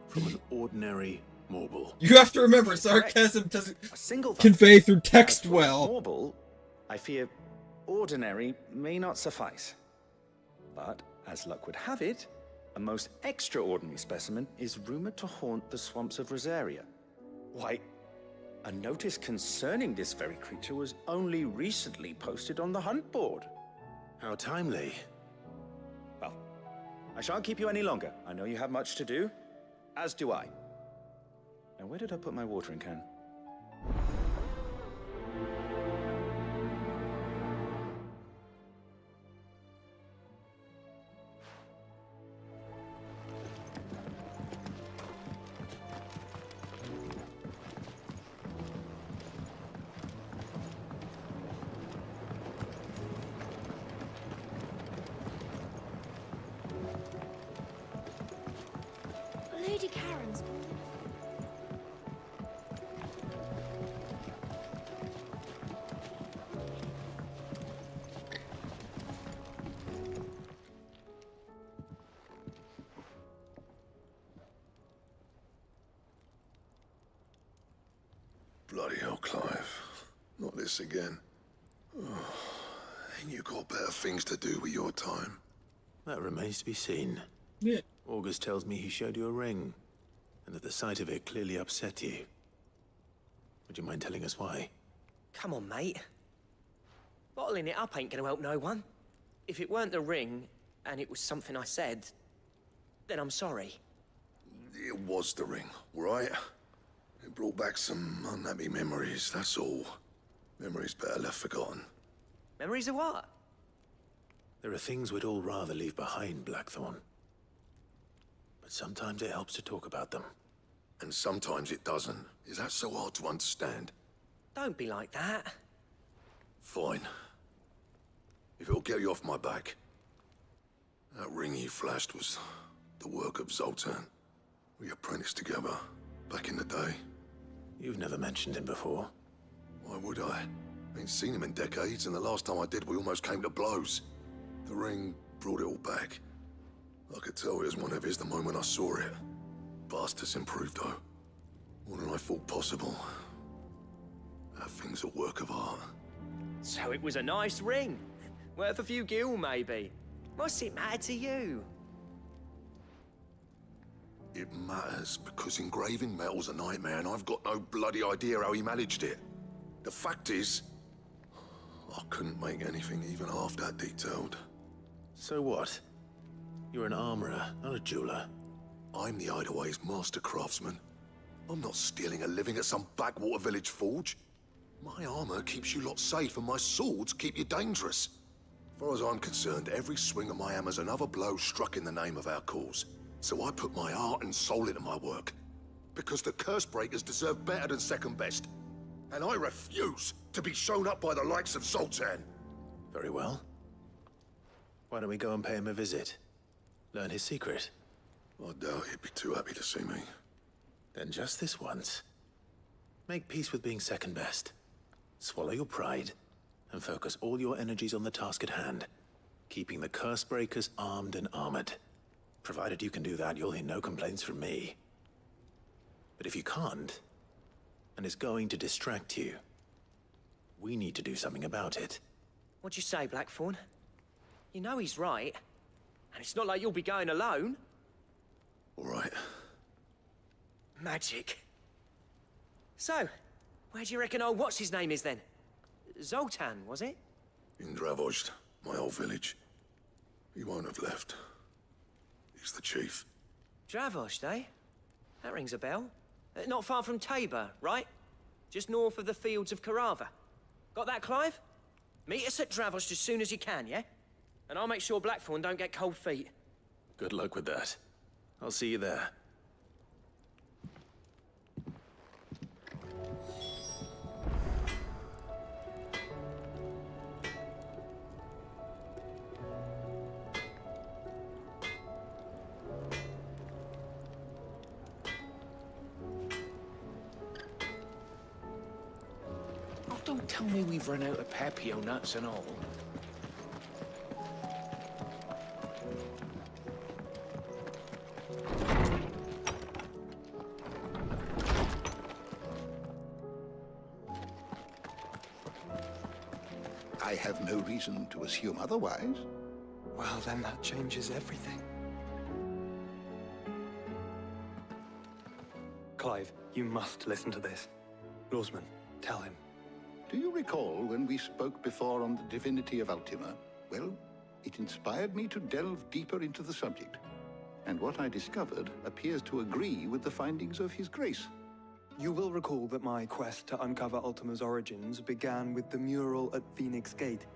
[SPEAKER 3] from an ordinary Morble.
[SPEAKER 1] You have to remember, sarcasm doesn't convey through text well.
[SPEAKER 4] Morble, I fear ordinary may not suffice. But, as luck would have it, a most extraordinary specimen is rumored to haunt the swamps of Rosaria. Why, a notice concerning this very creature was only recently posted on the hunt board.
[SPEAKER 3] How timely.
[SPEAKER 4] Well, I shan't keep you any longer. I know you have much to do, as do I. Now, where did I put my watering can?
[SPEAKER 8] Lady Karen's.
[SPEAKER 14] Bloody hell, Clive. Not this again. Oh, ain't you got better things to do with your time?
[SPEAKER 3] That remains to be seen.
[SPEAKER 1] Yeah.
[SPEAKER 3] August tells me he showed you a ring, and that the sight of it clearly upset you. Would you mind telling us why?
[SPEAKER 7] Come on, mate. Bottling it up ain't gonna help no one. If it weren't the ring, and it was something I said, then I'm sorry.
[SPEAKER 14] It was the ring, right? It brought back some unhappy memories, that's all. Memories better left forgotten.
[SPEAKER 7] Memories of what?
[SPEAKER 3] There are things we'd all rather leave behind, Blackthorn. But sometimes it helps to talk about them.
[SPEAKER 14] And sometimes it doesn't. Is that so hard to understand?
[SPEAKER 7] Don't be like that.
[SPEAKER 14] Fine. If it'll get you off my back. That ring you flashed was the work of Zoltan. We apprenticed together, back in the day.
[SPEAKER 3] You've never mentioned him before.
[SPEAKER 14] Why would I? Ain't seen him in decades, and the last time I did, we almost came to blows. The ring brought it all back. I could tell it was one of his the moment I saw it. Bastard's improved, though. More than I thought possible. That thing's a work of art.
[SPEAKER 7] So it was a nice ring. Worth a few gil, maybe. What's it matter to you?
[SPEAKER 14] It matters because engraving metal's a nightmare, and I've got no bloody idea how he managed it. The fact is, I couldn't make anything even half that detailed.
[SPEAKER 3] So what? You're an armorer, not a jeweler.
[SPEAKER 14] I'm the Idaway's master craftsman. I'm not stealing a living at some backwater village forge. My armor keeps you lot safe, and my swords keep you dangerous. As far as I'm concerned, every swing of my hammer's another blow struck in the name of our cause. So I put my heart and soul into my work. Because the Cursebreakers deserve better than second best. And I refuse to be shown up by the likes of Zoltan.
[SPEAKER 3] Very well. Why don't we go and pay him a visit? Learn his secret.
[SPEAKER 14] I doubt he'd be too happy to see me.
[SPEAKER 3] Then just this once. Make peace with being second best. Swallow your pride, and focus all your energies on the task at hand. keeping the Cursebreakers armed and armored. Provided you can do that, you'll hear no complaints from me. But if you can't, and it's going to distract you, we need to do something about it.
[SPEAKER 7] What'd you say, Blackthorn? You know he's right. And it's not like you'll be going alone.
[SPEAKER 14] All right.
[SPEAKER 7] Magic. So, where do you reckon old what's-his-name is then? Zoltan, was it?
[SPEAKER 14] In Dravozd, my old village. He won't have left. He's the chief.
[SPEAKER 7] Dravozd, eh? That rings a bell. Not far from Tabor, right? Just north of the fields of Karava. Got that, Clive? Meet us at Dravozd as soon as you can, yeah? And I'll make sure Blackthorn don't get cold feet.
[SPEAKER 3] Good luck with that. I'll see you there.
[SPEAKER 2] Oh, don't tell me we've run out of Papio nuts and all.
[SPEAKER 11] I have no reason to assume otherwise.
[SPEAKER 12] Well, then that changes everything. Clive, you must listen to this. Lawsman, tell him.
[SPEAKER 11] Do you recall when we spoke before on the divinity of Ultima? Well, it inspired me to delve deeper into the subject. And what I discovered appears to agree with the findings of His Grace.
[SPEAKER 12] You will recall that my quest to uncover Ultima's origins began with the mural at Phoenix Gate.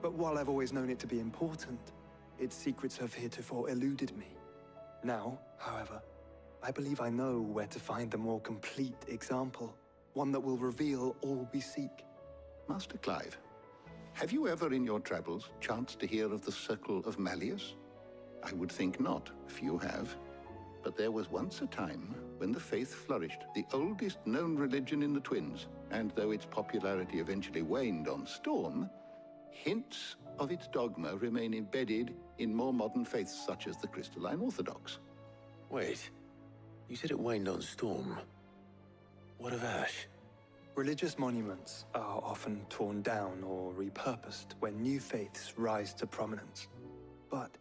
[SPEAKER 12] But while I've always known it to be important, its secrets have heretofore eluded me. Now, however, I believe I know where to find the more complete example, one that will reveal all we seek.
[SPEAKER 11] Master Clive, have you ever in your travels chanced to hear of the Circle of Malleus? I would think not, few have. But there was once a time when the faith flourished, the oldest known religion in the Twins, and though its popularity eventually waned on Storm, hints of its dogma remain embedded in more modern faiths such as the Crystalline Orthodox.
[SPEAKER 3] Wait, you said it waned on Storm. What of Ash?
[SPEAKER 12] Religious monuments are often torn down or repurposed when new faiths rise to prominence. But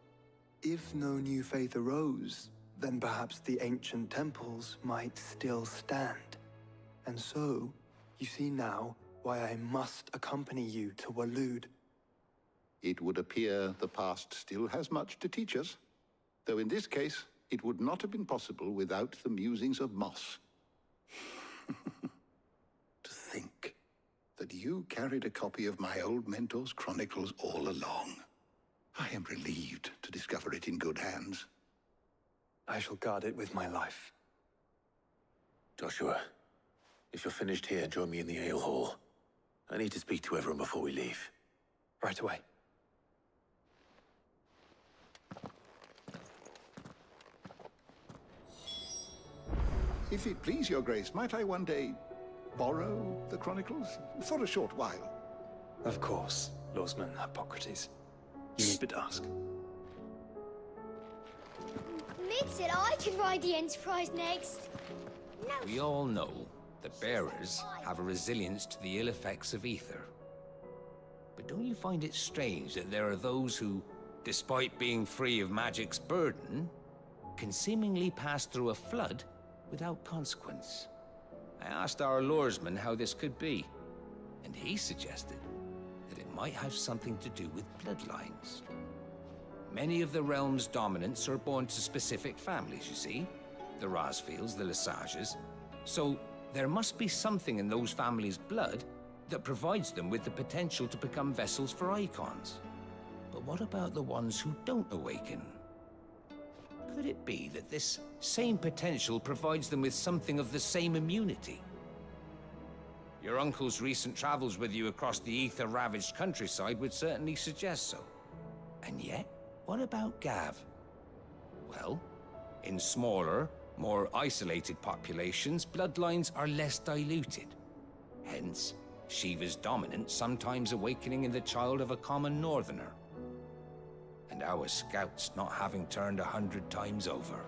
[SPEAKER 12] if no new faith arose, then perhaps the ancient temples might still stand. And so, you see now why I must accompany you to Waloed.
[SPEAKER 11] It would appear the past still has much to teach us, though in this case, it would not have been possible without the musings of Moss. To think that you carried a copy of my old mentor's chronicles all along. I am relieved to discover it in good hands.
[SPEAKER 12] I shall guard it with my life.
[SPEAKER 3] Joshua, if you're finished here, join me in the ale hall. I need to speak to everyone before we leave.
[SPEAKER 12] Right away.
[SPEAKER 11] If it please your grace, might I one day borrow the chronicles? For a short while.
[SPEAKER 12] Of course, Lawsman Hippocrates. You need but ask.
[SPEAKER 23] Mick said I could ride the Enterprise next. No.
[SPEAKER 24] We all know that bearers have a resilience to the ill effects of ether. But don't you find it strange that there are those who, despite being free of magic's burden, can seemingly pass through a flood without consequence? I asked our luresman how this could be, and he suggested that it might have something to do with bloodlines. Many of the realm's dominants are born to specific families, you see. The Rosfields, the Lesages. So there must be something in those families' blood that provides them with the potential to become vessels for icons. But what about the ones who don't awaken? Could it be that this same potential provides them with something of the same immunity? Your uncle's recent travels with you across the ether-ravaged countryside would certainly suggest so. And yet, what about Gav? Well, in smaller, more isolated populations, bloodlines are less diluted. Hence, Shiva's dominance sometimes awakening in the child of a common northerner. and our scouts not having turned 100 times over.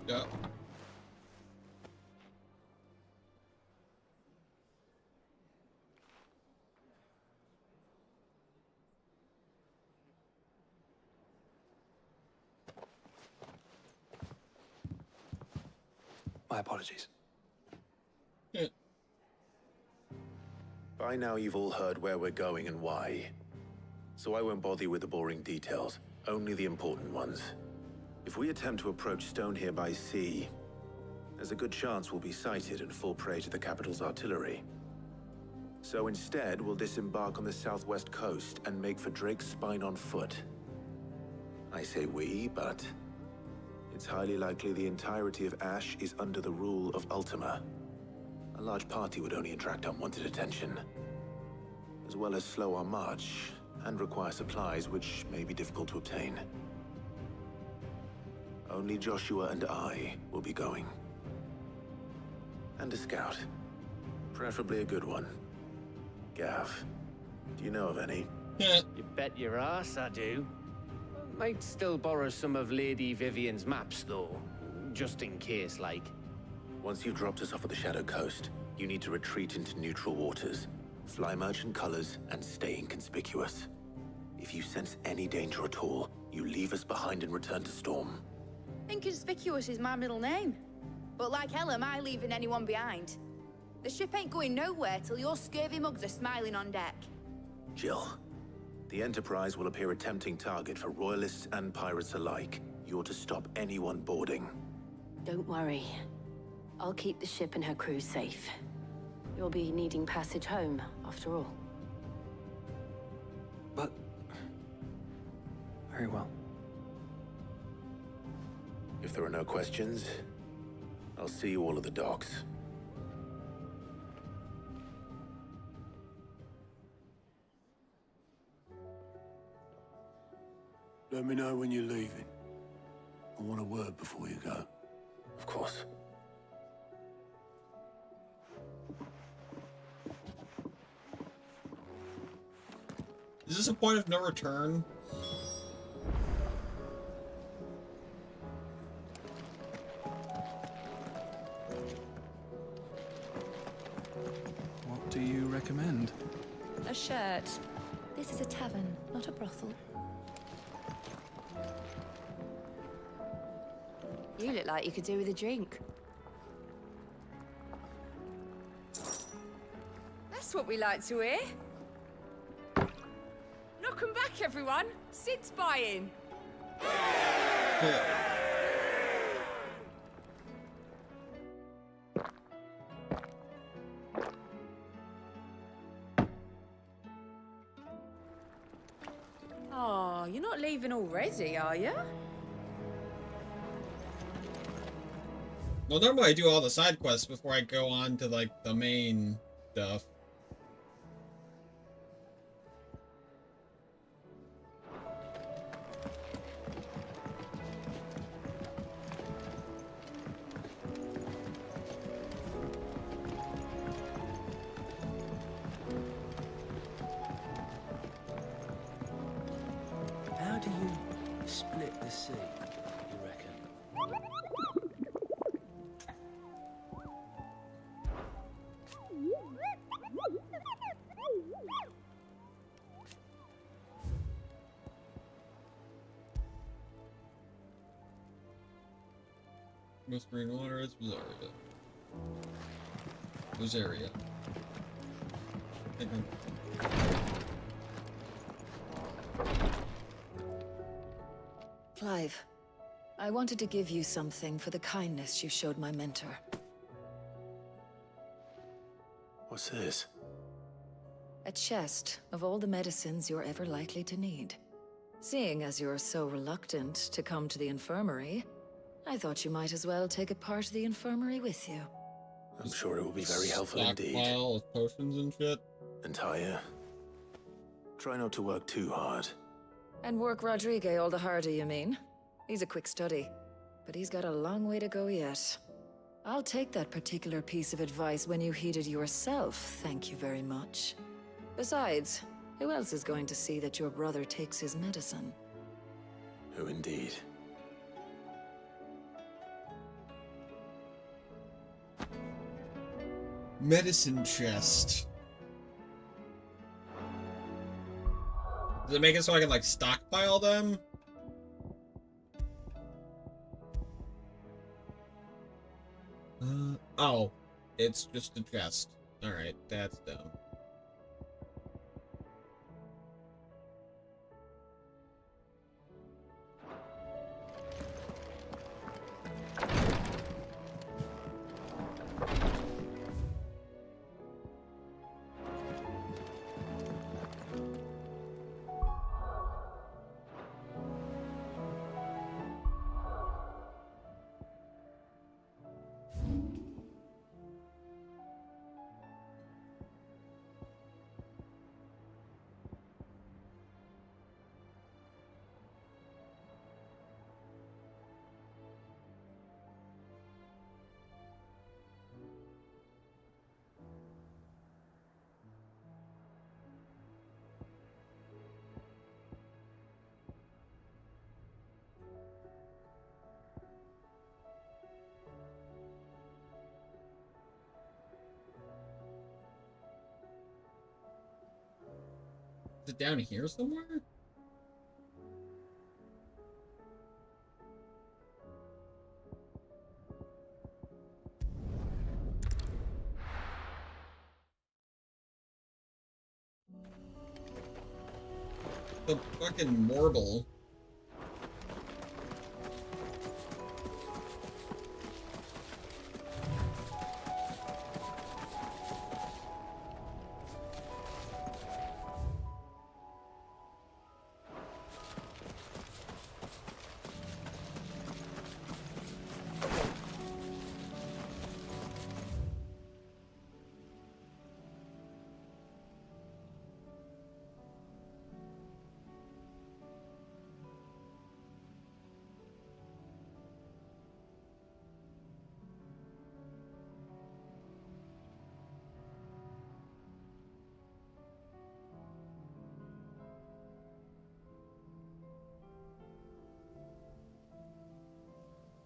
[SPEAKER 1] Yeah.
[SPEAKER 12] My apologies.
[SPEAKER 3] By now you've all heard where we're going and why. So I won't bother you with the boring details, only the important ones. If we attempt to approach Stonehere by sea, there's a good chance we'll be sighted and fall prey to the capital's artillery. So instead, we'll disembark on the southwest coast and make for Drake's Spine on foot. I say we, but it's highly likely the entirety of Ash is under the rule of Ultima. A large party would only attract unwanted attention, as well as slow our march and require supplies which may be difficult to obtain. Only Joshua and I will be going. And a scout. Preferably a good one. Gav, do you know of any?
[SPEAKER 6] You bet your ass I do. Might still borrow some of Lady Vivian's maps, though. Just in case, like.
[SPEAKER 3] Once you've dropped us off at the Shadow Coast, you need to retreat into neutral waters, fly merchant colors, and stay inconspicuous. If you sense any danger at all, you leave us behind and return to Storm.
[SPEAKER 17] Inconspicuous is my middle name. But like hell am I leaving anyone behind. The ship ain't going nowhere till your scurvy mugs are smiling on deck.
[SPEAKER 3] Jill, the Enterprise will appear a tempting target for Royalists and pirates alike. You're to stop anyone boarding.
[SPEAKER 9] Don't worry. I'll keep the ship and her crew safe. You'll be needing passage home, after all.
[SPEAKER 12] But... very well.
[SPEAKER 3] If there are no questions, I'll see you all at the docks.
[SPEAKER 18] Let me know when you're leaving. I want a word before you go.
[SPEAKER 3] Of course.
[SPEAKER 1] Is this a point of no return?
[SPEAKER 19] What do you recommend?
[SPEAKER 10] A shirt. This is a tavern, not a brothel.
[SPEAKER 17] You look like you could do with a drink. That's what we like to hear. Knock 'em back, everyone. Sid's buying. Oh, you're not leaving already, are you?
[SPEAKER 1] Well, normally I do all the side quests before I go on to, like, the main stuff.
[SPEAKER 6] How do you split the sea, you reckon?
[SPEAKER 1] Most marine water is Rosaria. Rosaria.
[SPEAKER 10] Clive, I wanted to give you something for the kindness you showed my mentor.
[SPEAKER 3] What's this?
[SPEAKER 10] A chest of all the medicines you're ever likely to need. Seeing as you're so reluctant to come to the infirmary, I thought you might as well take a part of the infirmary with you.
[SPEAKER 3] I'm sure it will be very helpful indeed.
[SPEAKER 1] Stockpile of potions and shit.
[SPEAKER 3] Entire. Try not to work too hard.
[SPEAKER 10] And work Rodrigue all the harder, you mean? He's a quick study, but he's got a long way to go yet. I'll take that particular piece of advice when you heed it yourself, thank you very much. Besides, who else is going to see that your brother takes his medicine?
[SPEAKER 3] Who indeed?
[SPEAKER 1] Medicine chest. Does it make it so I can, like, stockpile them? Oh. It's just a chest. Alright, that's dumb. Is it down here somewhere? The fucking Morble.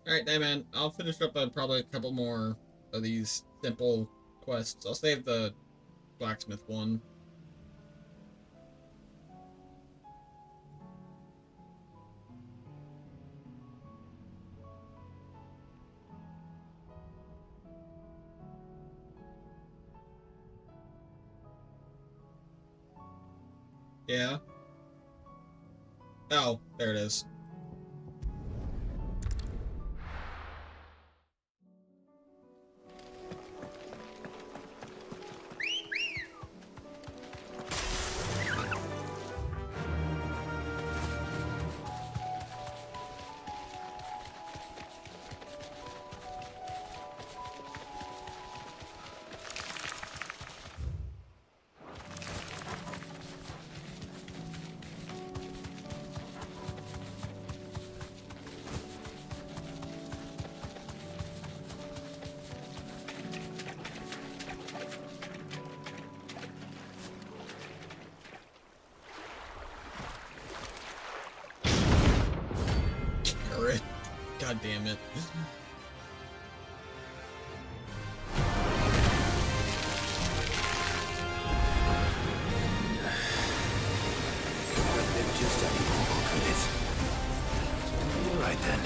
[SPEAKER 1] Alright, hey man, I'll finish up probably a couple more of these simple quests. I'll save the blacksmith one. Yeah. Oh, there it is. God damn it.
[SPEAKER 3] Right then.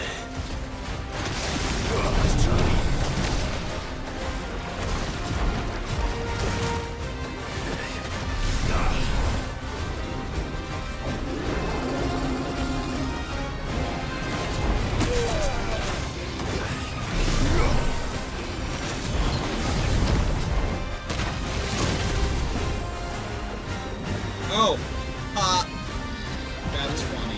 [SPEAKER 1] Oh! Ha! That's funny.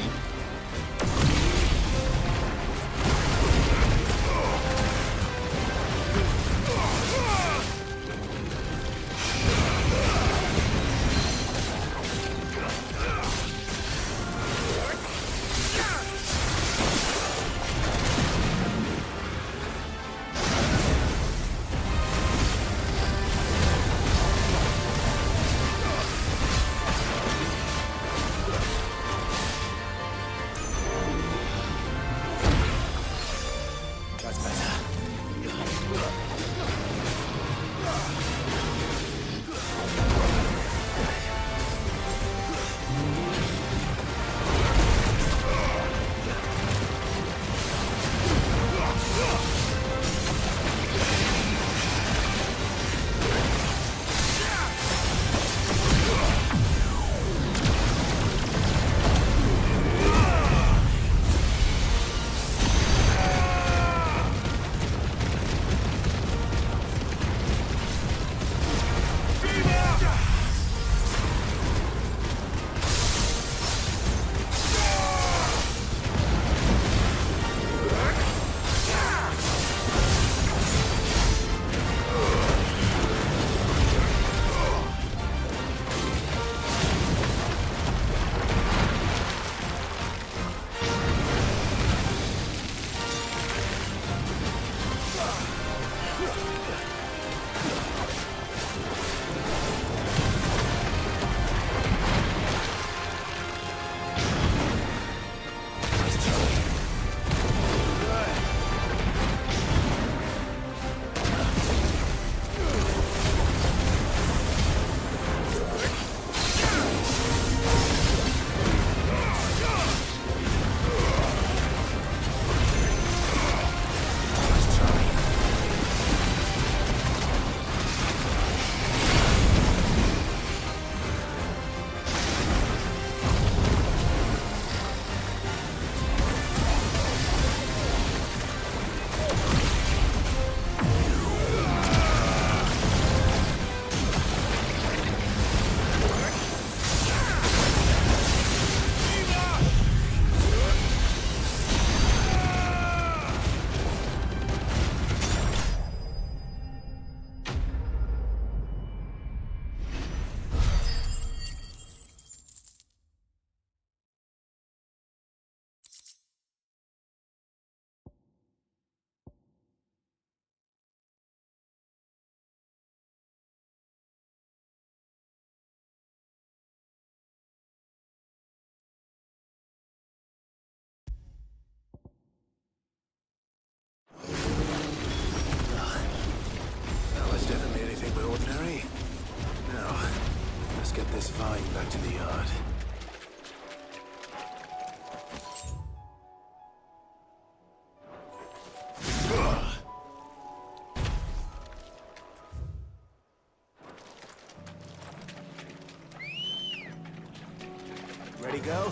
[SPEAKER 3] get this vine back to the yard. Ready, go?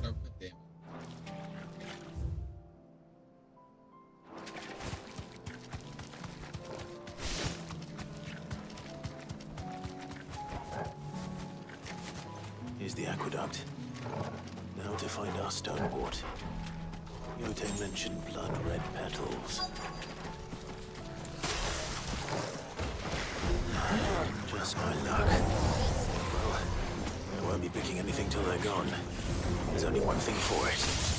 [SPEAKER 1] No, good damn.
[SPEAKER 3] Here's the aqueduct. Now to find our stonewort. Yote mentioned blood-red petals. Just my luck. Well, I won't be picking anything till they're gone. There's only one thing for it.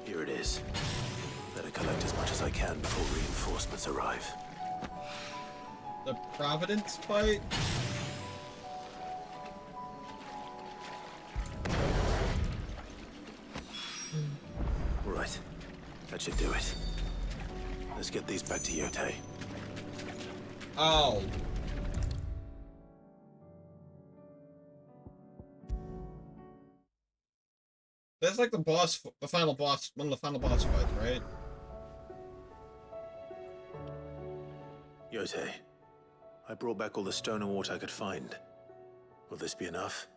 [SPEAKER 3] Here it is. Better collect as much as I can before reinforcements arrive.
[SPEAKER 1] The Providence fight?
[SPEAKER 3] Right. That should do it. Let's get these back to Yote.
[SPEAKER 1] Oh. That's like the boss, the final boss, one of the final boss fights, right?
[SPEAKER 3] Yote, I brought back all the stone and water I could find. Will this be enough?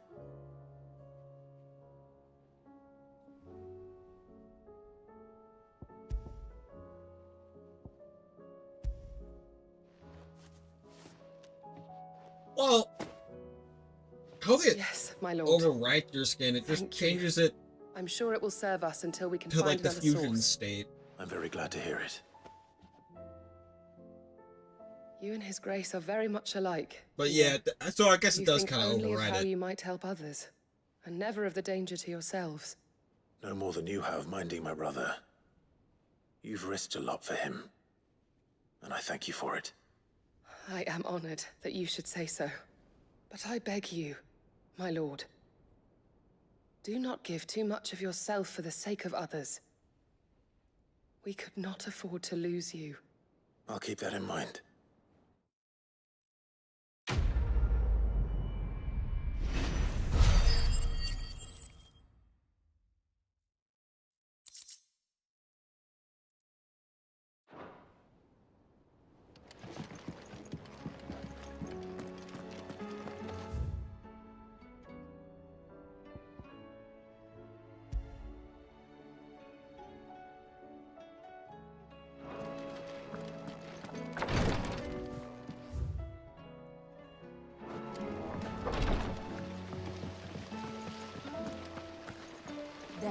[SPEAKER 1] Well, how they
[SPEAKER 15] yes, my lord.
[SPEAKER 1] overwrite your skin, it just changes it
[SPEAKER 15] I'm sure it will serve us until we can
[SPEAKER 1] to
[SPEAKER 15] find
[SPEAKER 1] like the
[SPEAKER 15] another
[SPEAKER 1] fusion
[SPEAKER 15] source.
[SPEAKER 1] state.
[SPEAKER 3] I'm very glad to hear it.
[SPEAKER 15] You and His Grace are very much alike.
[SPEAKER 1] But yeah, so I guess
[SPEAKER 15] You
[SPEAKER 1] it does
[SPEAKER 15] think
[SPEAKER 1] kind of
[SPEAKER 15] only of
[SPEAKER 1] override
[SPEAKER 15] how
[SPEAKER 1] it.
[SPEAKER 15] you might help others, and never of the danger to yourselves.
[SPEAKER 3] No more than you have minding my brother. You've risked a lot for him, and I thank you for it.
[SPEAKER 15] I am honored that you should say so. But I beg you, my lord, do not give too much of yourself for the sake of others. We could not afford to lose you.
[SPEAKER 3] I'll keep that in mind.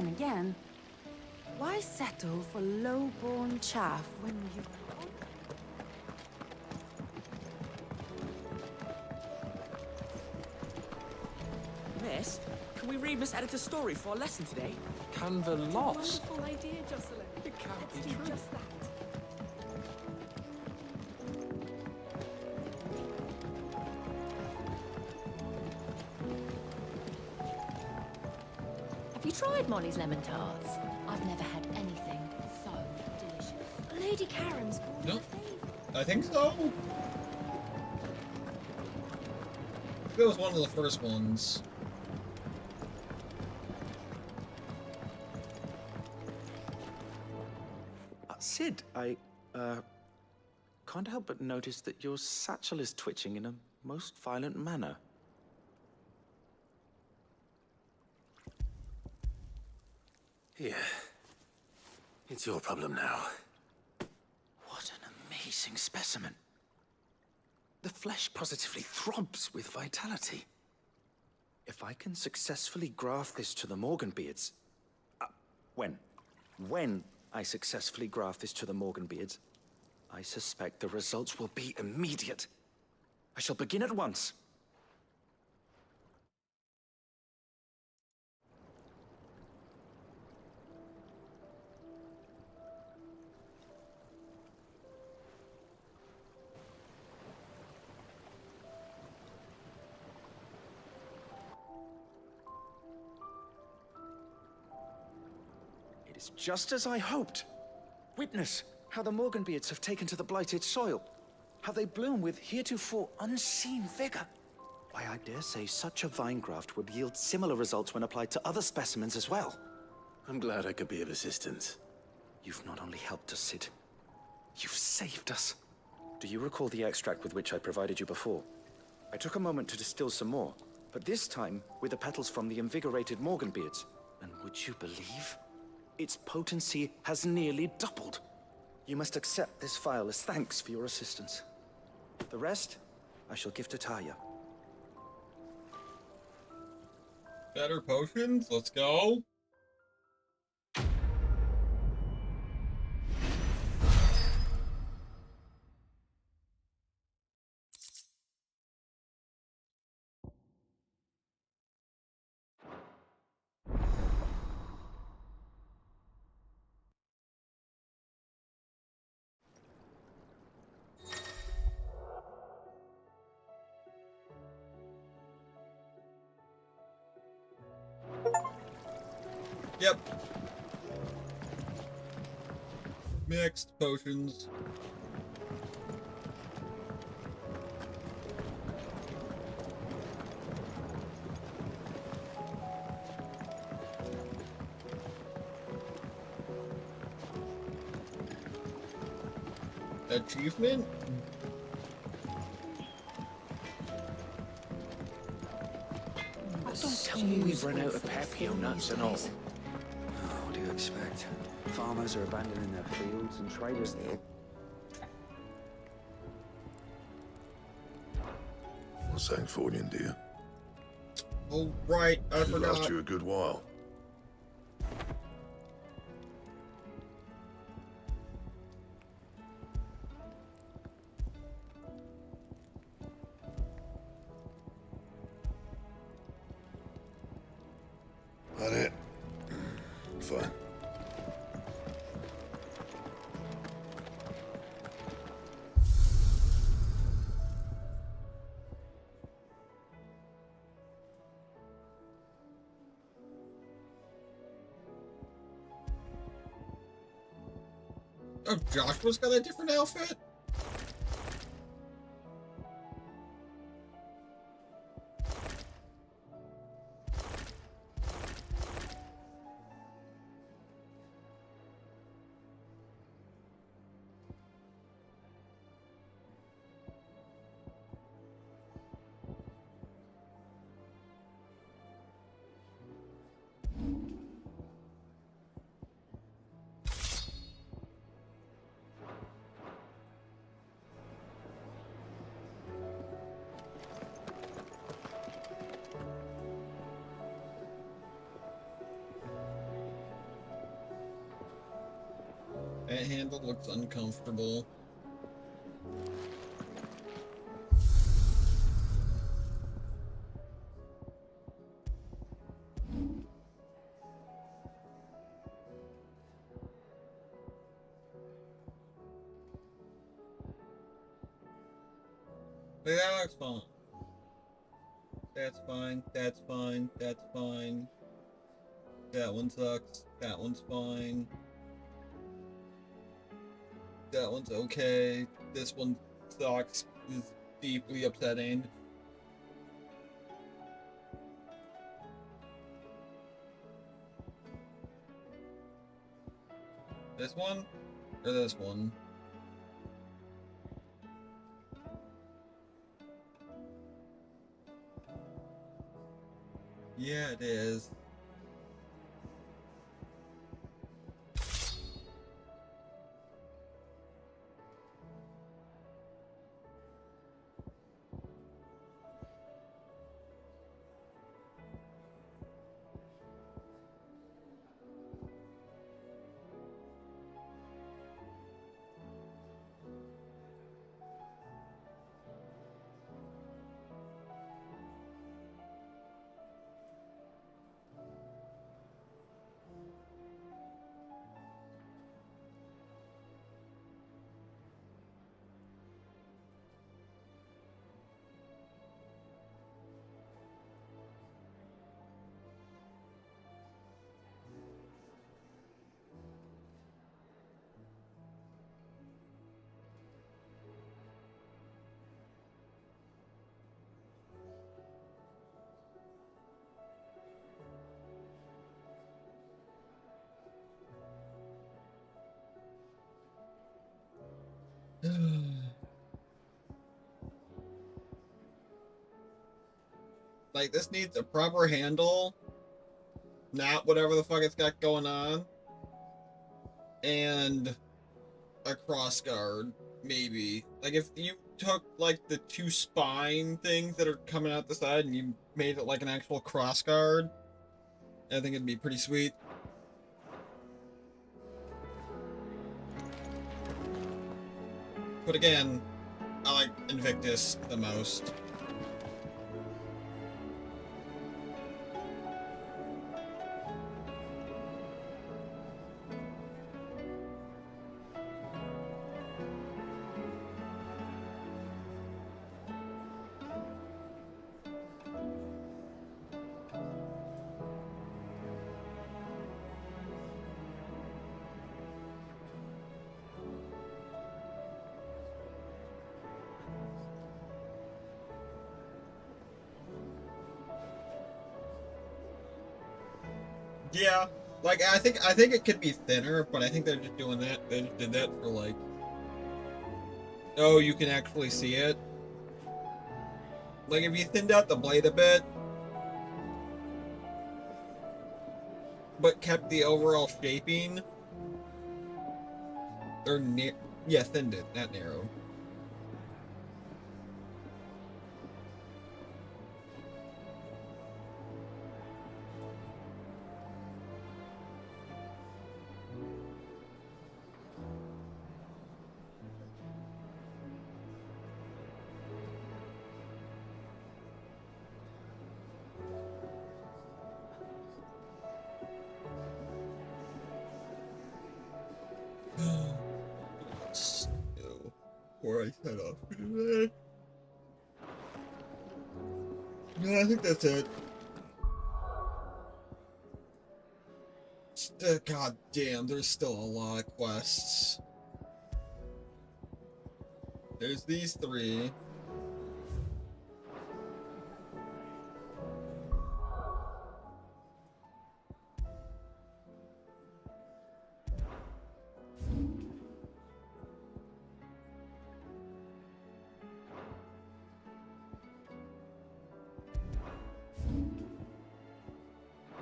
[SPEAKER 13] Then again, why settle for low-born chaff when you...
[SPEAKER 19] Miss, can we read Miss Editor's story for our lesson today?
[SPEAKER 20] Canva lost.
[SPEAKER 13] Wonderful idea, Jocelyn.
[SPEAKER 20] It can't
[SPEAKER 13] Let's
[SPEAKER 20] be
[SPEAKER 13] do
[SPEAKER 20] true.
[SPEAKER 13] just that.
[SPEAKER 10] Have you tried Molly's lemon tarts? I've never had anything so delicious.
[SPEAKER 23] Lady Karen's called
[SPEAKER 1] Nope. I think so. It was one of the first ones.
[SPEAKER 4] Sid, I can't help but notice that your satchel is twitching in a most violent manner.
[SPEAKER 3] Here. It's your problem now.
[SPEAKER 4] What an amazing specimen. The flesh positively throbs with vitality. If I can successfully graft this to the Morganbeards... When I successfully graft this to the Morganbeards, I suspect the results will be immediate. I shall begin at once. It is just as I hoped. Witness how the Morganbeards have taken to the blighted soil. How they bloom with heretofore unseen vigor. Why, I dare say such a vine graft would yield similar results when applied to other specimens as well.
[SPEAKER 3] I'm glad I could be of assistance.
[SPEAKER 4] You've not only helped us, Sid, you've saved us. Do you recall the extract with which I provided you before? I took a moment to distill some more, but this time with the petals from the invigorated Morganbeards. And would you believe? Its potency has nearly doubled. You must accept this vial as thanks for your assistance. The rest, I shall give to Taya.
[SPEAKER 1] Better potions? Let's go. Yep. Mixed potions. Achievement?
[SPEAKER 2] Don't tell me we've run out of Papio nuts and all.
[SPEAKER 22] What do you expect? Farmers are abandoning their fields and traders...
[SPEAKER 14] What's Sangfordian, dear?
[SPEAKER 1] Oh, right, I
[SPEAKER 14] Should
[SPEAKER 1] forgot.
[SPEAKER 14] last you a good while. That it? Fine.
[SPEAKER 1] Oh, Joshua's got a different outfit? That handle looks uncomfortable. But that looks fine. That's fine, that's fine, that's fine. That one sucks, that one's fine. That one's okay. This one sucks, is deeply upsetting. This one? Or this one? Yeah, it is. Like, this needs a proper handle, not whatever the fuck it's got going on, and a cross guard, maybe. Like, if you took, like, the two spine things that are coming out the side and you made it like an actual cross guard, I think it'd be pretty sweet. But again, I like Invictus the most. Yeah, like I think it could be thinner, but I think they're just doing that. They just did that for like, oh, you can actually see it. Like if you thinned out the blade a bit, but kept the overall shaping, or yeah, thinned it, not narrow. Before I set off for today. No, I think that's it. God damn, there's still a lot of quests. There's these three.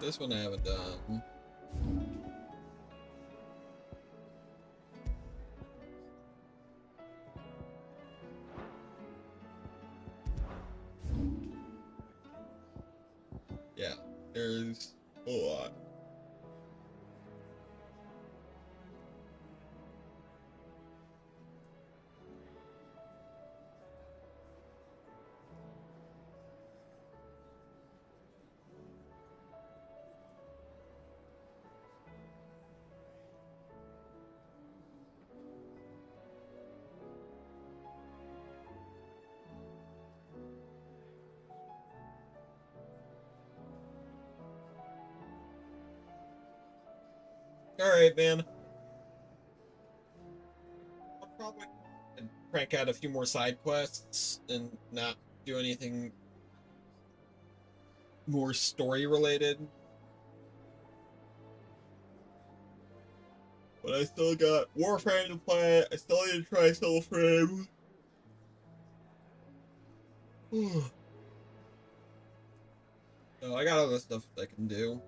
[SPEAKER 1] This one I haven't done. Yeah, there's a lot. Alright, man. I'll probably crank out a few more side quests and not do anything more story related. But I still got Warframe to play. I still need to try Soulframe. So I got other stuff I can do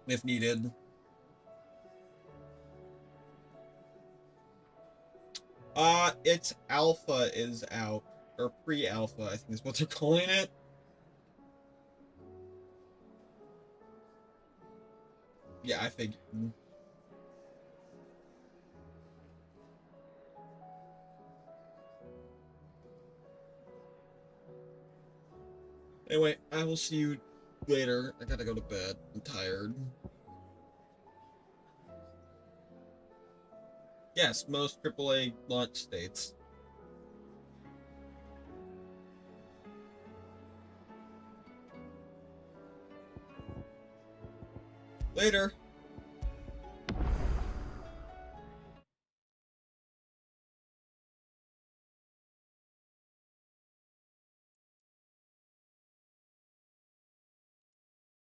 [SPEAKER 1] if needed. Its alpha is out, or pre-alpha, I think is what they're calling it. Yeah, I figured. Anyway, I will see you later. I gotta go to bed. I'm tired. Yes, most AAA launch states. Later.